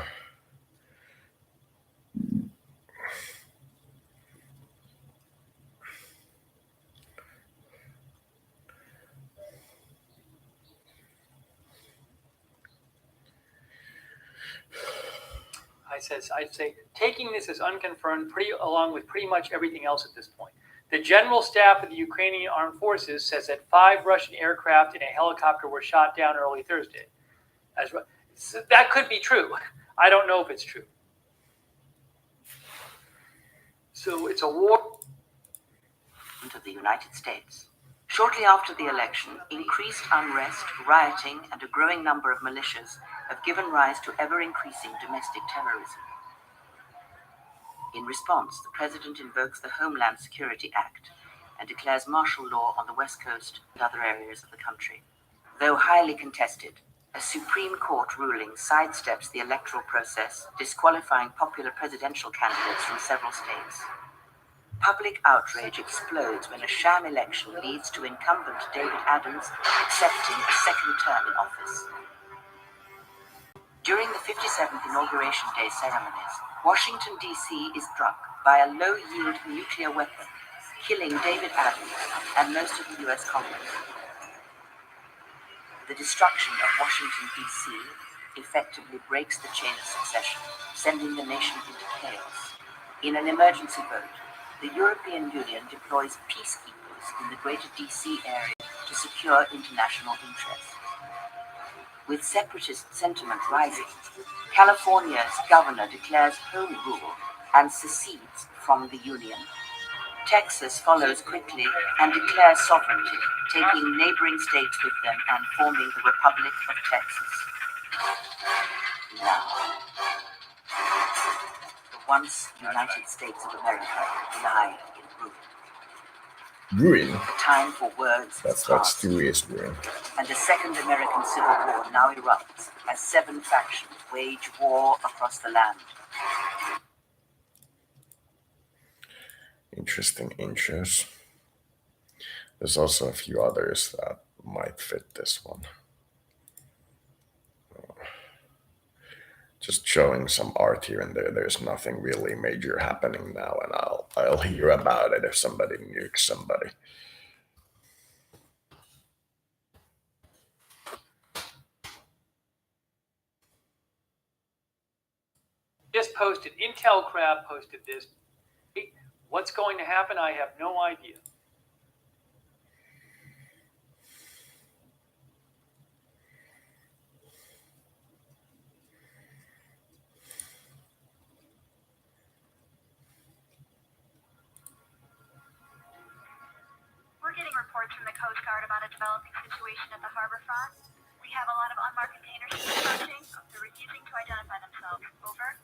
I'd say taking this as unconfirmed, along with pretty much everything else at this point. The General Staff of the Ukrainian Armed Forces says that 5 Russian aircraft and a helicopter were shot down early Thursday. So that could be true. I don't know if it's true. So it's a war. Of the United States. Shortly after the election, increased unrest, rioting, and a growing number of militias have given rise to ever-increasing domestic terrorism. In response, the president invokes the Homeland Security Act and declares martial law on the West Coast and other areas of the country. Though highly contested, a Supreme Court ruling sidesteps the electoral process, disqualifying popular presidential candidates from several states. Public outrage explodes when a sham election leads to incumbent David Adams accepting a second term in office. During the 57th Inauguration Day ceremonies, Washington, D.C. is struck by a low-yield nuclear weapon, killing David Adams and most of the U.S. Congress. The destruction of Washington, D.C. effectively breaks the chain of succession, sending the nation into chaos. In an emergency vote, the European Union deploys peacekeepers in the greater DC area to secure international interests. With separatist sentiment rising, California's governor declares home rule and secedes from the Union. Texas follows quickly and declares sovereignty, taking neighboring states with them and forming the Republic of Texas. Now, the once United States of America lie in ruin. Ruin. The time for words That's passed, serious ruin. and a second American Civil War now erupts as 7 factions wage war across the land. Interesting intros. There's also a few others that might fit this one. Just showing some art here and there. There's nothing really major happening now, and I'll hear about it if somebody nukes somebody. Just posted, Intel Crab posted this. What's going to happen? I have no idea. We're getting reports from the Coast Guard about a developing situation at the harbor front. We have a lot of unmarked container ships approaching. They're refusing to identify themselves. Over.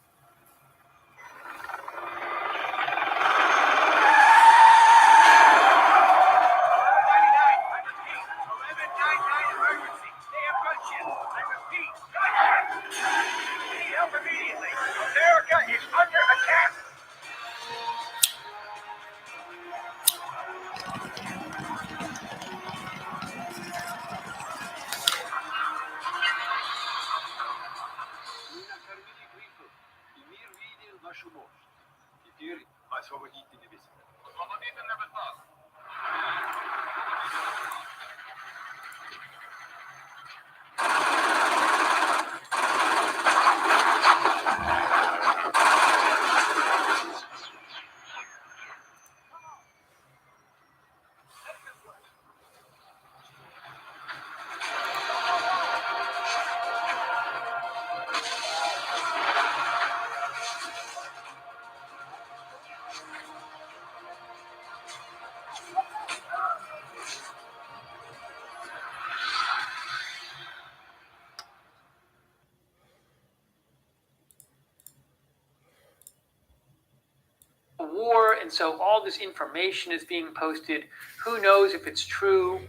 War, and so all this information is being posted. Who knows if it's true?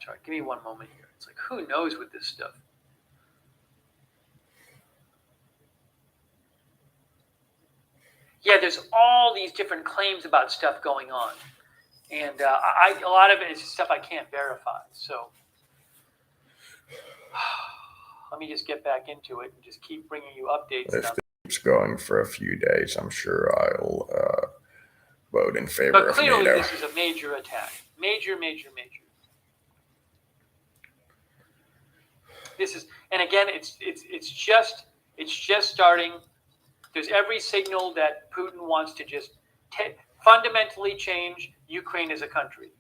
Sorry, give me one moment here. It's like, who knows with this stuff? Yeah, there's all these different claims about stuff going on. And a lot of it is stuff I can't verify. So let me just get back into it and just keep bringing you updates. If it keeps going for a few days, I'm sure I'll vote in favor but of clearly NATO. this is a major attack. Major. This is, and again, it's just starting. There's every signal that Putin wants to just fundamentally change Ukraine as a country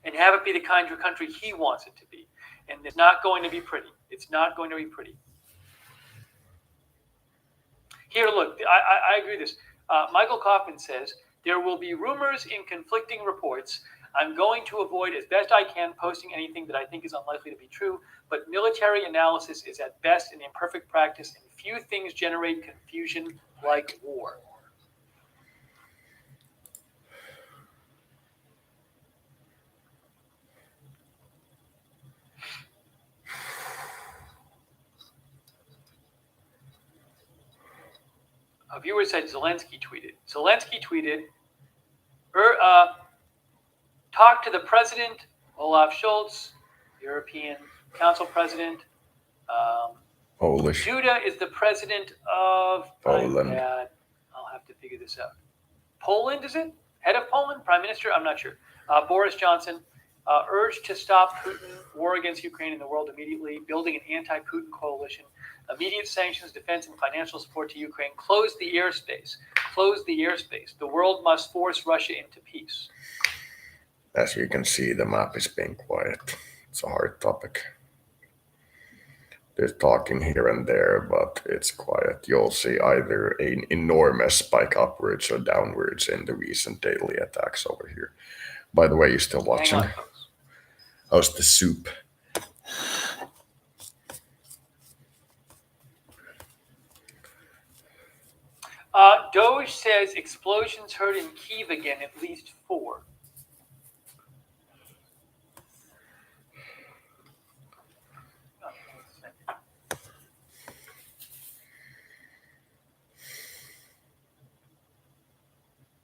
and have it be the kind of country he wants it to be. And it's not going to be pretty. It's not going to be pretty. Here, look, I agree with this. Michael Kaufman says, there will be rumors in conflicting reports. I'm going to avoid as best I can posting anything that I think is unlikely to be true, but military analysis is at best an imperfect practice, and few things generate confusion like war. A viewer said Zelensky tweeted, talk to the president, Olaf Scholz, European Council president, Polish. Duda is the president of Poland. I'll have to figure this out. Poland, is it? Head of Poland? Prime Minister? I'm not sure. Boris Johnson urged to stop Putin war against Ukraine in the world immediately, building an anti-Putin coalition, immediate sanctions, defense, and financial support to Ukraine, close the airspace. Close the airspace. The world must force Russia into peace. As you can see, the map is being quiet. It's a hard topic. There's talking here and there, but it's quiet. You'll see either an enormous spike upwards or downwards in the recent daily attacks over here. By the way, you still watching? How's the soup? Doge says explosions heard in Kyiv again, at least 4.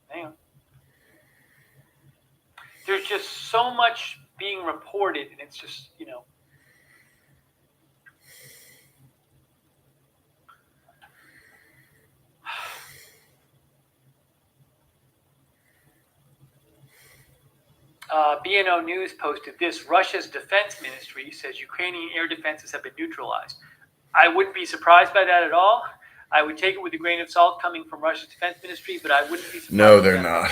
Hang on. There's just so much being reported, and it's just, BNO News posted this. Russia's defense ministry says Ukrainian air defenses have been neutralized. I wouldn't be surprised by that at all. I would take it with a grain of salt coming from Russia's defense ministry, but I wouldn't be surprised. No, they're not.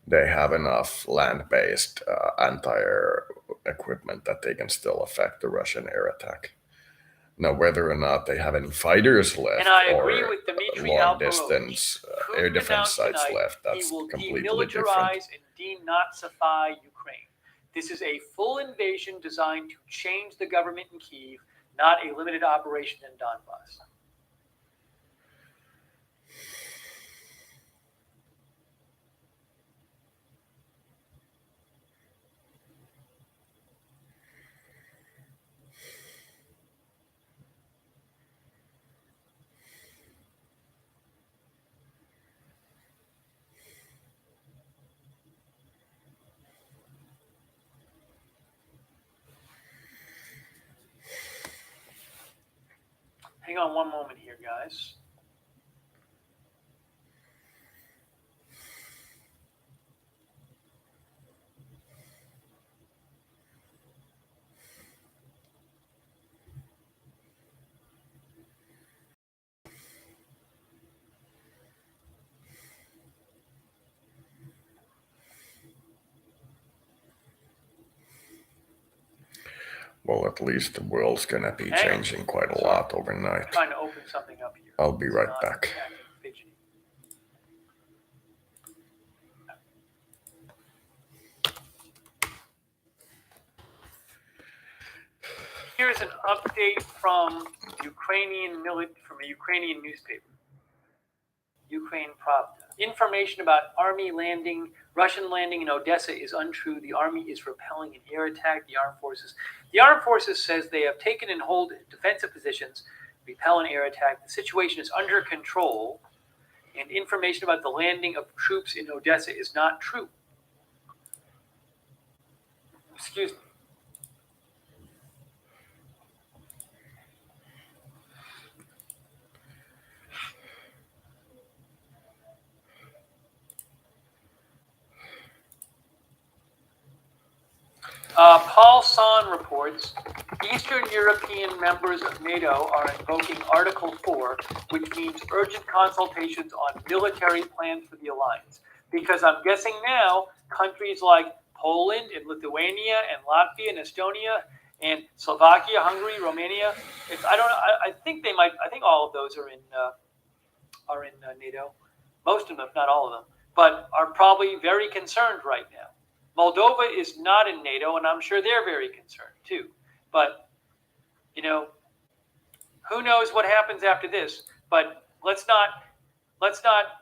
They have enough land-based anti-air equipment that they can still affect the Russian air attack. Now, whether or not they have any fighters left And I or agree with Dmitry long-distance air Putin defense announced sites tonight left, that's he will completely different. demilitarize and denazify Ukraine. This is a full invasion designed to change the government in Kyiv, not a limited operation in Donbass. Hang on one moment here, guys. Well, at least the world's gonna be changing quite a lot overnight. I'm trying to open something up here. I'll be right back. Fidgety. Here's an update from a Ukrainian newspaper, Ukraine Pravda. Information about Russian landing in Odessa is untrue. The army is repelling an air attack. The armed forces says they have taken and hold defensive positions, repel an air attack. The situation is under control, and information about the landing of troops in Odessa is not true. Excuse me. Paul Son reports Eastern European members of NATO are invoking Article 4, which means urgent consultations on military plans for the alliance. Because I'm guessing now countries like Poland and Lithuania and Latvia and Estonia and Slovakia, Hungary, Romania. I think all of those are in NATO. Most of them, not all of them, but are probably very concerned right now. Moldova is not in NATO, and I'm sure they're very concerned too. But, who knows what happens after this? But let's not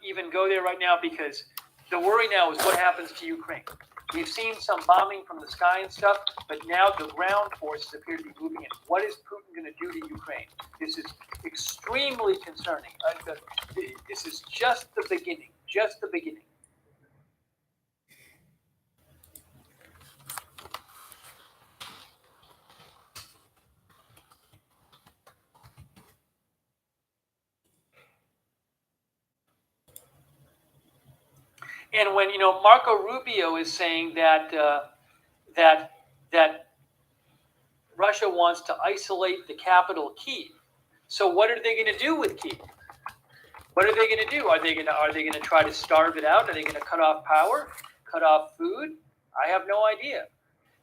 even go there right now, because the worry now is what happens to Ukraine. We've seen some bombing from the sky and stuff, but now the ground forces appear to be moving in. What is Putin going to do to Ukraine? This is extremely concerning. This is just the beginning. Just the beginning. And when Marco Rubio is saying that that Russia wants to isolate the capital, Kyiv. So what are they going to do with Kyiv? What are they going to do? Are they going to try to starve it out? Are they going to cut off power, cut off food? I have no idea.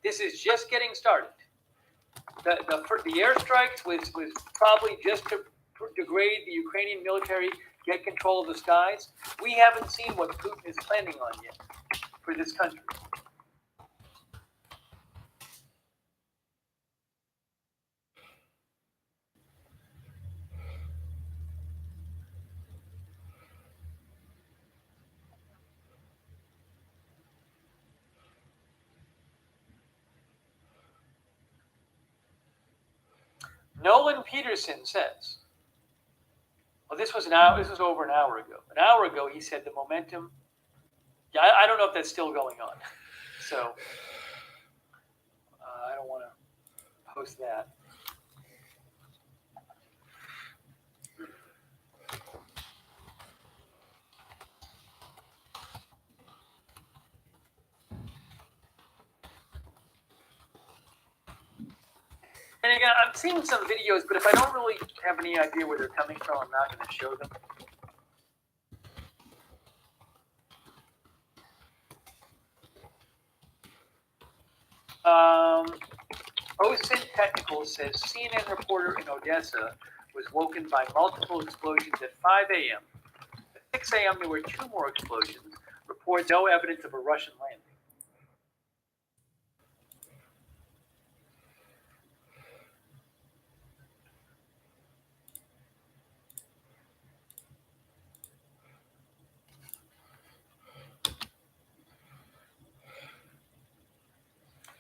This is just getting started. The airstrikes was probably just to degrade the Ukrainian military, get control of the skies. We haven't seen what Putin is planning on yet for this country. Nolan Peterson says, well, this was over an hour ago. An hour ago, he said the momentum. Yeah, I don't know if that's still going on. So I don't want to post that. And again, I'm seeing some videos, but if I don't really have any idea where they're coming from, I'm not going to show them. OSINT Technical says CNN reporter in Odessa was woken by multiple explosions at 5 a.m. At 6 a.m., there were 2 more explosions. Report no evidence of a Russian landing.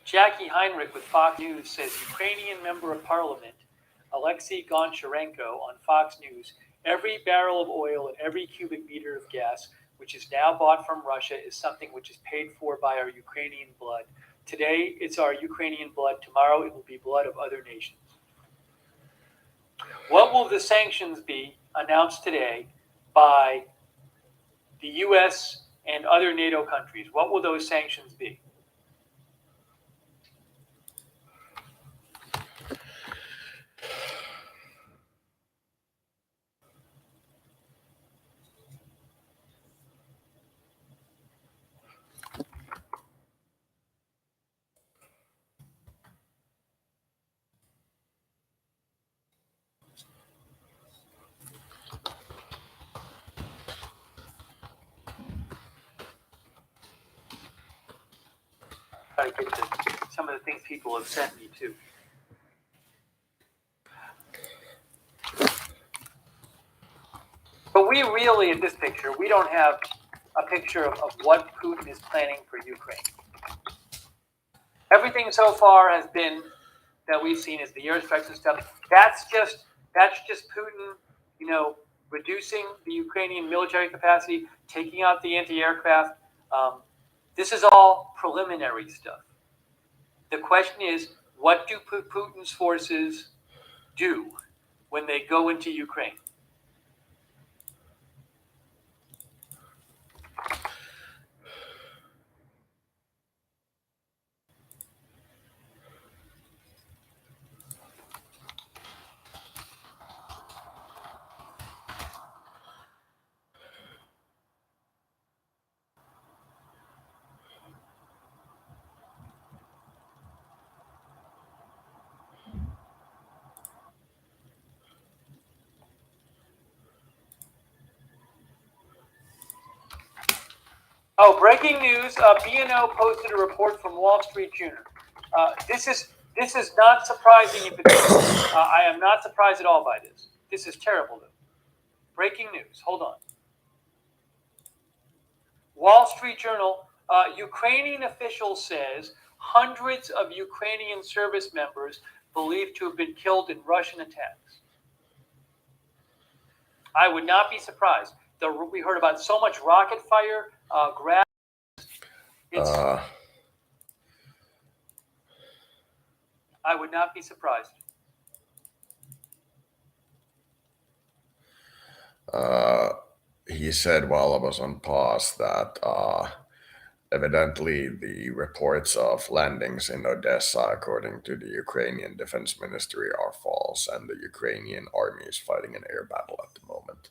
Jackie Heinrich with Fox News says Ukrainian member of parliament Alexei Goncharenko on Fox News, every barrel of oil and every cubic meter of gas which is now bought from Russia is something which is paid for by our Ukrainian blood. Today it's our Ukrainian blood. Tomorrow it will be blood of other nations. What will the sanctions be announced today by the U.S. and other NATO countries? What will those sanctions be? Try to get to some of the things people have sent me too. But we really, in this picture, we don't have a picture of what Putin is planning for Ukraine. Everything so far has been that we've seen is the airstrikes and stuff. That's just Putin, reducing the Ukrainian military capacity, taking out the anti-aircraft. This is all preliminary stuff. The question is, what do Putin's forces do when they go into Ukraine? Oh, breaking news! B&O posted a report from Wall Street Journal. This is not surprising. I am not surprised at all by this. This is terrible, though. Breaking news. Hold on. Wall Street Journal. Ukrainian official says hundreds of Ukrainian service members believed to have been killed in Russian attacks. I would not be surprised. We heard about so much rocket fire. I would not be surprised. He he said while I was on pause that evidently the reports of landings in Odessa, according to the Ukrainian Defense Ministry, are false, and the Ukrainian army is fighting an air battle at the moment.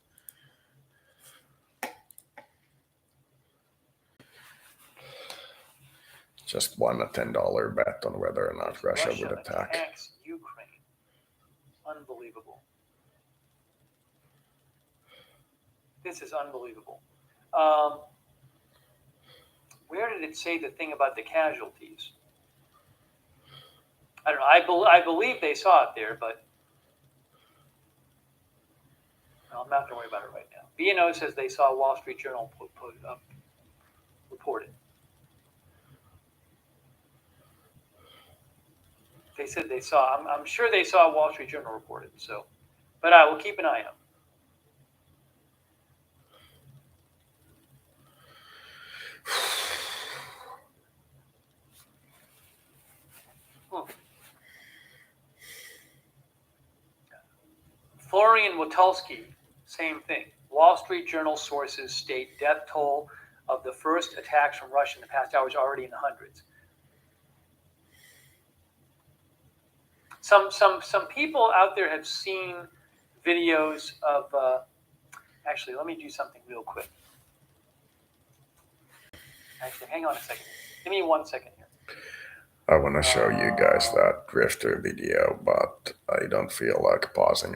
Just won a $10 bet on whether or not Russia would attack. Attacks Ukraine. Unbelievable. This is unbelievable. Where did it say the thing about the casualties? I don't know. I believe they saw it there, but no, I'm not going to worry about it right now. B&O says they saw Wall Street Journal report it. They said they saw. I'm sure they saw Wall Street Journal report it. So, but I will keep an eye out. Florian Wotulski, same thing. Wall Street Journal sources state death toll of the first attacks from Russia in the past hours already in the hundreds. Some people out there have seen videos of. Actually, let me do something real quick. Actually, hang on a second. Give me 1 second here. I want to show you guys that drifter video, but I don't feel like pausing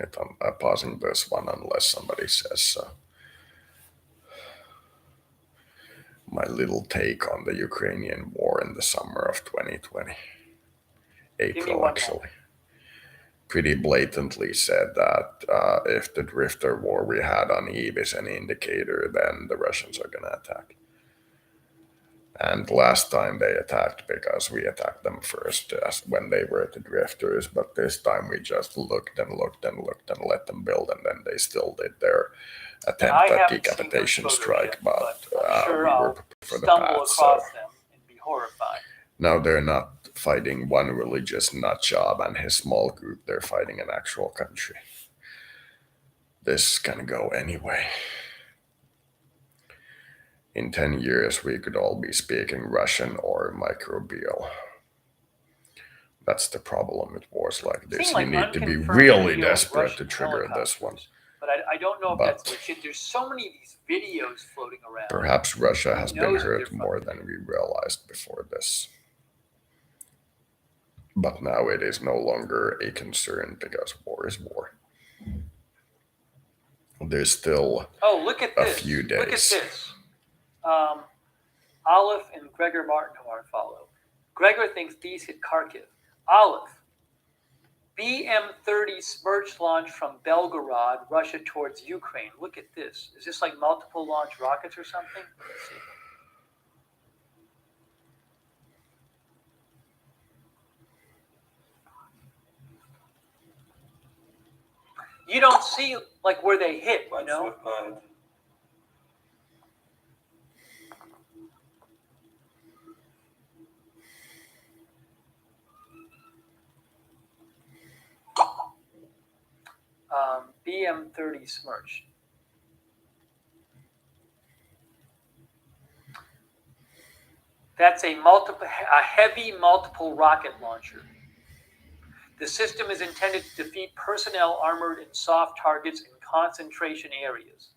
this one unless somebody says so. My little take on the Ukrainian war in the summer of 2020. April, actually. Pretty blatantly said that if the drifter war we had on Eve is an indicator, then the Russians are going to attack. And last time they attacked because we attacked them first when they were the drifters, but this time we just looked and looked and looked and let them build, and then they still did their attempt at decapitation strike, but sure we were I'll prepared for the stumble path. across So them and be horrified. now they're not fighting one religious nutjob and his small group, they're fighting an actual country. This can go anyway. In 10 years, we could all be speaking Russian or microbial. That's the problem with wars like this. Like you need to be unconfirmed really video of desperate to Russian trigger this one. But I don't know if that's legit. There's so many of these videos floating around. Perhaps Russia has Who been knows if hurt they're more than we realized before this. But now it is no longer a concern because war is war. There's still look at a this. few days. Look at this. Olive and Gregor Martin, who are follow. Gregor thinks these hit Kharkiv. Olive. BM-30 Smerch launch from Belgorod, Russia towards Ukraine. Look at this. Is this like multiple launch rockets or something? Let's see. You don't see like where they hit, you know? BM-30 Smerch. That's a heavy multiple rocket launcher. The system is intended to defeat personnel armored in soft targets in concentration areas.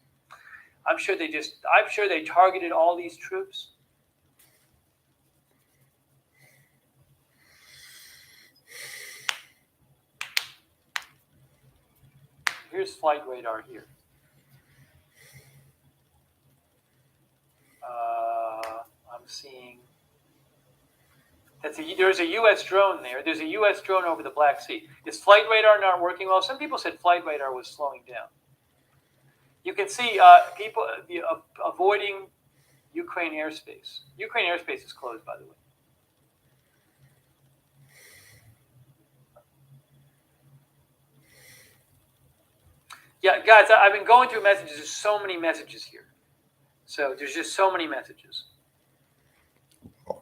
I'm sure they targeted all these troops. Here's flight radar here. I'm seeing there's a U.S. drone there. There's a U.S. drone over the Black Sea. Is flight radar not working well? Some people said flight radar was slowing down. You can see people avoiding Ukraine airspace. Ukraine airspace is closed, by the way. Yeah, guys, I've been going through messages. There's so many messages here. So there's just so many messages.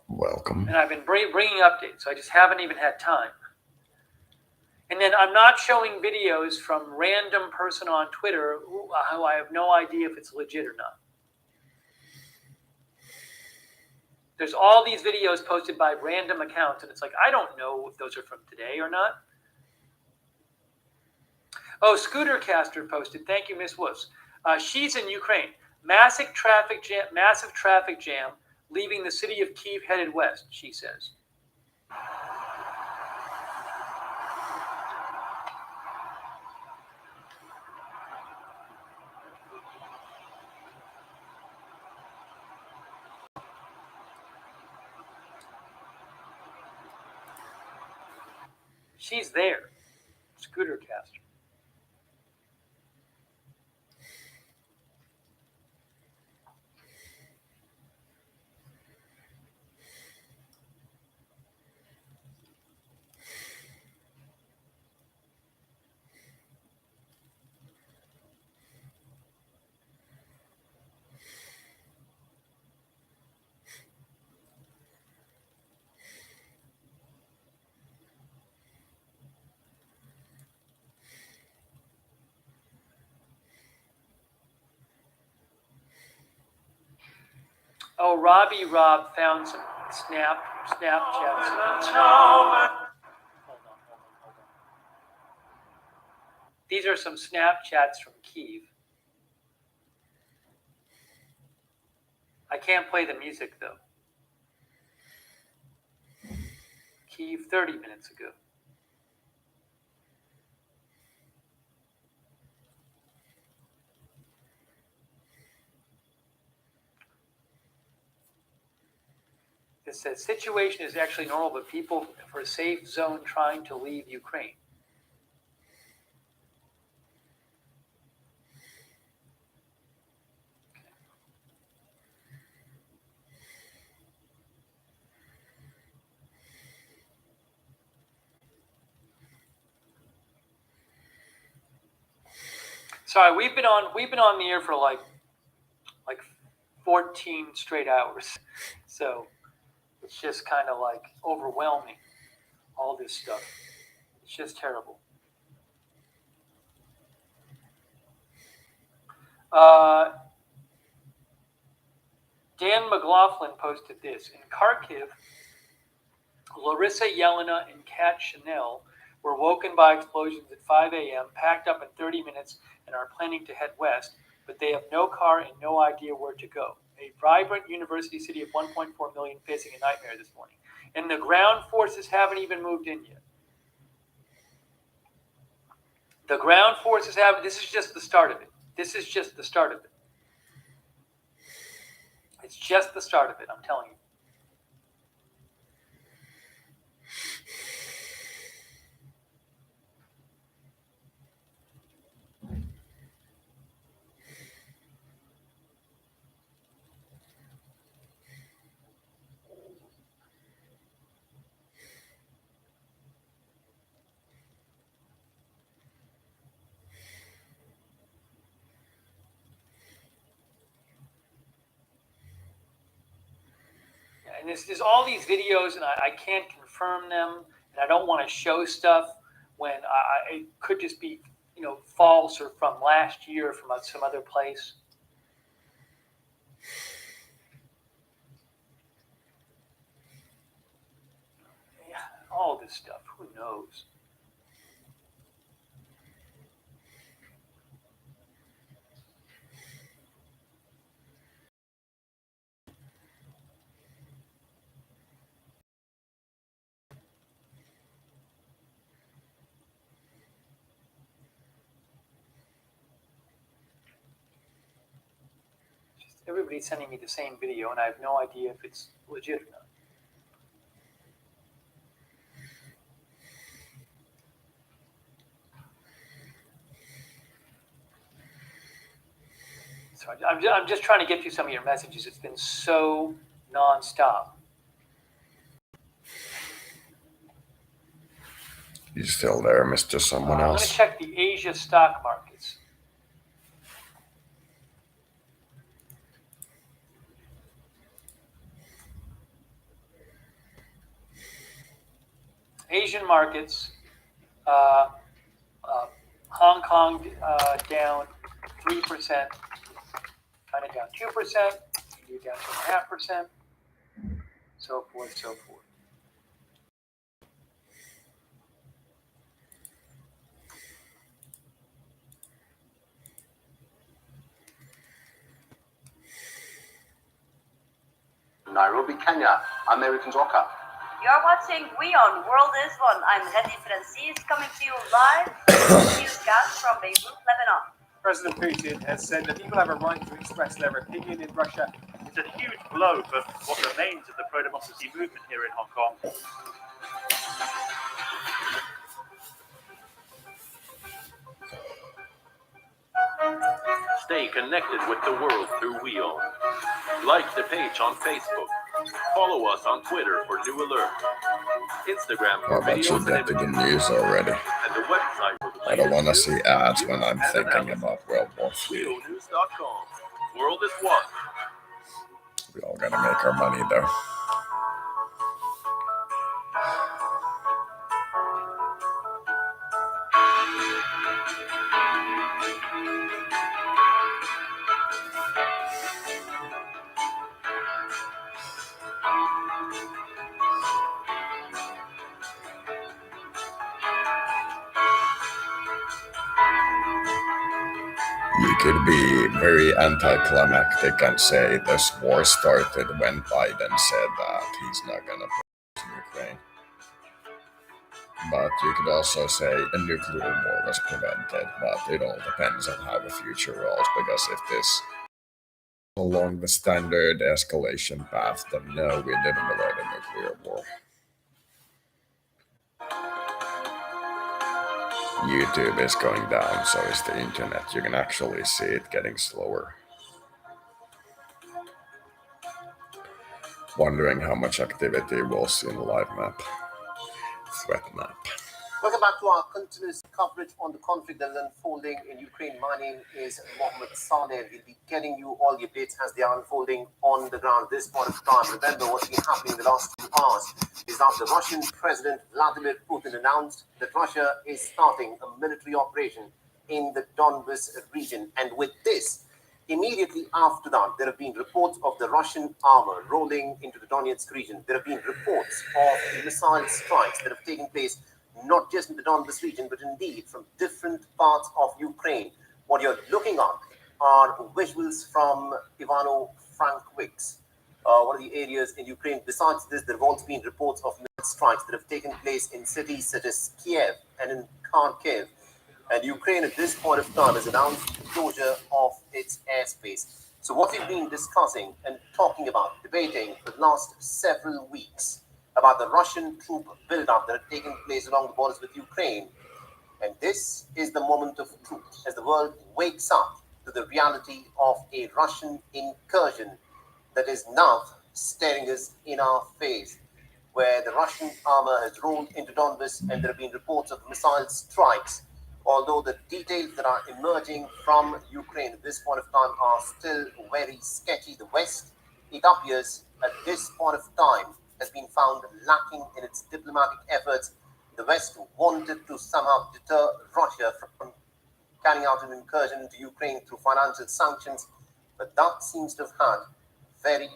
Welcome. And I've been bringing updates. So I just haven't even had time. And then I'm not showing videos from random person on Twitter who I have no idea if it's legit or not. There's all these videos posted by random accounts, and it's like, I don't know if those are from today or not. Oh, Scooter Caster posted. Thank you, Miss Woos. She's in Ukraine. Massive traffic jam leaving the city of Kyiv headed west, she says. She's there. Scooter Caster. Oh, Robbie Rob found some Snapchats. Hold on. These are some Snapchats from Kyiv. I can't play the music, though. Kyiv 30 minutes ago. It says, situation is actually normal, but people for a safe zone trying to leave Ukraine. Sorry, we've been on the air for like 14 straight hours. So it's just kind of like overwhelming, all this stuff. It's just terrible. Dan McLaughlin posted this. In Kharkiv, Larissa Yelena and Kat Chanel were woken by explosions at 5 a.m., packed up in 30 minutes, and are planning to head west, but they have no car and no idea where to go. A vibrant university city of 1.4 million facing a nightmare this morning. And the ground forces haven't even moved in yet. The ground forces haven't, this is just the start of it. This is just the start of it. It's just the start of it, I'm telling you. And there's all these videos, and I can't confirm them, and I don't want to show stuff when it could just be, false or from last year or from some other place. Yeah, all this stuff, who knows? Everybody's sending me the same video, and I have no idea if it's legit or not. So I'm just trying to get through some of your messages. It's been so nonstop. You still there, Mr. Someone I'm going Else? to check the Asia stock markets. Asian markets, Hong Kong down 3%, China down 2%, India down 2.5%, so forth, so forth. Nairobi, Kenya, American Rocker. You're watching WION World is One. I'm Hedi Francis coming to you live from newscast from Beirut, Lebanon. President Putin has said that people have a right to express their opinion in Russia. It's a huge blow for what remains of the pro-democracy movement here in Hong Kong. Stay connected with the world through WION. Like the page on Facebook. Follow us on Twitter for new alerts. Instagram for How about you videos get and to the images. news already? And the website for the I don't want to latest see news, ads when I'm and thinking analysis. about World War III. WIONews.com. World is one. We all gotta make our money though. You could be very anticlimactic and say this war started when Biden said that he's not gonna put Ukraine. But you could also say a nuclear war was prevented, but it all depends on how the future rolls, because if this along the standard escalation path, then no, we didn't avoid a nuclear war. YouTube is going down, so is the internet. You can actually see it getting slower. Wondering how much activity we'll see in the live map. Threat map. Welcome back to our continuous coverage on the conflict that is unfolding in Ukraine. My name is Mohammed Saleh. We'll be getting you all the updates as they are unfolding on the ground this point of time. Remember, what's been happening in the last 2 hours is that the Russian President Vladimir Putin announced that Russia is starting a military operation in the Donbas region. And with this, immediately after that, there have been reports of the Russian armor rolling into the Donetsk region. There have been reports of missile strikes that have taken place not just in the Donbas region, but indeed from different parts of Ukraine. What you're looking at are visuals from Ivano-Frankivsk, one of the areas in Ukraine. Besides this, there have also been reports of missile strikes that have taken place in cities such as Kiev and in Kharkiv. And Ukraine at this point of time has announced the closure of its airspace. So what we've been discussing and talking about, debating for the last several weeks about the Russian troop build-up that had taken place along the borders with Ukraine. And this is the moment of truth as the world wakes up to the reality of a Russian incursion that is now staring us in our face, where the Russian armor has rolled into Donbas and there have been reports of missile strikes. Although the details that are emerging from Ukraine at this point of time are still very sketchy, the West, it appears at this point of time, has been found lacking in its diplomatic efforts. The West wanted to somehow deter Russia from carrying out an incursion into Ukraine through financial sanctions, but that seems to have had very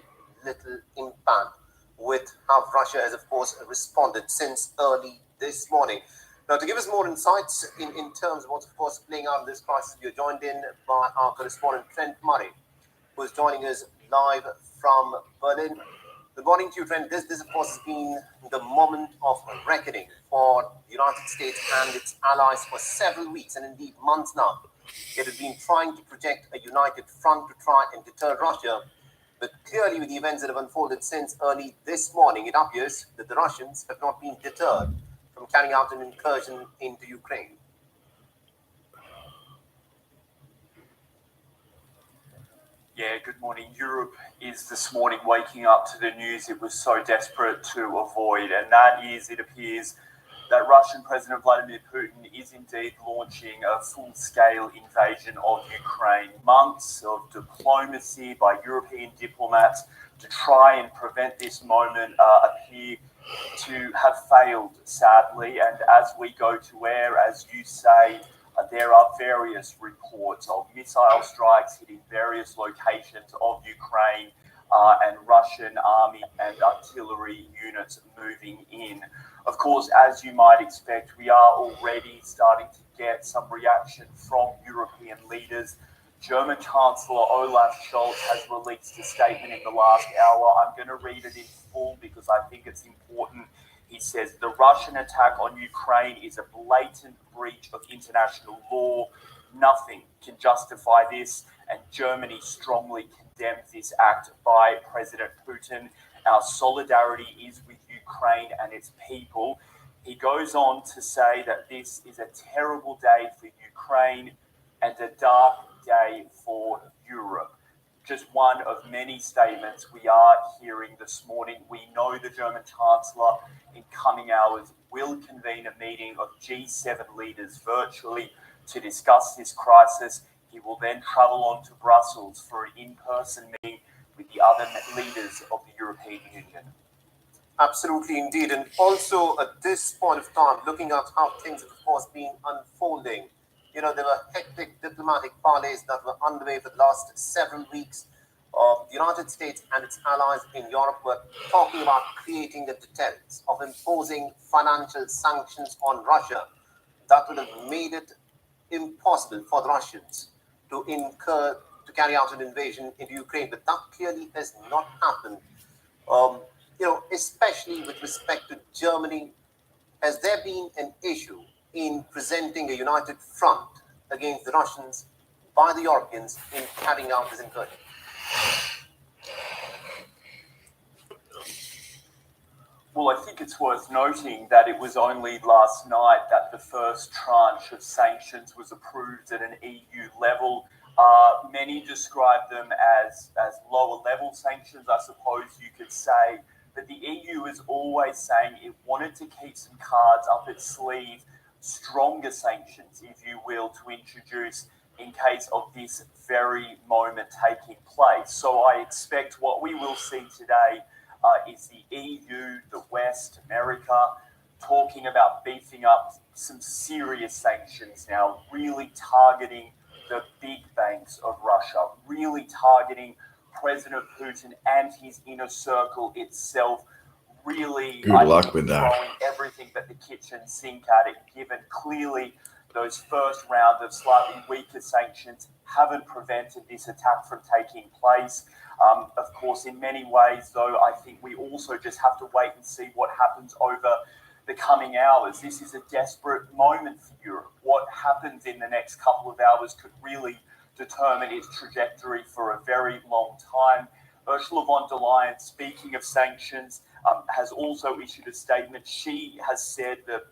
little impact with how Russia has, of course, responded since early this morning. Now, to give us more insights in terms of what's, of course, playing out in this crisis, we are joined in by our correspondent, Trent Murray, who is joining us live from Berlin. Good morning to you, Trent. This, of course, has been the moment of reckoning for the United States and its allies for several weeks and indeed months now. It has been trying to project a united front to try and deter Russia. But clearly, with the events that have unfolded since early this morning, it appears that the Russians have not been deterred from carrying out an incursion into Ukraine. Yeah, good morning. Europe is this morning waking up to the news it was so desperate to avoid, and that is, it appears, that Russian President Vladimir Putin is indeed launching a full-scale invasion of Ukraine. Months of diplomacy by European diplomats to try and prevent this moment appear to have failed, sadly. And as we go to air, as you say, there are various reports of missile strikes hitting various locations of Ukraine and Russian army and artillery units moving in. Of course, as you might expect, we are already starting to get some reaction from European leaders. German Chancellor Olaf Scholz has released a statement in the last hour. I'm going to read it in full because I think it's important. He says, the Russian attack on Ukraine is a blatant breach of international law. Nothing can justify this, and Germany strongly condemns this act by President Putin. Our solidarity is with Ukraine and its people. He goes on to say that this is a terrible day for Ukraine and a dark day for Europe. Just one of many statements we are hearing this morning. We know the German Chancellor in coming hours will convene a meeting of G7 leaders virtually to discuss this crisis. He will then travel on to Brussels for an in-person meeting with the other leaders of the European Union. Absolutely, indeed. And also at this point of time, looking at how things have, of course, been unfolding, you know, there were hectic diplomatic parleys that were underway for the last several weeks. The United States and its allies in Europe were talking about creating a deterrent, of imposing financial sanctions on Russia that would have made it impossible for the Russians to carry out an invasion into Ukraine. But that clearly has not happened. You know, especially with respect to Germany, has there been an issue in presenting a united front against the Russians by the Europeans in carrying out this incursion? Well, I think it's worth noting that it was only last night that the first tranche of sanctions was approved at an EU level. Many describe them as lower level sanctions, I suppose you could say. But the EU is always saying it wanted to keep some cards up its sleeve, stronger sanctions, if you will, to introduce in case of this very moment taking place. So I expect what we will see today is the EU, the West, America, talking about beefing up some serious sanctions now, really targeting the big banks of Russia, really targeting President Putin and his inner circle itself, really Good luck with that. throwing everything but the kitchen sink at it, given clearly those first round of slightly weaker sanctions haven't prevented this attack from taking place. Of course, in many ways, though, I think we also just have to wait and see what happens over the coming hours. This is a desperate moment for Europe. What happens in the next couple of hours could really determine its trajectory for a very long time. Ursula von der Leyen, speaking of sanctions, has also issued a statement. She has said that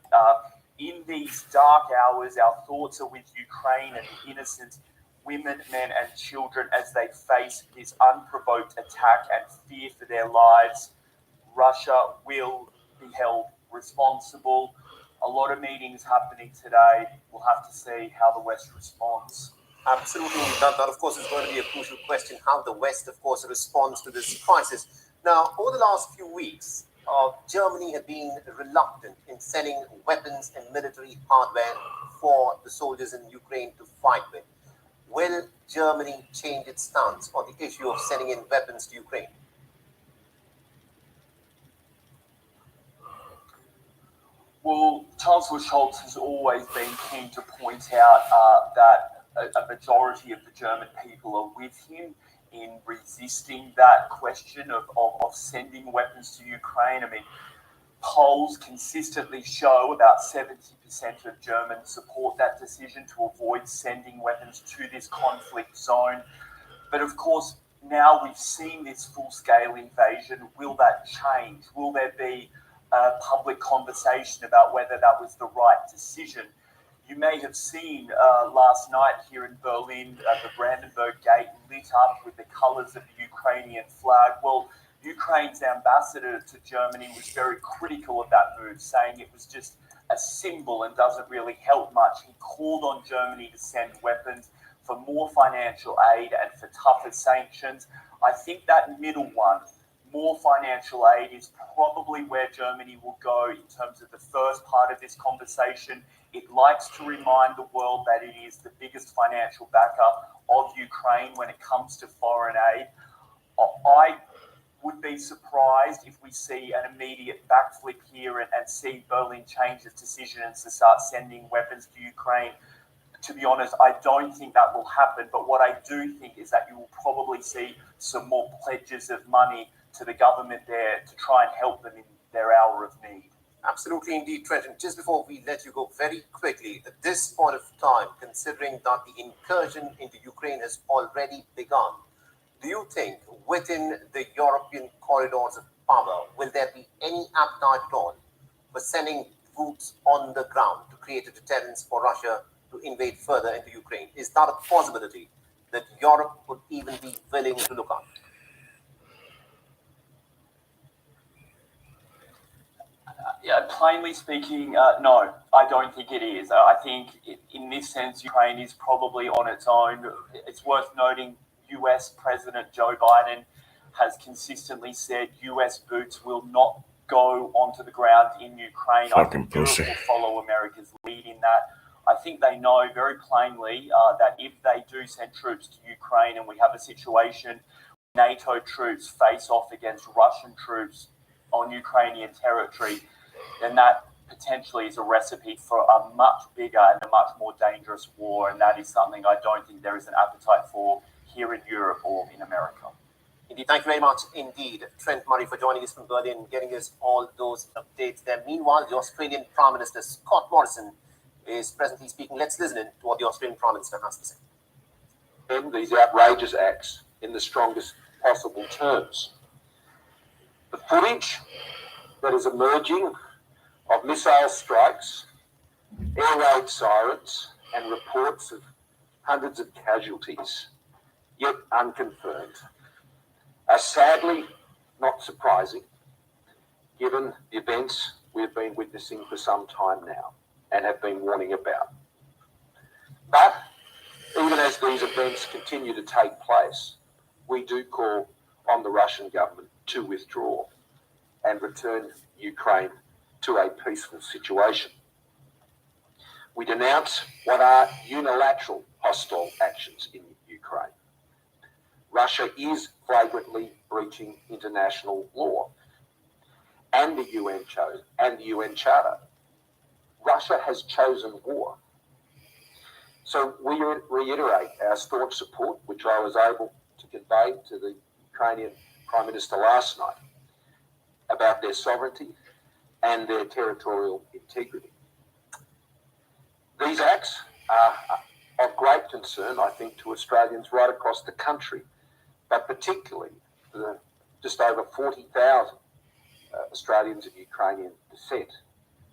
in these dark hours, our thoughts are with Ukraine and the innocent women, men, and children as they face this unprovoked attack and fear for their lives. Russia will be held responsible. A lot of meetings happening today. We'll have to see how the West responds. Absolutely. That, of course, is going to be a crucial question, how the West, of course, responds to this crisis. Now, over the last few weeks, Germany had been reluctant in sending weapons and military hardware for the soldiers in Ukraine to fight with. Will Germany change its stance on the issue of sending in weapons to Ukraine? Well, Chancellor Scholz has always been keen to point out that a majority of the German people are with him in resisting that question of sending weapons to Ukraine. I mean, polls consistently show about 70% of Germans support that decision to avoid sending weapons to this conflict zone. But of course, now we've seen this full-scale invasion. Will that change? Will there be a public conversation about whether that was the right decision? You may have seen last night here in Berlin, the Brandenburg Gate lit up with the colours of the Ukrainian flag. Well, Ukraine's ambassador to Germany was very critical of that move, saying it was just a symbol and doesn't really help much. He called on Germany to send weapons, for more financial aid and for tougher sanctions. I think that middle one more financial aid is probably where Germany will go in terms of the first part of this conversation. It likes to remind the world that it is the biggest financial backer of Ukraine when it comes to foreign aid. I would be surprised if we see an immediate backflip here and see Berlin change its decision and to start sending weapons to Ukraine. To be honest, I don't think that will happen. But what I do think is that you will probably see some more pledges of money to the government there to try and help them in their hour of need. Absolutely indeed, Trenton. Just before we let you go very quickly, at this point of time, considering that the incursion into Ukraine has already begun, do you think within the European corridors of power, will there be any appetite at all for sending troops on the ground to create a deterrence for Russia to invade further into Ukraine? Is that a possibility that Europe would even be willing to look at? Yeah, plainly speaking, no, I don't think it is. I think in this sense, Ukraine is probably on its own. It's worth noting US President Joe Biden has consistently said US boots will not go onto the ground in Ukraine. I think Europe will follow America's lead in that. I think they know very plainly that if they do send troops to Ukraine and we have a situation NATO troops face off against Russian troops on Ukrainian territory, then that potentially is a recipe for a much bigger and a much more dangerous war. And that is something I don't think there is an appetite for here in Europe or in America. Indeed, thank you very much indeed, Trent Murray, for joining us from Berlin, getting us all those updates there. Meanwhile, the Australian Prime Minister, Scott Morrison, is presently speaking. Let's listen in to what the Australian Prime Minister has to say. These outrageous acts in the strongest possible terms. The footage that is emerging of missile strikes, air raid sirens, and reports of hundreds of casualties, yet unconfirmed, are sadly not surprising, given the events we've been witnessing for some time now and have been warning about. But even as these events continue to take place, we do call on the Russian government to withdraw and return Ukraine to a peaceful situation. We denounce what are unilateral hostile actions in Ukraine. Russia is flagrantly breaching international law and the UN Charter. Russia has chosen war. So we reiterate our staunch support, which I was able to convey to the Ukrainian Prime Minister last night, about their sovereignty and their territorial integrity. These acts are of great concern, I think, to Australians right across the country, but particularly the just over 40,000 Australians of Ukrainian descent.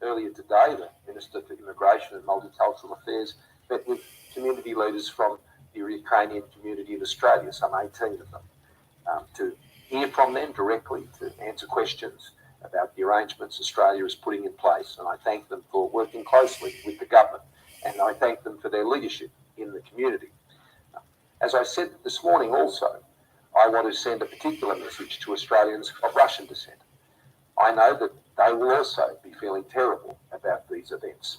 Earlier today, the Minister for Immigration and Multicultural Affairs met with community leaders from the Ukrainian community in Australia, some 18 of them, to hear from them directly, to answer questions about the arrangements Australia is putting in place. And I thank them for working closely with the government, and I thank them for their leadership in the community. As I said this morning also, I want to send a particular message to Australians of Russian descent. I know that they will also be feeling terrible about these events.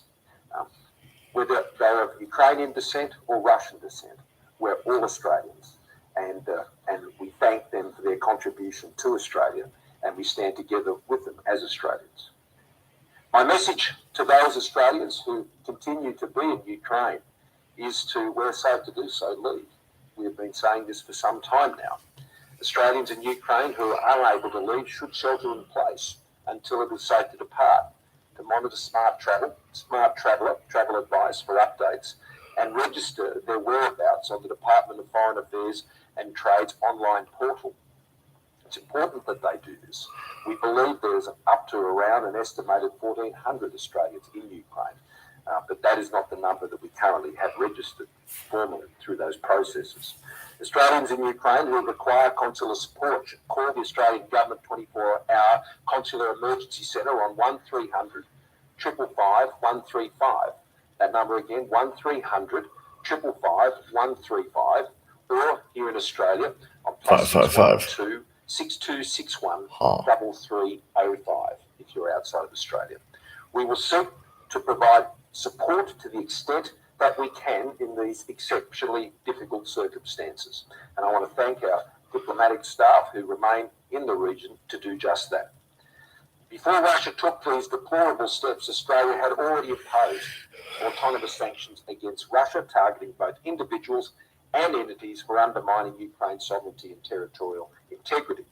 Whether they're of Ukrainian descent or Russian descent, we're all Australians, and we thank them for their contribution to Australia, and we stand together with them as Australians. My message to those Australians who continue to be in Ukraine is to, where safe to do so, leave. We have been saying this for some time now. Australians in Ukraine who are unable to leave should shelter in place until it is safe to depart, to monitor smart travel advice for updates, and register their whereabouts on the Department of Foreign Affairs and Trade's online portal. It's important that they do this. We believe there's up to around an estimated 1,400 Australians in Ukraine, but that is not the number that we currently have registered formally through those processes. Australians in Ukraine who require consular support should call the Australian Government 24-hour Consular Emergency Centre on 1300 555 135. That number again, 1300 555 135, or here in Australia on +612 6261 3305 if you're outside of Australia. We will seek to provide support to the extent that we can in these exceptionally difficult circumstances. And I want to thank our diplomatic staff who remain in the region to do just that. Before Russia took these deplorable steps, Australia had already imposed autonomous sanctions against Russia, targeting both individuals and entities for undermining Ukraine's sovereignty and territorial integrity.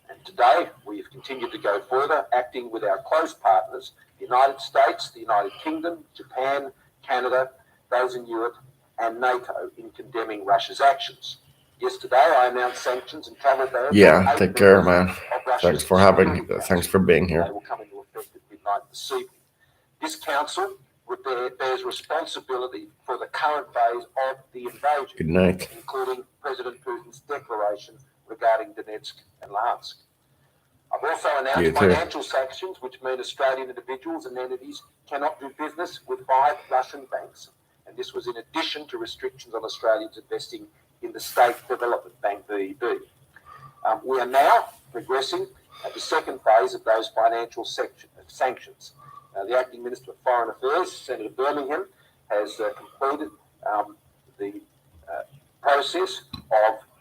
And today, we have continued to go further, acting with our close partners, the United States, the United Kingdom, Japan, Canada, those in Europe, and NATO in condemning Russia's actions. Yesterday, I announced sanctions and travel bans. Yeah, take care, man. Thanks for being here. They will come into effect at midnight this evening. This council bears responsibility for the current phase of the invasion. Good night. Including President Putin's declaration regarding Donetsk and Luhansk. I've also announced financial sanctions, which mean Australian individuals and entities cannot do business with 5 Russian banks. And this was in addition to restrictions on Australians investing in the State Development Bank, VEB. We are now progressing at the second phase of those financial sanctions. The Acting Minister of Foreign Affairs, Senator Birmingham, has completed the process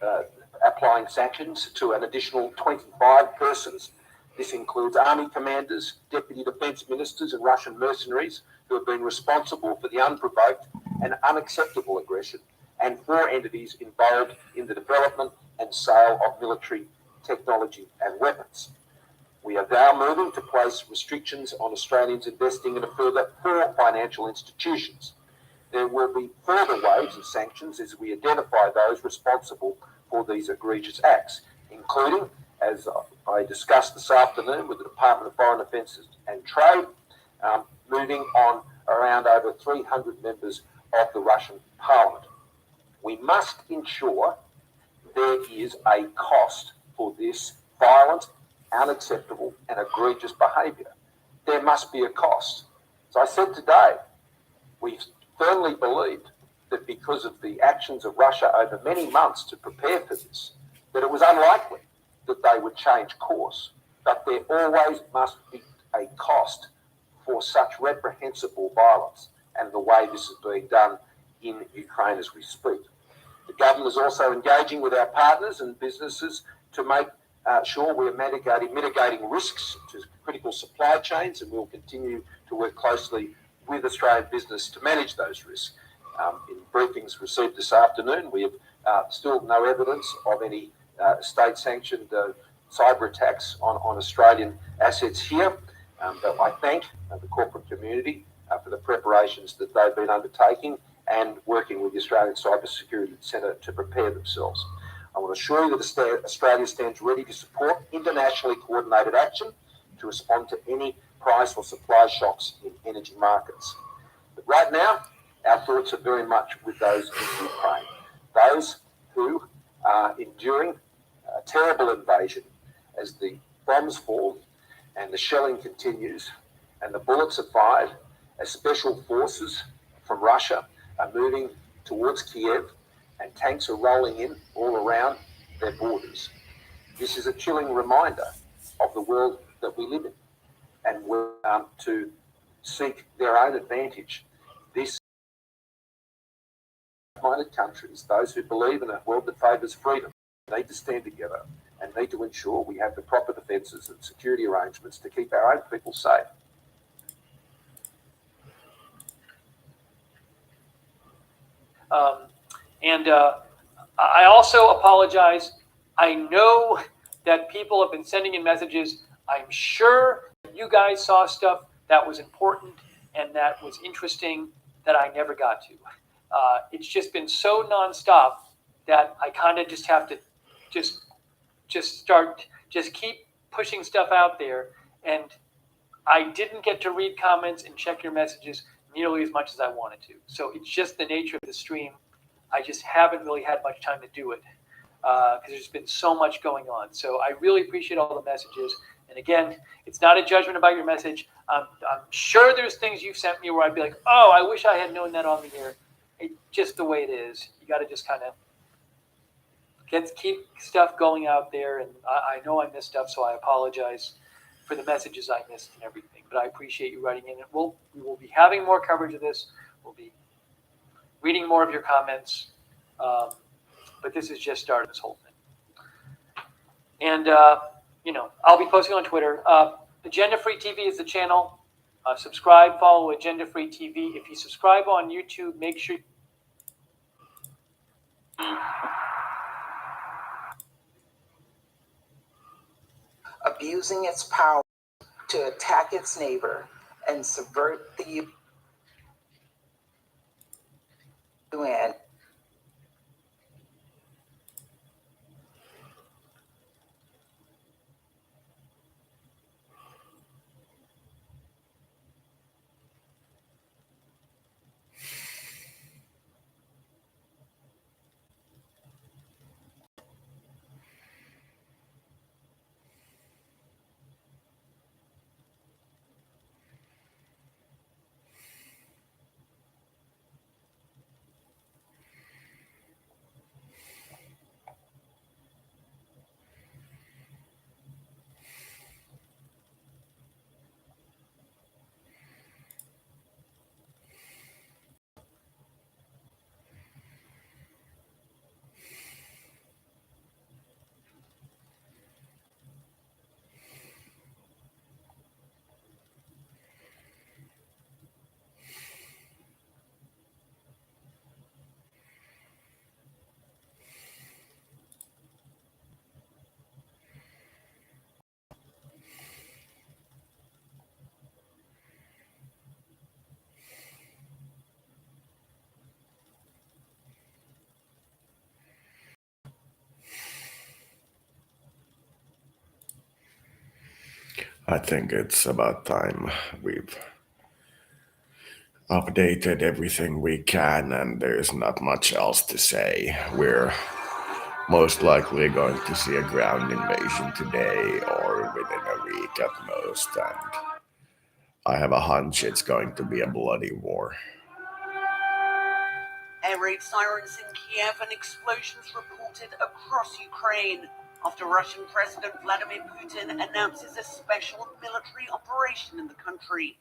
of applying sanctions to an additional 25 persons. This includes army commanders, deputy defence ministers and Russian mercenaries who have been responsible for the unprovoked and unacceptable aggression, and 4 entities involved in the development and sale of military technology and weapons. We are now moving to place restrictions on Australians investing in a further 4 financial institutions. There will be further waves of sanctions as we identify those responsible for these egregious acts, including, as I discussed this afternoon with the Department of Foreign Affairs and Trade, moving on around over 300 members of the Russian Parliament. We must ensure there is a cost for this violent, unacceptable and egregious behaviour. There must be a cost. As I said today, we firmly believed that because of the actions of Russia over many months to prepare for this, that it was unlikely that they would change course. But there always must be a cost for such reprehensible violence and the way this is being done in Ukraine as we speak. The government is also engaging with our partners and businesses to make sure we're mitigating risks to critical supply chains, and we'll continue to work closely with Australian business to manage those risks. In briefings received this afternoon, we have still no evidence of any state-sanctioned cyber attacks on Australian assets here, but I thank the corporate community for the preparations that they've been undertaking and working with the Australian Cyber Security Centre to prepare themselves. I want to assure you that Australia stands ready to support internationally coordinated action to respond to any price or supply shocks in energy markets. But right now, our thoughts are very much with those in Ukraine, those who are enduring a terrible invasion as the bombs fall and the shelling continues and the bullets are fired as special forces from Russia are moving towards Kiev and tanks are rolling in all around their borders. This is a chilling reminder of the world that we live in, and we're to seek their own advantage. This minded countries, those who believe in a world that favours freedom, need to stand together and need to ensure we have the proper defences and security arrangements to keep our own people safe. I also apologize. I know that people have been sending in messages. I'm sure you guys saw stuff that was important and that was interesting that I never got to. It's just been so nonstop that I kind of just have to just keep pushing stuff out there. And I didn't get to read comments and check your messages nearly as much as I wanted to. So it's just the nature of the stream. I just haven't really had much time to do it because there's been so much going on. So I really appreciate all the messages. And again, it's not a judgment about your message. I'm sure there's things you've sent me where I'd be like, oh, I wish I had known that on the air. It's just the way it is. You got to just kind of keep stuff going out there. And I know I missed stuff, so I apologize for the messages I missed and everything. But I appreciate you writing in. And we will be having more coverage of this. We'll be reading more of your comments. But this has just started this whole thing. And, I'll be posting on Twitter. Agenda Free TV is the channel. Subscribe, follow Agenda Free TV. If you subscribe on YouTube, make sure abusing its power to attack its neighbor and subvert the UN. I think it's about time we've updated everything we can, and there's not much else to say. We're most likely going to see a ground invasion today or within a week at most, and I have a hunch it's going to be a bloody war. Air raid sirens in Kiev and explosions reported across Ukraine after Russian President Vladimir Putin announces a special military operation in the country.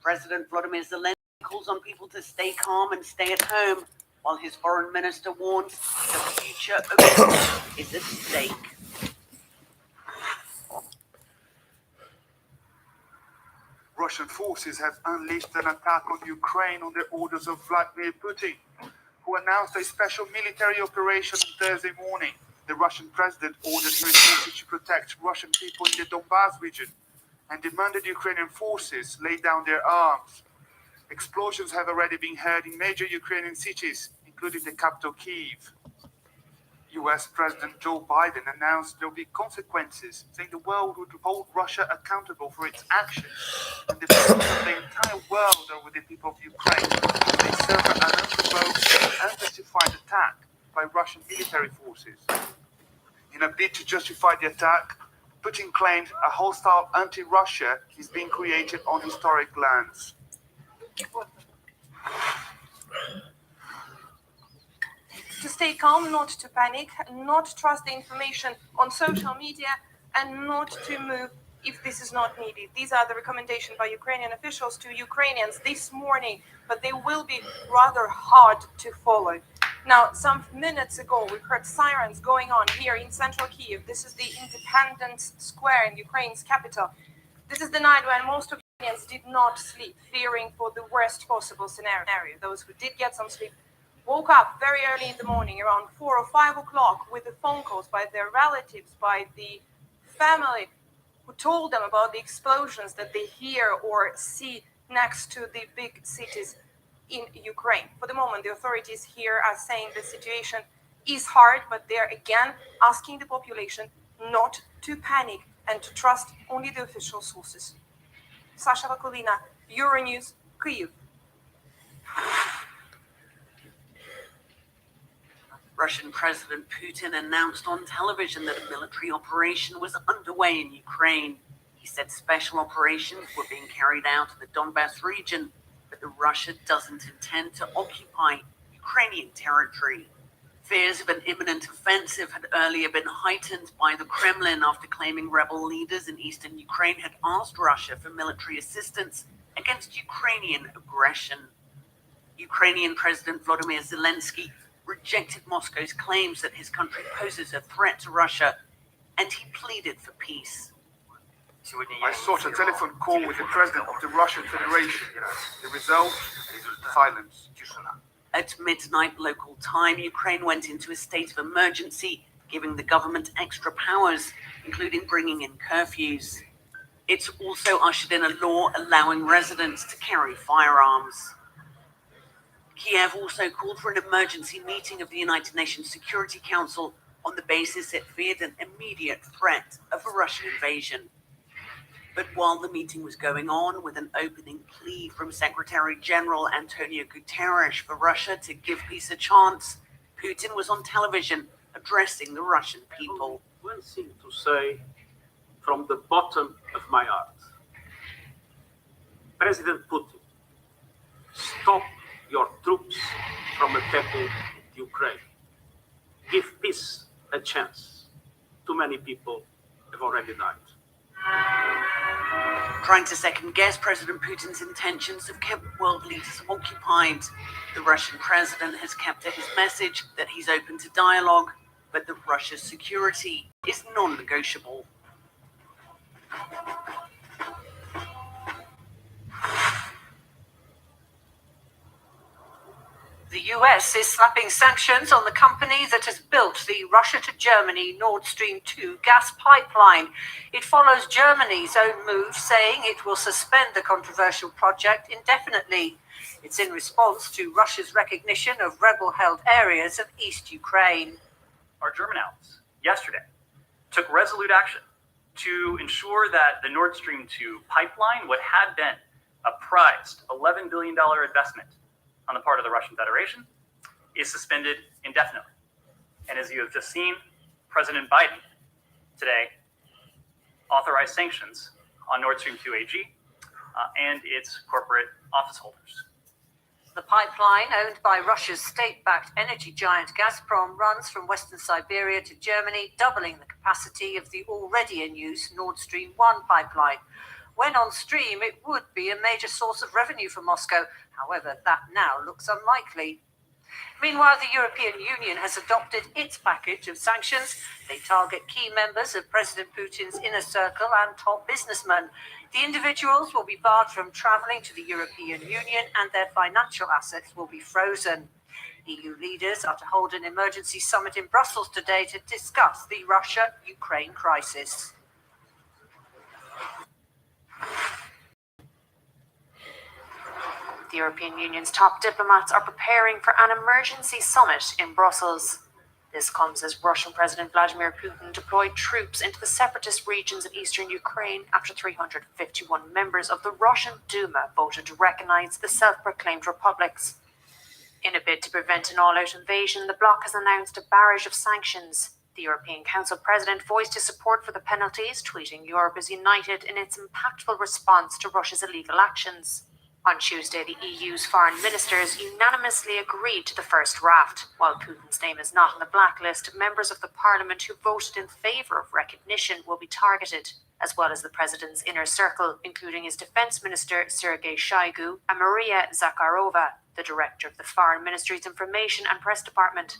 President Volodymyr Zelensky calls on people to stay calm and stay at home, while his foreign minister warns the future of Europe is at stake. Russian forces have unleashed an attack on Ukraine on the orders of Vladimir Putin, who announced a special military operation on Thursday morning. The Russian president ordered his forces to protect Russian people in the Donbas region and demanded Ukrainian forces lay down their arms. Explosions have already been heard in major Ukrainian cities, including the capital Kyiv. US President Joe Biden announced there will be consequences, saying the world would hold Russia accountable for its actions, and the people of the entire world are with the people of Ukraine. They suffer an unprovoked and unjustified attack by Russian military forces. In a bid to justify the attack, Putin claimed a hostile anti-Russia is being created on historic lands. To stay calm, not to panic, not trust the information on social media, and not to move if this is not needed. These are the recommendations by Ukrainian officials to Ukrainians this morning, but they will be rather hard to follow. Now, some minutes ago, we heard sirens going on here in central Kyiv. This is the Independence Square in Ukraine's capital. This is the night when most of Ukrainians did not sleep, fearing for the worst possible scenario. Those who did get some sleep woke up very early in the morning, around 4 or 5 o'clock, with the phone calls by their relatives, by the family, who told them about the explosions that they hear or see next to the big cities in Ukraine. For the moment, the authorities here are saying the situation is hard, but they're again asking the population not to panic and to trust only the official sources. Sasha Vakulina, Euronews, Kyiv. Russian President Putin announced on television that a military operation was underway in Ukraine. He said special operations were being carried out in the Donbas region, but that Russia doesn't intend to occupy Ukrainian territory. Fears of an imminent offensive had earlier been heightened by the Kremlin after claiming rebel leaders in eastern Ukraine had asked Russia for military assistance against Ukrainian aggression. Ukrainian President Volodymyr Zelensky rejected Moscow's claims that his country poses a threat to Russia, and he pleaded for peace. I sought a telephone call with the president of the Russian Federation. The result? Silence. At midnight local time, Ukraine went into a state of emergency, giving the government extra powers, including bringing in curfews. It's also ushered in a law allowing residents to carry firearms. Kiev also called for an emergency meeting of the United Nations Security Council on the basis it feared an immediate threat of a Russian invasion. But while the meeting was going on, with an opening plea from Secretary General Antonio Guterres for Russia to give peace a chance, Putin was on television addressing the Russian people. One thing to say from the bottom of my heart. President Putin, stop your troops from attacking Ukraine. Give peace a chance. Too many people have already died. Trying to second-guess President Putin's intentions have kept world leaders occupied. The Russian president has kept to his message that he's open to dialogue, but that Russia's security is non-negotiable. The US is slapping sanctions on the company that has built the Russia to Germany Nord Stream 2 gas pipeline. It follows Germany's own move, saying it will suspend the controversial project indefinitely. It's in response to Russia's recognition of rebel-held areas of East Ukraine. Our German allies, yesterday, took resolute action to ensure that the Nord Stream 2 pipeline, what had been a prized $11 billion investment on the part of the Russian Federation, is suspended indefinitely. And as you have just seen, President Biden today authorized sanctions on Nord Stream 2 AG and its corporate office holders. The pipeline, owned by Russia's state-backed energy giant Gazprom, runs from Western Siberia to Germany, doubling the capacity of the already in use Nord Stream 1 pipeline. When on stream, it would be a major source of revenue for Moscow. However, that now looks unlikely. Meanwhile, the European Union has adopted its package of sanctions. They target key members of President Putin's inner circle and top businessmen. The individuals will be barred from travelling to the European Union, and their financial assets will be frozen. EU leaders are to hold an emergency summit in Brussels today to discuss the Russia-Ukraine crisis. The European Union's top diplomats are preparing for an emergency summit in Brussels. This comes as Russian President Vladimir Putin deployed troops into the separatist regions of eastern Ukraine after 351 members of the Russian Duma voted to recognize the self-proclaimed republics. In a bid to prevent an all-out invasion, the bloc has announced a barrage of sanctions. The European Council President voiced his support for the penalties, tweeting Europe is united in its impactful response to Russia's illegal actions. On Tuesday, the EU's foreign ministers unanimously agreed to the first draft. While Putin's name is not on the blacklist, members of the parliament who voted in favour of recognition will be targeted, as well as the president's inner circle, including his defence minister Sergei Shoigu and Maria Zakharova, the director of the Foreign Ministry's Information and Press Department.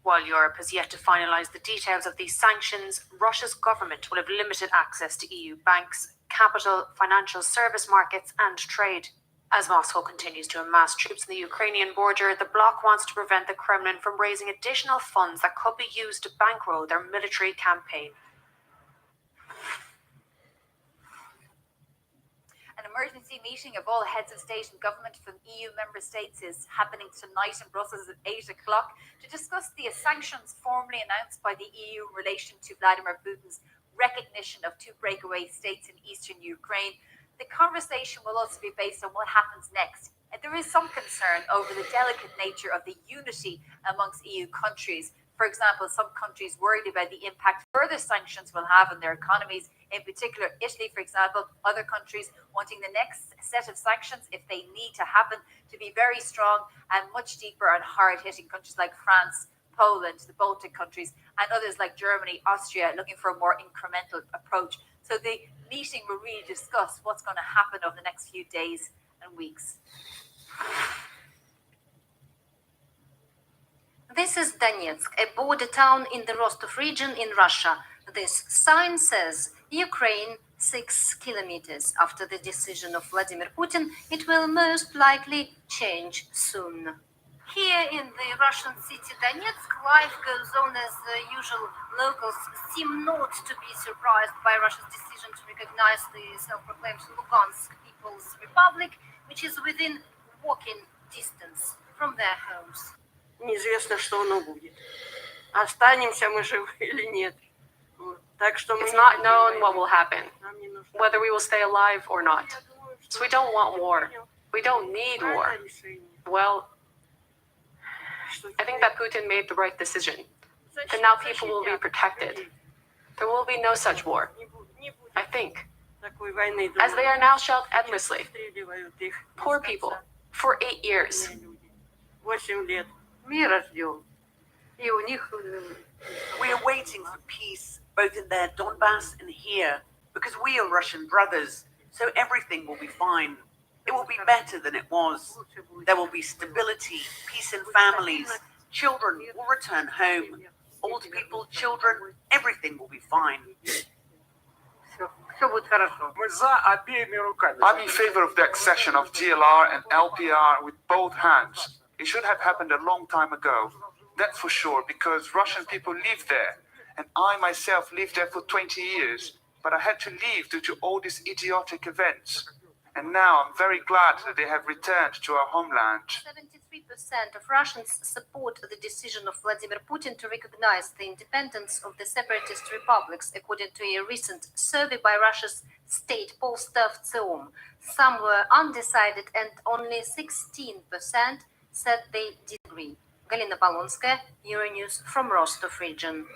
While Europe has yet to finalise the details of these sanctions, Russia's government will have limited access to EU banks, capital, financial service markets and trade. As Moscow continues to amass troops on the Ukrainian border, the bloc wants to prevent the Kremlin from raising additional funds that could be used to bankroll their military campaign. An emergency meeting of all heads of state and government from EU member states is happening tonight in Brussels at 8 o'clock to discuss the sanctions formally announced by the EU in relation to Vladimir Putin's recognition of two breakaway states in eastern Ukraine. The conversation will also be based on what happens next. And there is some concern over the delicate nature of the unity amongst EU countries. For example, some countries worried about the impact further sanctions will have on their economies, in particular Italy, for example, other countries wanting the next set of sanctions, if they need to happen, to be very strong and much deeper and hard-hitting. Countries like France, Poland, the Baltic countries, and others like Germany, Austria, looking for a more incremental approach. So the meeting will really discuss what's going to happen over the next few days and weeks. This is Donetsk, a border town in the Rostov region in Russia. This sign says Ukraine 6 kilometers. After the decision of Vladimir Putin, it will most likely change soon. Here in the Russian city Donetsk, life goes on as usual. Locals seem not to be surprised by Russia's decision to recognize the self-proclaimed Lugansk People's Republic, which is within walking distance from their homes. Неизвестно, что оно будет. Останемся мы живы или нет. Так что It's not known what will happen, whether we will stay alive or not. So we don't want war. We don't need war. Well, I think that Putin made the right decision. And now people will be protected. There will be no such war. I think. As they are now shelled endlessly. Poor people. For 8 years. We are waiting for peace, both in their Donbass and here, because we are Russian brothers, so everything will be fine. It will be better than it was. There will be stability, peace in families. Children will return home. Old people, children, everything will be fine. I'm in favor of the accession of DLR and LPR with both hands. It should have happened a long time ago. That's for sure, because Russian people live there. And I myself lived there for 20 years. But I had to leave due to all these idiotic events. And now I'm very glad that they have returned to our homeland. 73% of Russians support the decision of Vladimir Putin to recognize the independence of the separatist republics, according to a recent survey by Russia's state pollster ЦИОМ. Some were undecided and only 16% said they disagree. Galina Polonskaya, Euronews from Rostov region.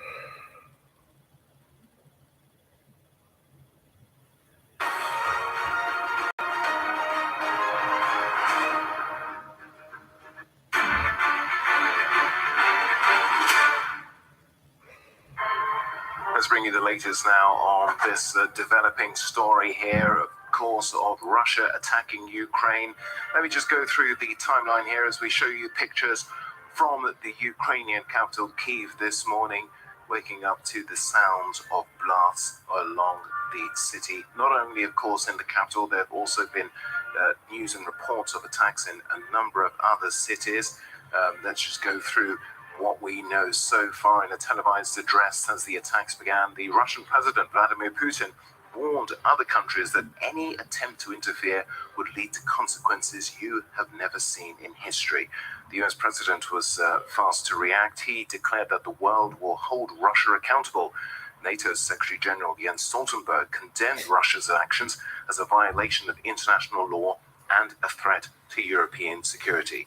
Let's bring you the latest now on this developing story here, of course, of Russia attacking Ukraine. Let me just go through the timeline here as we show you pictures from the Ukrainian capital, Kyiv, this morning, waking up to the sounds of blasts along the city. Not only, of course, in the capital, there have also been news and reports of attacks in a number of other cities. Let's just go through what we know so far in a televised address as the attacks began. The Russian President Vladimir Putin warned other countries that any attempt to interfere would lead to consequences you have never seen in history. The US president was fast to react. He declared that the world will hold Russia accountable. NATO's Secretary General Jens Stoltenberg condemned Russia's actions as a violation of international law and a threat to European security.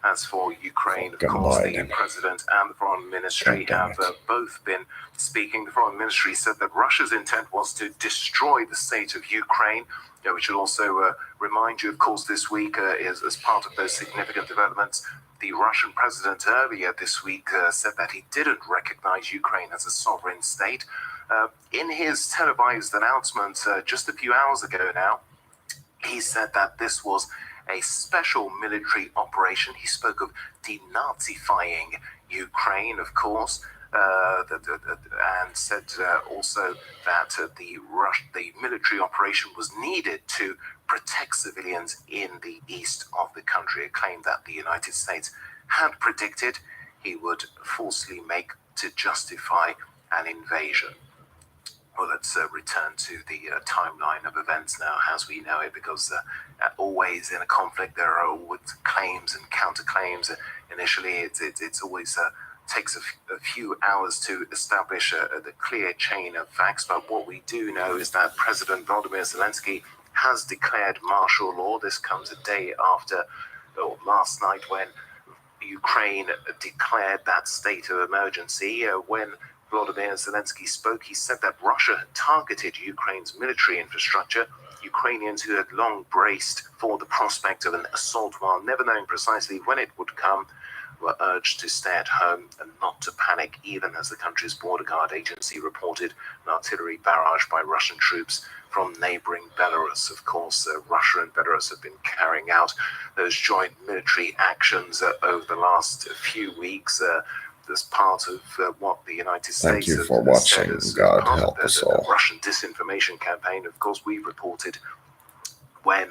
As for Ukraine, of course, the president and the foreign ministry have both been speaking. The foreign ministry said that Russia's intent was to destroy the state of Ukraine. We should also remind you, of course, this week is as part of those significant developments. The Russian president earlier this week said that he didn't recognize Ukraine as a sovereign state. In his televised announcement just a few hours ago now, he said that this was a special military operation. He spoke of denazifying Ukraine, of course, and said also that the military operation was needed to protect civilians in the east of the country, a claim that the United States had predicted he would falsely make to justify an invasion. Well, let's return to the timeline of events now as we know it, because always in a conflict there are always claims and counterclaims. Initially, it's always takes a few hours to establish the clear chain of facts. But what we do know is that President Volodymyr Zelensky has declared martial law. This comes a day after, last night, when Ukraine declared that state of emergency. When Volodymyr Zelensky spoke, he said that Russia had targeted Ukraine's military infrastructure. Ukrainians who had long braced for the prospect of an assault while never knowing precisely when it would come were urged to stay at home and not to panic, even as the country's border guard agency reported an artillery barrage by Russian troops from neighboring Belarus. Of course, Russia and Belarus have been carrying out those joint military actions over the last few weeks as part of what the United Thank States you have for watching. said as God part of help us the all. Russian disinformation campaign. Of course, we reported when